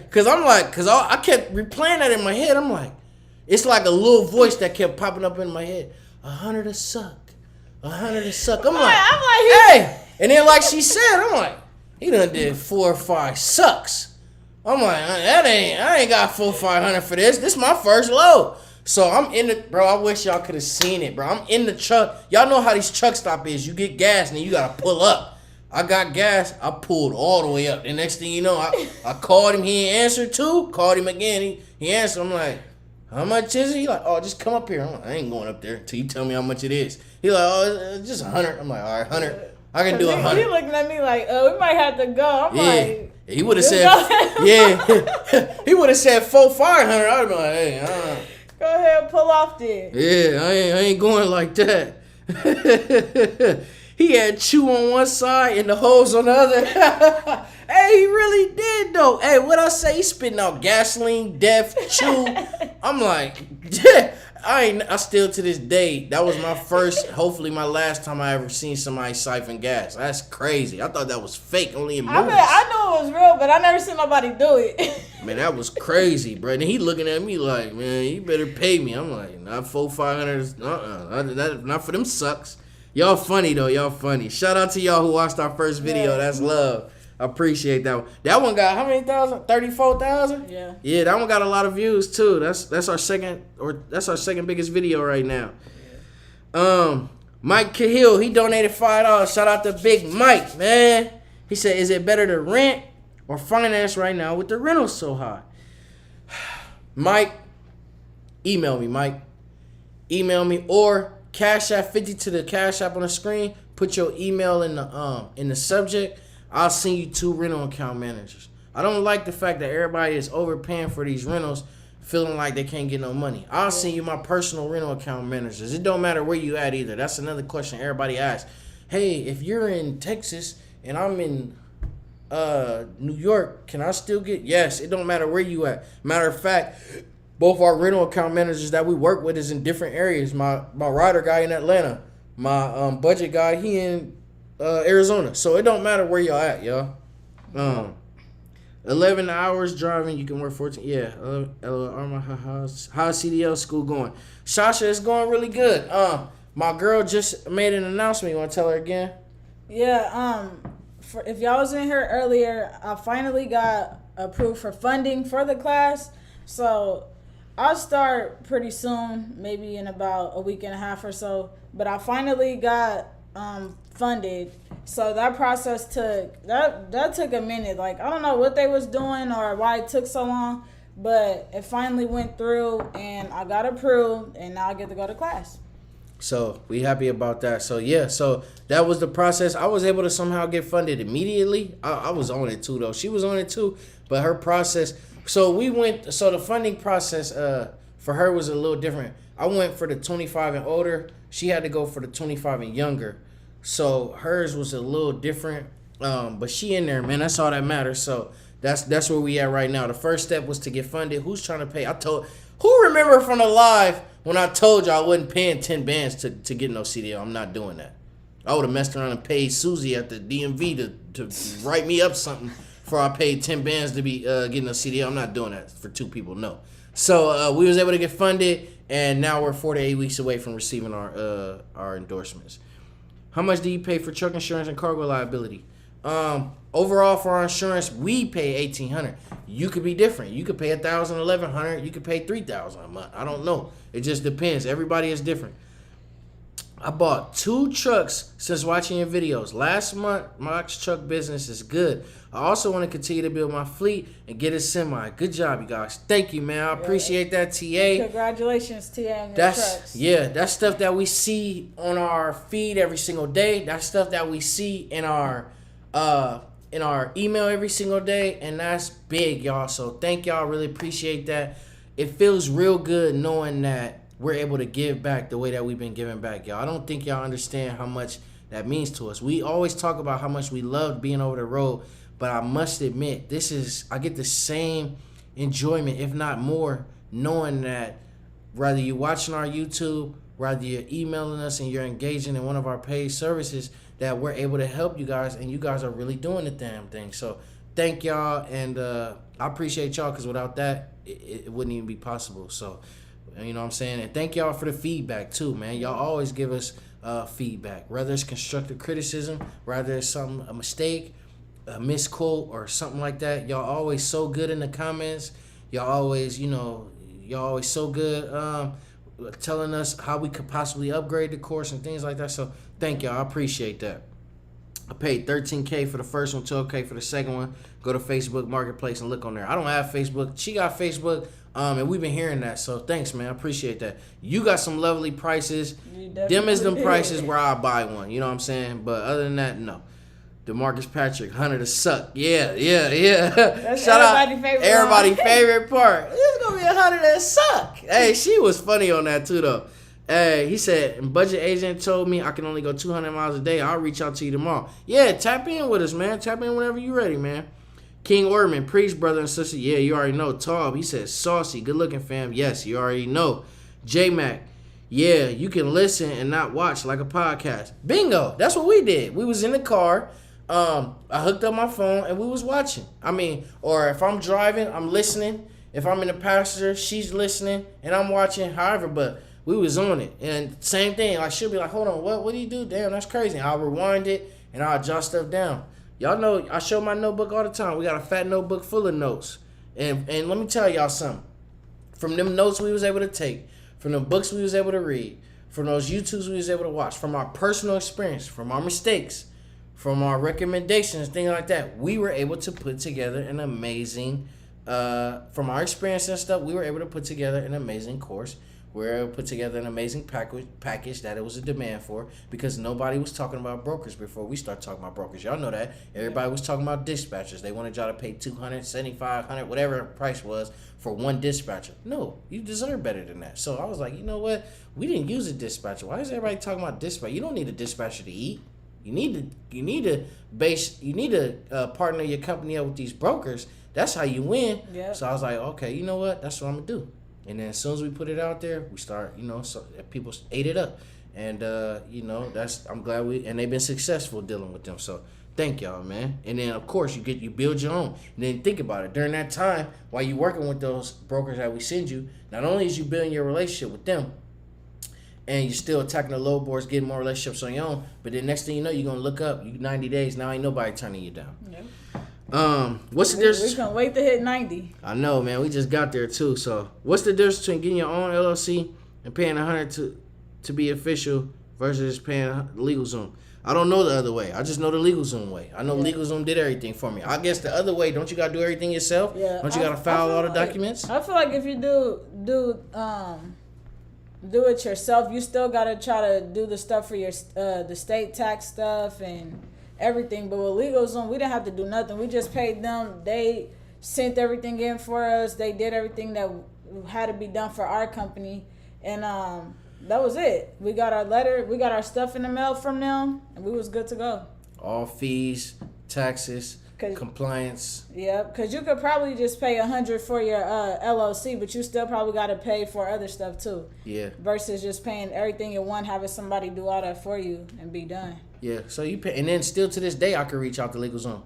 kept replaying that in my head. I'm like, it's like a little voice that kept popping up in my head. 100 to suck. 100 to suck. I'm like, hey. And then like she said, I'm like, he done did 4 or 5 sucks. I'm like, I ain't got 400 or 500 for this. This is my first load. So I'm in the, bro, I wish y'all could have seen it, bro. I'm in the truck. Y'all know how these truck stop is. You get gas and then you got to pull up. I got gas. I pulled all the way up. The next thing you know, I called him. He ain't answered too. Called him again. He answered. I'm like, how much is it? He like, oh, just come up here. I'm like, I ain't going up there until you tell me how much it is. He like, oh, it's just 100. I'm like, all right, 100. I can do 100. He looking at me like, oh, we might have to go. I'm like, he would have said, he would have said 400, 500. I'd have been like, hey, go ahead and pull off there. Yeah, I ain't going like that. He had chew on one side and the hose on the other. Hey, he really did though. Hey, what I say? He spitting out gasoline, death, chew. I'm like, I still to this day, that was my first, hopefully my last time I ever seen somebody siphon gas. That's crazy. I thought that was fake, only in movies. I knew it was real, but I never seen nobody do it. Man, that was crazy, bro. And he looking at me like, man, you better pay me. I'm like, not 500. Not for them sucks. Y'all funny though. Y'all funny. Shout out to y'all who watched our first video. Yeah. That's love. I appreciate that one. That one got how many thousand? 34,000? Yeah. Yeah, that one got a lot of views too. That's our second biggest video right now. Yeah. Mike Cahill, he donated $5. Shout out to Big Mike, man. He said, is it better to rent or finance right now with the rentals so high? Mike, email me, Mike. Email me or Cash App 50 to the Cash App on the screen. Put your email in the subject. I'll send you 2 rental account managers. I don't like the fact that everybody is overpaying for these rentals, feeling like they can't get no money. I'll send you my personal rental account managers. It don't matter where you at either. That's another question everybody asks. Hey, if you're in Texas and I'm in New York, can I still get? Yes, it don't matter where you at. Matter of fact, both our rental account managers that we work with is in different areas. My rider guy in Atlanta, my budget guy, he in Arizona. So it don't matter where y'all at, y'all. 11 hours driving, you can work 14. Yeah. How's CDL school going? Shasha, it's going really good. My girl just made an announcement. You want to tell her again? Yeah. If y'all was in here earlier, I finally got approved for funding for the class. So I'll start pretty soon, maybe in about a week and a half or so. But I finally got funded. So that process took a minute. Like, I don't know what they was doing or why it took so long, but it finally went through and I got approved and now I get to go to class. So we happy about that. So yeah, so that was the process. I was able to somehow get funded immediately. I was on it too though. She was on it too, but her process. So the funding process for her was a little different. I went for the 25 and older. She had to go for the 25 and younger. So hers was a little different. But she in there, man. That's all that matters. So that's where we at right now. The first step was to get funded. Who's trying to pay? Who remember from the live when I told y'all I wasn't paying 10 bands to get no CDL? I'm not doing that. I would have messed around and paid Susie at the DMV to write me up something before I paid 10 bands to be getting a CDL. I'm not doing that for 2 people, no. So we was able to get funded, and now we're 4 to 8 weeks away from receiving our endorsements. How much do you pay for truck insurance and cargo liability? Overall for our insurance, we pay $1,800. You could be different. You could pay $1,000, $1,100. You could pay $3,000 a month. I don't know. It just depends. Everybody is different. I bought 2 trucks since watching your videos. Last month, my truck business is good. I also want to continue to build my fleet and get a semi. Good job, you guys. Thank you, man. I appreciate that, TA. Congratulations, TA, on your trucks. Yeah, that's stuff that we see on our feed every single day. That's stuff that we see in our email every single day, and that's big, y'all. So thank y'all. Really appreciate that. It feels real good knowing that we're able to give back the way that we've been giving back, y'all. I don't think y'all understand how much that means to us. We always talk about how much we love being over the road, but I must admit, I get the same enjoyment, if not more, knowing that whether you're watching our YouTube, whether you're emailing us and you're engaging in one of our paid services, that we're able to help you guys, and you guys are really doing the damn thing. So thank y'all, and I appreciate y'all, because without that, it wouldn't even be possible. So, you know what I'm saying? And thank y'all for the feedback too, man. Y'all always give us feedback, whether it's constructive criticism, whether it's a mistake, a misquote, or something like that. Y'all always so good in the comments. Y'all always so good telling us how we could possibly upgrade the course and things like that. So thank y'all. I appreciate that. I paid $13K for the first one, $12K for the second one. Go to Facebook Marketplace and look on there. I don't have Facebook. She got Facebook, and we've been hearing that. So thanks, man. I appreciate that. You got some lovely prices. Them is them prices where I buy one. You know what I'm saying? But other than that, no. DeMarcus Patrick, Hunter to suck. Yeah. That's Shout out everybody's favorite part. It's gonna be a Hunter to suck. Hey, she was funny on that too, though. Hey, he said, budget agent told me I can only go 200 miles a day. I'll reach out to you tomorrow. Yeah, tap in with us, man. Tap in whenever you're ready, man. King Orman, preach, brother and sister. Yeah, you already know. Taub, he says, saucy, good looking, fam. Yes, you already know. J-Mac, yeah, you can listen and not watch like a podcast. Bingo, that's what we did. We was in the car. I hooked up my phone and we was watching. Or if I'm driving, I'm listening. If I'm in the passenger, she's listening and I'm watching. However, but we was on it. And same thing, like she'll be like, hold on, what do you do? Damn, that's crazy. I'll rewind it and I'll jot stuff down. Y'all know I show my notebook all the time. We got a fat notebook full of notes. And let me tell y'all something. From them notes we was able to take, from the books we was able to read, from those YouTubes we was able to watch, from our personal experience, from our mistakes, from our recommendations, things like that, we were able to put together an amazing, from our experience and stuff, we were able to put together an amazing course. We were able to put together an amazing package that it was a demand for, because nobody was talking about brokers before we start talking about brokers. Y'all know that. Everybody was talking about dispatchers. They wanted y'all to pay $200, $7,500, whatever the price was for one dispatcher. No, you deserve better than that. So I was like, you know what? We didn't use a dispatcher. Why is everybody talking about dispatcher? You don't need a dispatcher to eat. You need to partner your company up with these brokers. That's how you win. Yep. So I was like, okay, you know what? That's what I'm gonna do. And then as soon as we put it out there, we start, so people ate it up. And I'm glad and they've been successful dealing with them. So thank y'all, man. And then of course you build your own. And then think about it. During that time, while you working with those brokers that we send you, not only is you building your relationship with them, and you're still attacking the low boards, getting more relationships on your own. But then next thing you know, you're gonna look up. You 90 days now, ain't nobody turning you down. Yep. What's the difference? We can wait to hit 90. I know, man. We just got there too. So what's the difference between getting your own LLC and paying $100 to be official versus paying LegalZoom? I don't know the other way. I just know the LegalZoom way. I know LegalZoom did everything for me. I guess the other way, don't you gotta do everything yourself? Yeah. Don't you gotta file all the documents? I feel like if you do it yourself, you still gotta try to do the stuff for your the state tax stuff and everything. But with LegalZoom, we didn't have to do nothing. We just paid them. They sent everything in for us. They did everything that had to be done for our company, and that was it. We got our letter, we got our stuff in the mail from them, and we was good to go. All fees, taxes, compliance. Yep, because you could probably just pay $100 for your LLC, but you still probably got to pay for other stuff too. Yeah. Versus just paying everything in one, having somebody do all that for you and be done. Yeah. So you pay, and then still to this day, I could reach out to LegalZone.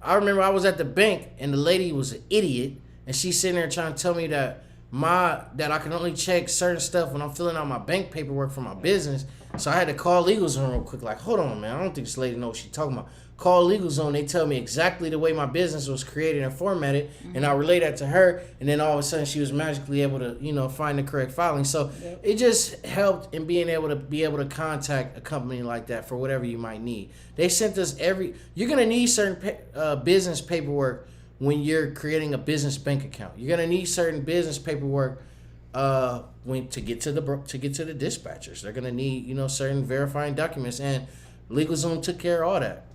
I remember I was at the bank and the lady was an idiot, and she's sitting there trying to tell me that I can only check certain stuff when I'm filling out my bank paperwork for my business. So I had to call LegalZone real quick. Like, hold on, man. I don't think this lady knows what she's talking about. Call LegalZone. They tell me exactly the way my business was created and formatted, and I relay that to her. And then all of a sudden, she was magically able to, find the correct filing. So it just helped in being able to contact a company like that for whatever you might need. They sent us you're gonna need certain business paperwork when you're creating a business bank account. You're gonna need certain business paperwork to get to the dispatchers. They're gonna need certain verifying documents, and LegalZone took care of all that.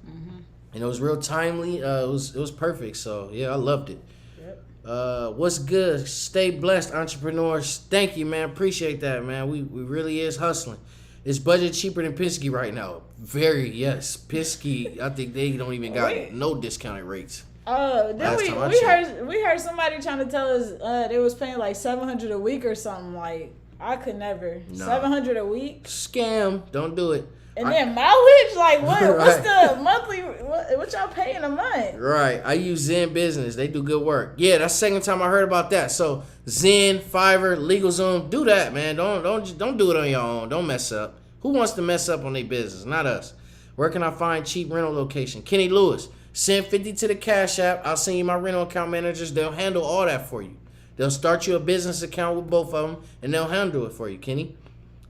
And it was real timely. It was perfect. So yeah, I loved it. Yep. What's good? Stay blessed, entrepreneurs. Thank you, man. Appreciate that, man. We really is hustling. Is budget cheaper than Penske right now? Very, yes. Penske, I think they don't even got no discounted rates. Then we heard somebody trying to tell us they was paying like $700 a week or something. Like, I could never. No. $700 a week? Scam. Don't do it. And then mileage, like what? Right. What's the monthly? What y'all pay in a month? Right. I use Zen Business. They do good work. Yeah, that's the second time I heard about that. So Zen, Fiverr, LegalZone, do that, man. Don't do it on your own. Don't mess up. Who wants to mess up on their business? Not us. Where can I find cheap rental location? Kenny Lewis. Send 50 to the Cash App. I'll send you my rental account managers. They'll handle all that for you. They'll start you a business account with both of them, and they'll handle it for you, Kenny.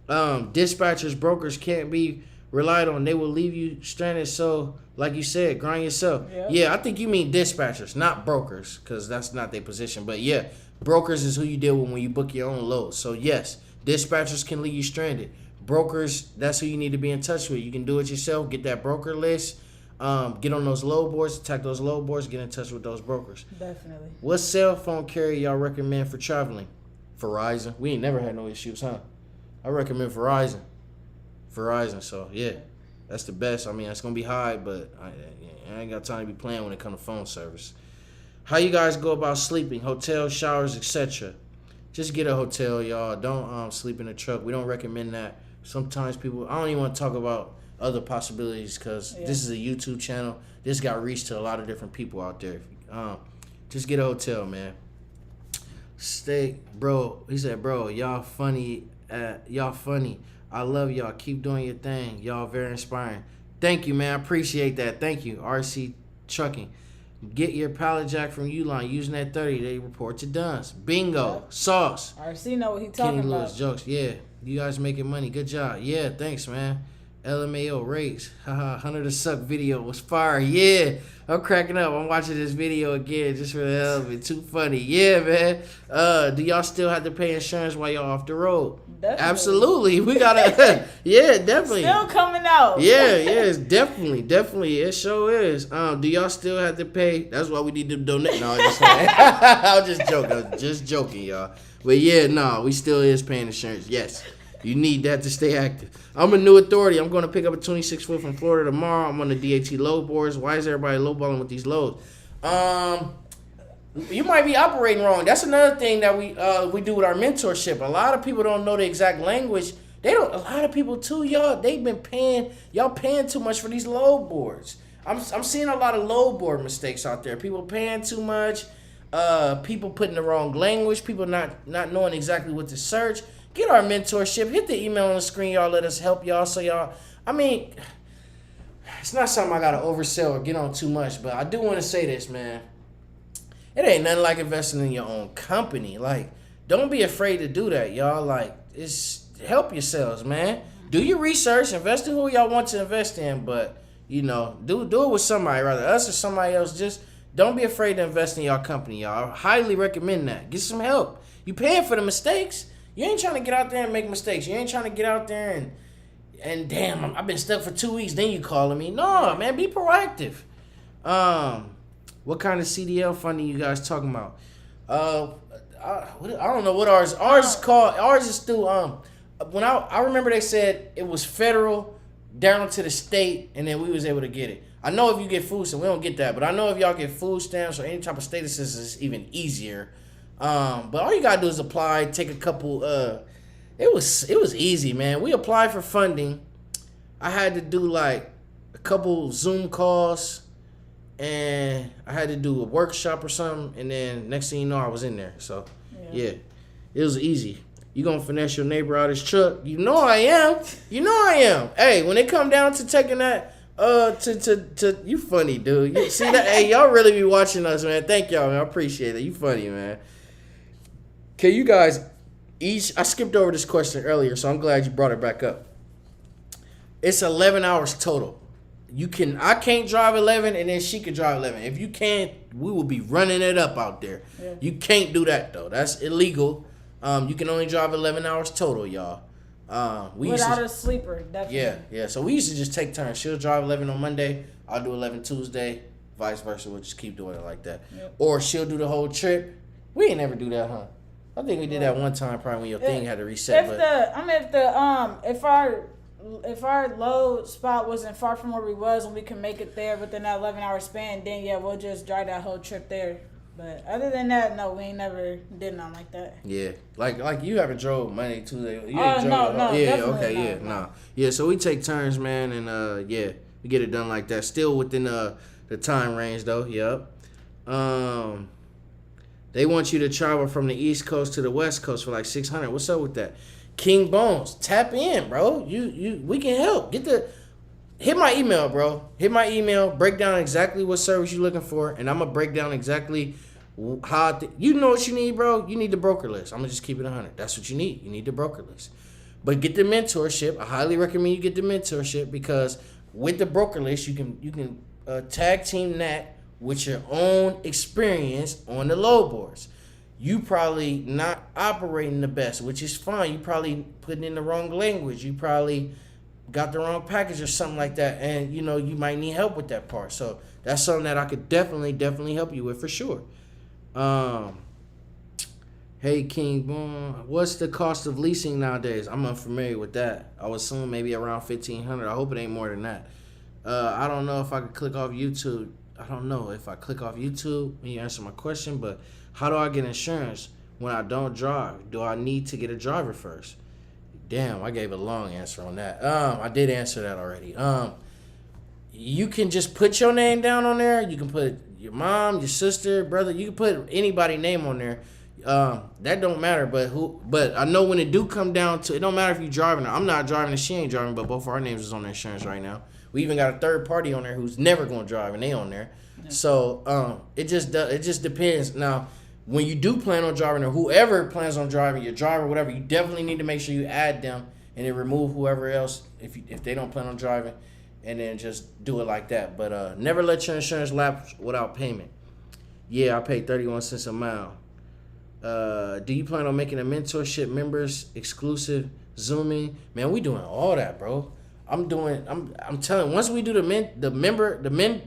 Dispatchers, brokers can't be relied on. They will leave you stranded. So, like you said, grind yourself. Yep. Yeah, I think you mean dispatchers, not brokers, because that's not their position. But yeah, brokers is who you deal with when you book your own loads. So yes, dispatchers can leave you stranded. Brokers, that's who you need to be in touch with. You can do it yourself. Get that broker list. Get on those load boards, attack those load boards, get in touch with those brokers. Definitely. What cell phone carrier y'all recommend for traveling? Verizon. We ain't never had no issues, huh? I recommend Verizon. So yeah, that's the best. I mean, it's gonna be high, but I ain't got time to be playing when it comes to phone service. How you guys go about sleeping? Hotels, showers, etc. Just get a hotel, y'all. Don't sleep in a truck. We don't recommend that. Sometimes people, I don't even want to talk about other possibilities because this is a YouTube channel. This got reached to a lot of different people out there. Just get a hotel, man. Bro. He said, bro, y'all funny. I love y'all. Keep doing your thing. Y'all very inspiring. Thank you, man. I appreciate that. Thank you. RC Trucking. Get your pallet jack from Uline. Using that 30, they report to Duns. Bingo. Yep. Sauce. RC know what he talking Kenny about. Lewis jokes. Yeah. You guys making money. Good job. Yeah, thanks, man. LMAO rates. Haha, Hunter the Suck video was fire. Yeah. I'm cracking up. I'm watching this video again just for the hell of it. Too funny. Yeah, man. Do y'all still have to pay insurance while y'all off the road? Definitely. Absolutely. We gotta yeah, definitely. Still coming out. Yeah, it's definitely. It sure is. Do y'all still have to pay? That's why we need to donate. No, I'm just joking, y'all. But yeah, no, we still is paying insurance. Yes. You need that to stay active. I'm a new authority. I'm going to pick up a 26-foot from Florida tomorrow. I'm on the DAT load boards. Why is everybody lowballing with these loads? You might be operating wrong. That's another thing that we do with our mentorship. A lot of people don't know the exact language. A lot of people too, y'all. They've been paying too much for these load boards. I'm seeing a lot of load board mistakes out there. People paying too much. People putting the wrong language. People not knowing exactly what to search. Get our mentorship. Hit the email on the screen, y'all. Let us help y'all. So y'all, I mean, it's not something I got to oversell or get on too much, but I do want to say this, man. It ain't nothing like investing in your own company. Like, don't be afraid to do that, y'all. Like, it's help yourselves, man. Do your research. Invest in who y'all want to invest in, but, do it with somebody, rather us or somebody else. Just don't be afraid to invest in your company, y'all. I highly recommend that. Get some help. You paying for the mistakes. You ain't trying to get out there and make mistakes. You ain't trying to get out there and damn, I've been stuck for 2 weeks. Then you calling me. No, man, be proactive. What kind of CDL funding you guys talking about? I don't know what ours is called. Ours is through when I remember they said it was federal down to the state, and then we was able to get it. I know if you get food stamps, we don't get that, but I know if y'all get food stamps or any type of state assistance, it's even easier. But all you gotta do is apply, take a couple. It was easy, man. We applied for funding. I had to do like a couple Zoom calls, and I had to do a workshop or something, and then next thing you know, I was in there. So yeah, it was easy. You gonna finesse your neighbor out his truck? You know I am. Hey, when it come down to taking that, you funny, dude. You see that? Hey, y'all really be watching us, man. Thank y'all, man. I appreciate it. You funny, man. Okay, you guys I skipped over this question earlier, so I'm glad you brought it back up. It's 11 hours total. I can't drive 11, and then she could drive 11. If you can't, we will be running it up out there. Yeah. You can't do that though. That's illegal. You can only drive 11 hours total, y'all. Without a sleeper, definitely. Yeah. So we used to just take turns. She'll drive 11 on Monday. I'll do 11 Tuesday. Vice versa. We'll just keep doing it like that. Yep. Or she'll do the whole trip. We ain't never do that, huh? I think we did that one time, probably when your thing had to reset. If our load spot wasn't far from where we was and we can make it there within that 11-hour span, then yeah, we'll just drive that whole trip there. But other than that, no, we ain't never did nothing like that. Yeah, like you haven't drove Monday, Tuesday. No. Yeah, okay, yeah, no. Yeah, so we take turns, man, and we get it done like that. Still within the time range, though. Yep. They want you to travel from the East Coast to the West Coast for like $600. What's up with that? King Bones, tap in, bro. We can help. Hit my email, bro. Hit my email. Break down exactly what service you're looking for, and I'm gonna break down exactly how. You know what you need, bro. You need the broker list. I'm gonna just keep it 100. That's what you need. You need the broker list. But get the mentorship. I highly recommend you get the mentorship because with the broker list, you can tag team that with your own experience on the load boards. You probably not operating the best, which is fine. You probably putting in the wrong language. You probably got the wrong package or something like that, and you might need help with that part. So that's something that I could definitely help you with for sure. Hey King Boom, what's the cost of leasing nowadays? I'm unfamiliar with that. I would assume maybe around $1,500. I hope it ain't more than that. I don't know if I could click off YouTube. I don't know if I click off YouTube when you answer my question, but how do I get insurance when I don't drive? Do I need to get a driver first? Damn, I gave a long answer on that. I did answer that already. You can just put your name down on there. You can put your mom, your sister, brother. You can put anybody's name on there. That don't matter. But I know when it do come down to, it don't matter if you driving. I'm not driving and she ain't driving, but both of our names is on the insurance right now. We even got a third party on there who's never gonna drive, and they on there. Yeah. So it just depends. Now, when you do plan on driving, or whoever plans on driving, your driver, whatever, you definitely need to make sure you add them and then remove whoever else if they don't plan on driving, and then just do it like that. But never let your insurance lapse without payment. Yeah, I paid 31 cents a mile. Do you plan on making a mentorship members exclusive Zooming? Man, we doing all that, bro. I'm telling. Once we do the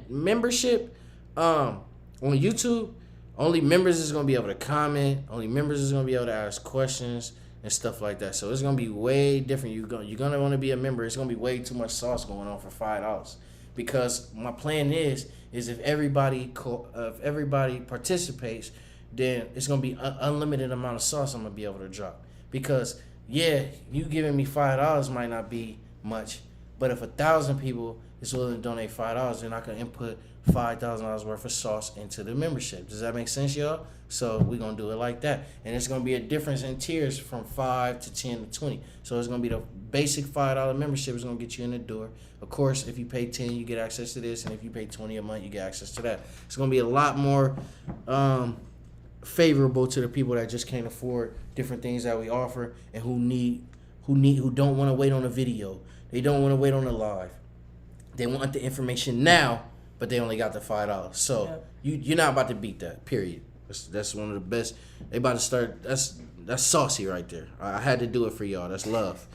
membership on YouTube, only members is gonna be able to comment. Only members is gonna be able to ask questions and stuff like that. So it's gonna be way different. You're gonna want to be a member. It's gonna be way too much sauce going on for $5. Because my plan is if everybody participates, then it's gonna be an unlimited amount of sauce I'm gonna be able to drop. Because you giving me $5 might not be much. But if 1,000 people is willing to donate $5, then I can input $5,000 worth of sauce into the membership. Does that make sense, y'all? So we're going to do it like that. And it's going to be a difference in tiers from 5 to 10 to 20. So it's going to be the basic $5 membership is going to get you in the door. Of course, if you pay 10, you get access to this. And if you pay 20 a month, you get access to that. It's going to be a lot more favorable to the people that just can't afford different things that we offer and who don't want to wait on a video. They don't want to wait on the live. They want the information now, but they only got the $5. So you're not about to beat that. Period. That's one of the best. They about to start. That's saucy right there. I had to do it for y'all. That's love.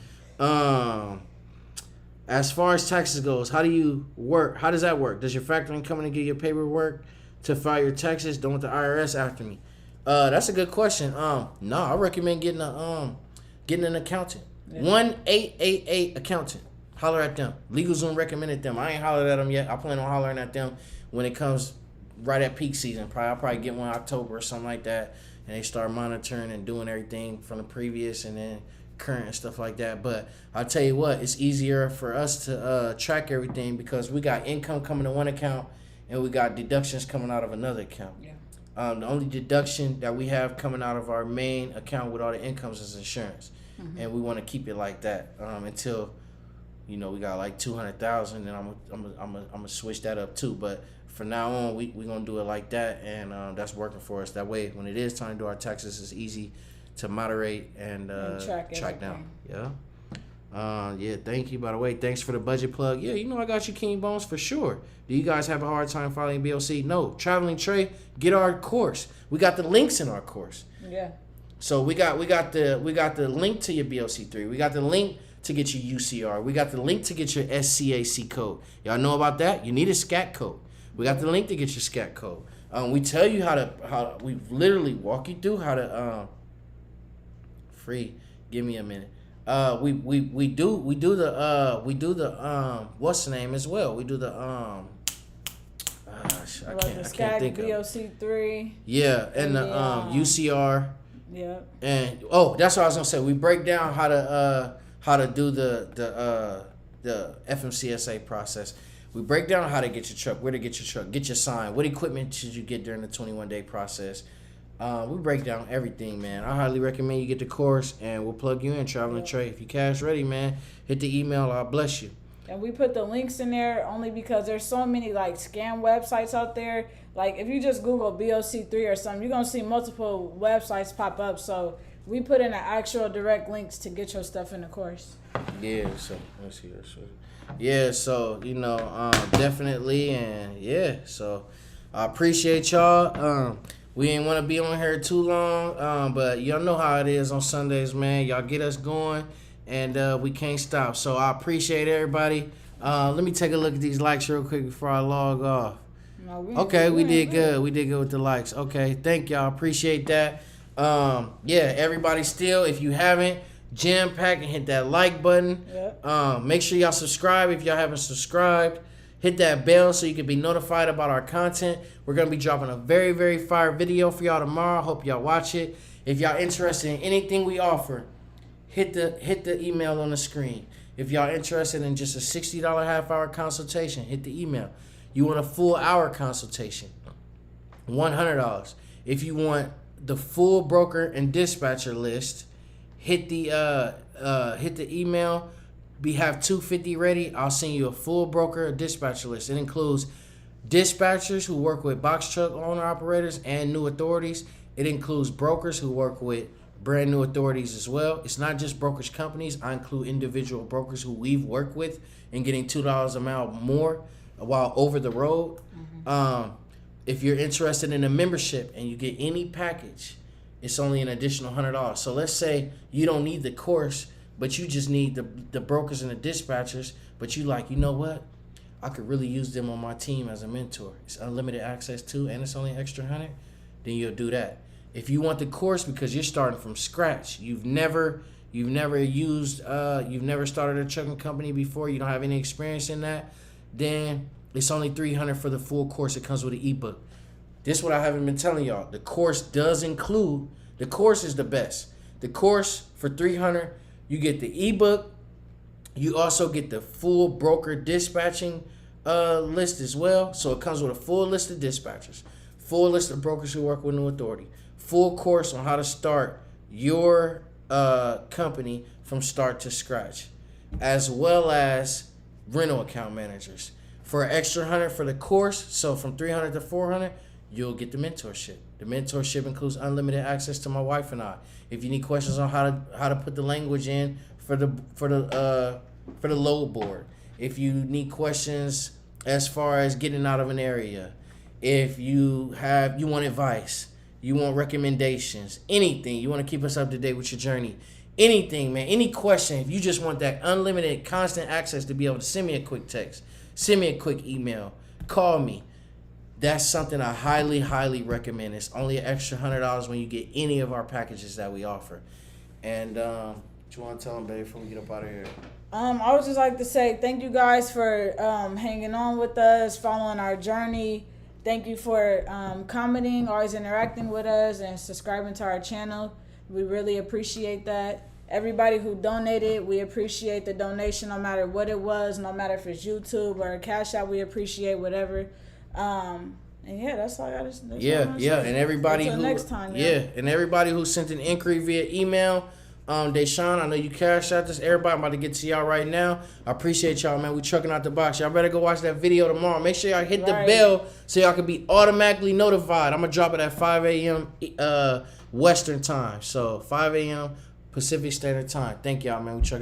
As far as taxes goes, how do you work? How does that work? Does your factoring come in and get your paperwork to file your taxes? Don't want the IRS after me. That's a good question. No, I recommend getting an accountant. Yeah. 1888 accountant. Holler at them. LegalZoom recommended them. I ain't hollered at them yet. I plan on hollering at them when it comes right at peak season. I'll probably get one in October or something like that, and they start monitoring and doing everything from the previous and then current and stuff like that. But I'll tell you what, it's easier for us to track everything because we got income coming to one account and we got deductions coming out of another account. Yeah. The only deduction that we have coming out of our main account with all the incomes is insurance, and we want to keep it like that until, you know, we got like 200,000, and I'm gonna switch that up too. But for now on, we gonna do it like that, and that's working for us. That way, when it is time to do our taxes, it's easy to moderate and track down. Yeah. Yeah, thank you. By the way, thanks for the budget plug. Yeah, you know I got you, King Bones, for sure. Do you guys have a hard time following BOC? No. Traveling Trey, get our course. We got the links in our course. Yeah. So we got the link to your BOC3. We got the link to get your UCR. We got the link to get your SCAC code. Y'all know about that? You need a SCAC code. We got the link to get your SCAC code. We tell you how we literally walk you through how to free. Give me a minute. We do the what's the name as well. We do the I can't think of it. BOC3. Yeah, and the UCR. Yeah. And that's what I was gonna say. We break down how to do the FMCSA process. We break down how to get your truck, where to get your truck, get your sign, what equipment should you get during the 21-day process. We break down everything, man. I highly recommend you get the course, and we'll plug you in, Traveling Trey. If you cash ready, man, hit the email. I'll bless you. And we put the links in there only because there's so many like scam websites out there. Like if you just Google BOC3 or something, you're gonna see multiple websites pop up. So we put in the actual direct links to get your stuff in the course. Yeah, so let's see this. Yeah, so you know, definitely, and yeah, so I appreciate y'all. We ain't want to be on here too long, but y'all know how it is on Sundays, man. Y'all get us going, and we can't stop. So I appreciate everybody. Let me take a look at these likes real quick before I log off. No, we did good. We did good with the likes. Okay, thank y'all. Appreciate that. Yeah, everybody still, if you haven't, jam pack and hit that like button. Yep. Make sure y'all subscribe if y'all haven't subscribed. Hit that bell so you can be notified about our content. We're going to be dropping a very, very fire video for y'all tomorrow. Hope y'all watch it. If y'all interested in anything we offer, hit the email on the screen. If y'all interested in just a $60 half-hour consultation, hit the email. You want a full hour consultation, $100. If you want the full broker and dispatcher list, hit the email. We have 250 ready. I'll send you a full broker or dispatcher list. It includes dispatchers who work with box truck owner operators and new authorities. It includes brokers who work with brand new authorities as well. It's not just brokerage companies. I include individual brokers who we've worked with and getting $2 a mile more while over the road. If you're interested in a membership and you get any package, it's only an additional $100. So let's say you don't need the course, but you just need the brokers and the dispatchers, but you like, you know what? I could really use them on my team as a mentor. It's unlimited access to, and it's only an extra $100. Then you'll do that. If you want the course because you're starting from scratch, you've never started a trucking company before, you don't have any experience in that, then it's only $300 for the full course. It comes with an ebook. This is what I haven't been telling y'all. The course does include, the course is the best. The course for $300, you get the ebook. You also get the full broker dispatching list as well. So it comes with a full list of dispatchers, full list of brokers who work with new authority, full course on how to start your company from start to scratch, as well as rental account managers. For an extra $100 for the course, so from $300 to $400, you'll get the mentorship. The mentorship includes unlimited access to my wife and I. If you need questions on how to put the language in for the load board, if you need questions as far as getting out of an area, if you want advice, you want recommendations, anything, you want to keep us up to date with your journey, anything, man, any question, if you just want that unlimited constant access to be able to send me a quick text, send me a quick email, call me, that's something I highly, highly recommend. It's only an extra $100 when you get any of our packages that we offer. And what you want to tell them, baby, before we get up out of here? I would just like to say thank you guys for hanging on with us, following our journey. Thank you for commenting, always interacting with us, and subscribing to our channel. We really appreciate that. Everybody who donated, we appreciate the donation, no matter what it was, no matter if it's YouTube or Cash App. We appreciate whatever. And yeah, that's all I got to say. And everybody Until who next time, and everybody who sent an inquiry via email. Deshaun, I know you cashed out this. Everybody, I'm about to get to y'all right now. I appreciate y'all, man. We trucking out the box. Y'all better go watch that video tomorrow. Make sure y'all hit the bell so y'all can be automatically notified. I'm going to drop it at 5 a.m. Western time. So 5 a.m. Pacific Standard Time. Thank y'all, man. We trucking out.